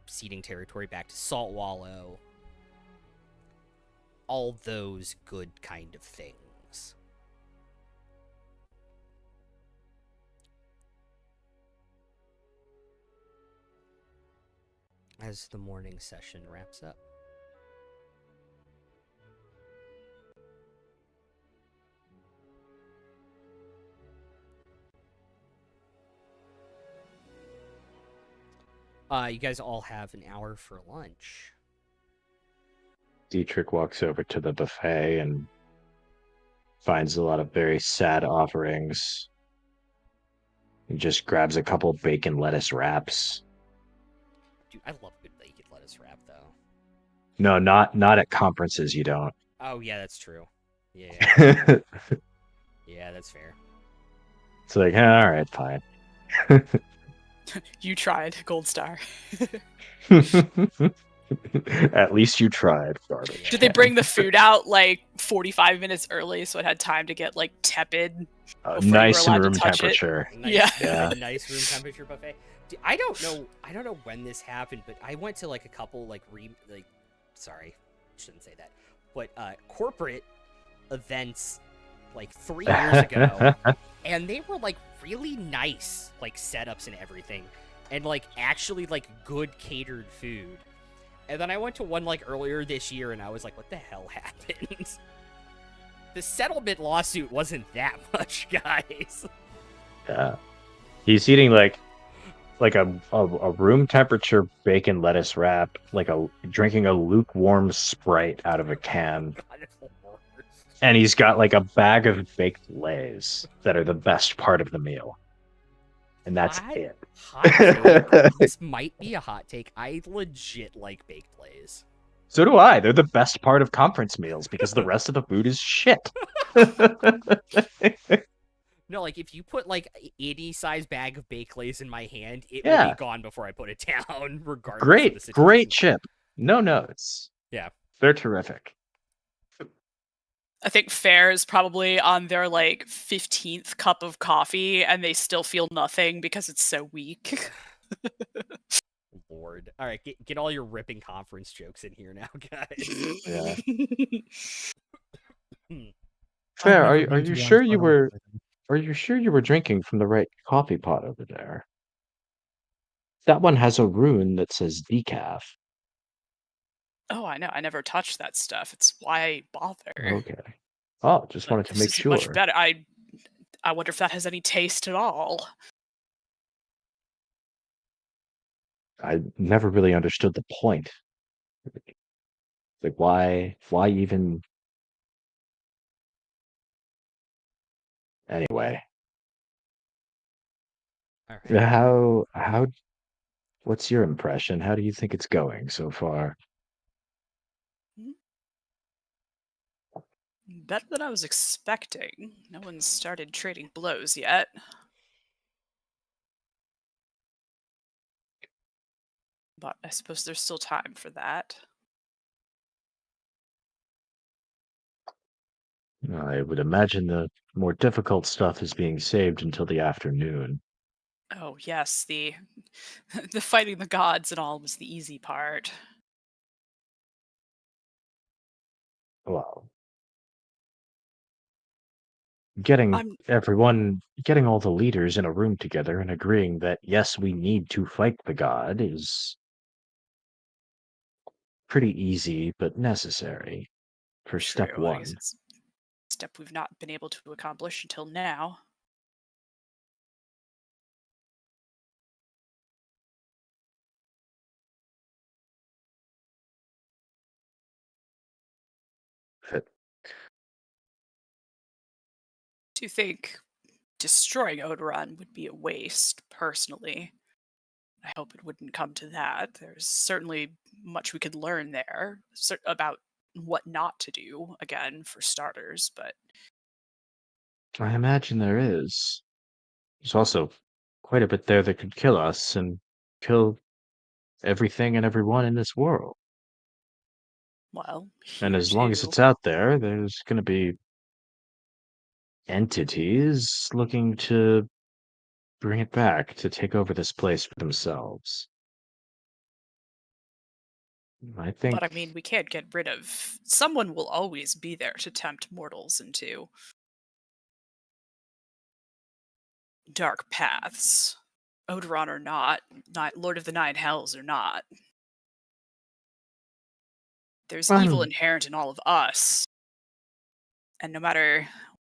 ceding territory back to Salt Wallow, all those good kind of things. As the morning session wraps up. You guys all have an hour for lunch. Dietrich walks over to the buffet and finds a lot of very sad offerings. He just grabs a couple bacon lettuce wraps. Dude, I love good bacon lettuce wrap, though. No, not at conferences. You don't. Oh, yeah, that's true. Yeah. Yeah, that's fair. It's like, all right, fine. You tried, gold star. At least you tried, garbage. Did they bring the food out like 45 minutes early so it had time to get like tepid? Before you Nice were and allowed to room touch it? temperature. Nice, Yeah. a nice room temperature buffet. Dude, I don't know when this happened, but I went to like a couple sorry, shouldn't say that, but corporate events like 3 years ago, and they were like really nice, like setups and everything, and like actually like good catered food. And then I went to one like earlier this year, and I was like, what the hell happened? The settlement lawsuit wasn't that much, guys. Yeah. He's eating like a room temperature bacon lettuce wrap, drinking a lukewarm Sprite out of a can. And he's got like a bag of baked lays that are the best part of the meal. And that's it. Hot take. This might be a hot take. I legit like baked lays. So do I. They're the best part of conference meals because the rest of the food is shit. No, like if you put like any size bag of baked lays in my hand, it Yeah. will be gone before I put it down, regardless of the situation. Great chip. No notes. Yeah. They're terrific. I think Fair is probably on their like 15th cup of coffee and they still feel nothing because it's so weak. Lord. All right, get all your ripping conference jokes in here now, guys. Yeah. I've Fair, never are been to you one, sure so I you don't were know. are you sure you were drinking from the right coffee pot over there? That one has a rune that says decaf. Oh, I know. I never touched that stuff. It's why bother. Okay. Oh, just But wanted to this make is sure. much better. I wonder if that has any taste at all. I never really understood the point. Like why even anyway. All right. How what's your impression? How do you think it's going so far? Better than I was expecting. No one's started trading blows yet. But I suppose there's still time for that. I would imagine the more difficult stuff is being saved until the afternoon. Oh yes, the the fighting the gods and all was the easy part. Well, getting I'm getting all the leaders in a room together and agreeing that yes, we need to fight the god is pretty easy but necessary for step true. I guess one. it's a step we've not been able to accomplish until now. But Do you think destroying Odoron would be a waste, personally? I hope it wouldn't come to that. There's certainly much we could learn there about what not to do, again, for starters, but I imagine there is. There's also quite a bit there that could kill us and kill everything and everyone in this world. Well, And here as long as too. it's out there, there's going to be entities looking to bring it back, to take over this place for themselves. I think But I mean, we can't get rid of. Someone will always be there to tempt mortals into dark paths. Odoron or not, Lord of the Nine Hells or not. There's evil um, inherent in all of us. And no matter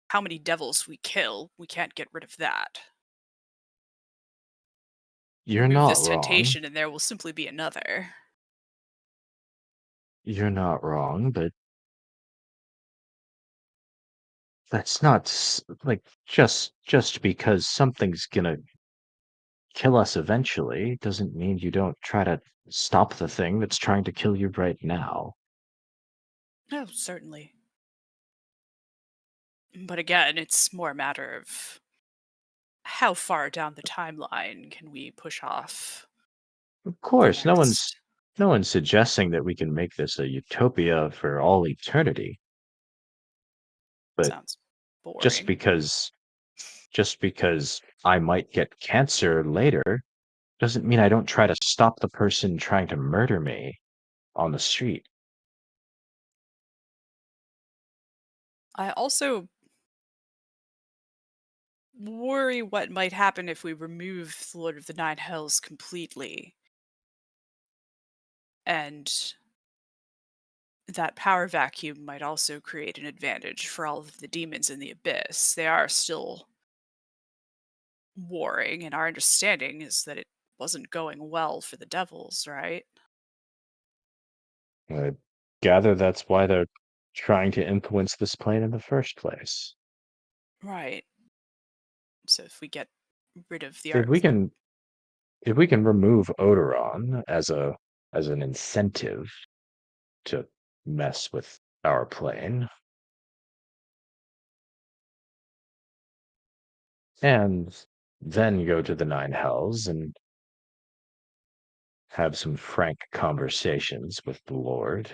how many devils we kill, we can't get rid of that. you're Remove not this wrong. temptation, and there will simply be another. You're not wrong, but that's not like just because something's gonna kill us eventually doesn't mean you don't try to stop the thing that's trying to kill you right now. Oh, certainly. But again, it's more a matter of how far down the timeline can we push off Of the course, next. no one's suggesting that we can make this a utopia for all eternity, but Sounds just boring. because just because I might get cancer later doesn't mean I don't try to stop the person trying to murder me on the street. I also worry what might happen if we remove the Lord of the Nine Hells completely. And that power vacuum might also create an advantage for all of the demons in the abyss. They are still warring, and our understanding is that it wasn't going well for the devils, right? I gather that's why they're trying to influence this plane in the first place. Right. So if we get rid of the If art, we can if we can remove Odoron as an incentive to mess with our plane, and then go to the Nine Hells and have some frank conversations with the Lord,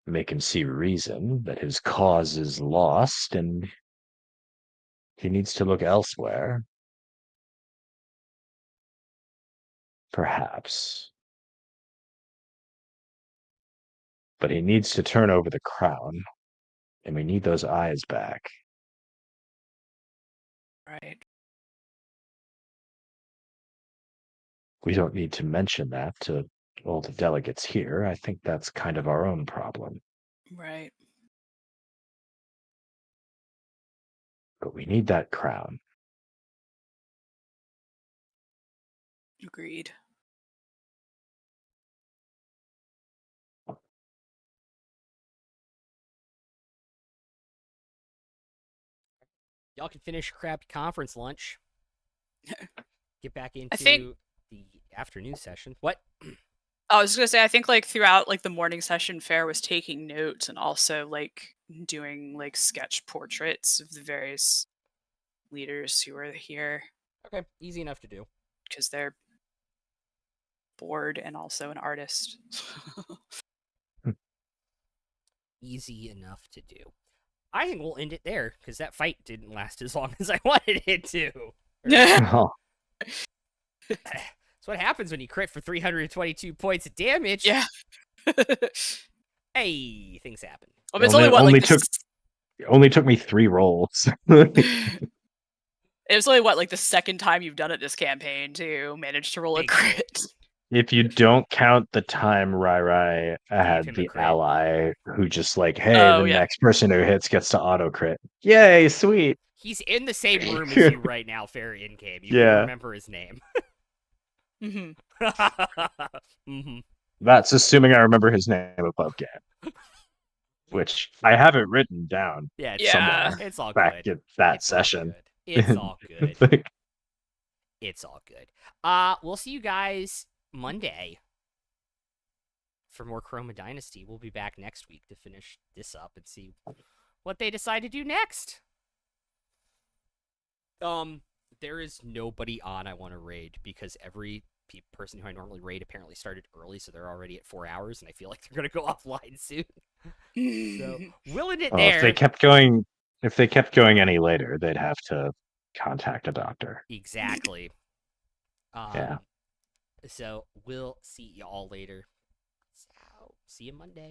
make him see reason that his cause is lost and he needs to look elsewhere, perhaps. But he needs to turn over the crown, and we need those eyes back. right? We don't need to mention that to all the delegates here. I think that's kind of our own problem. Right. But we need that crown. Agreed. Y'all can finish crappy conference lunch. Get back I think into the afternoon session. What? I was gonna say I think like throughout like the morning session, Fair was taking notes and also like doing like sketch portraits of the various leaders who are here Okay, easy enough to do. because they're bored and also an artist. Easy enough to do. I think we'll end it there because that fight didn't last as long as I wanted it to. Oh, That's what happens when you crit for 322 points of damage. Yeah. Hey, things happen. Well, it's only what like took it only took me 3 rolls. it was only what like the second time you've done it this campaign to manage to roll a Big deal. crit. If you don't count the time Rai had him a the crit. ally who just like, hey, Oh, the yeah. next person who hits gets to auto crit. Yay, sweet. He's in the same room as you right now, Fairy in game. You Yeah. can remember his name. hmm Mm-hmm. That's assuming I remember his name above game. Which I have it written down Yeah, it's, somewhere it's all back good. at that It's all session. good. It's all good. Like, It's all good. We'll see you guys Monday for more Chroma Dynasty. We'll be back next week to finish this up and see what they decide to do next. There is nobody on I want to raid because every person who I normally raid apparently started early, so they're already at 4 hours, and I feel like they're gonna go offline soon. So willing it Well, there. if they kept going any later, they'd have to contact a doctor. Exactly. Yeah. So we'll see you all later. So see you Monday.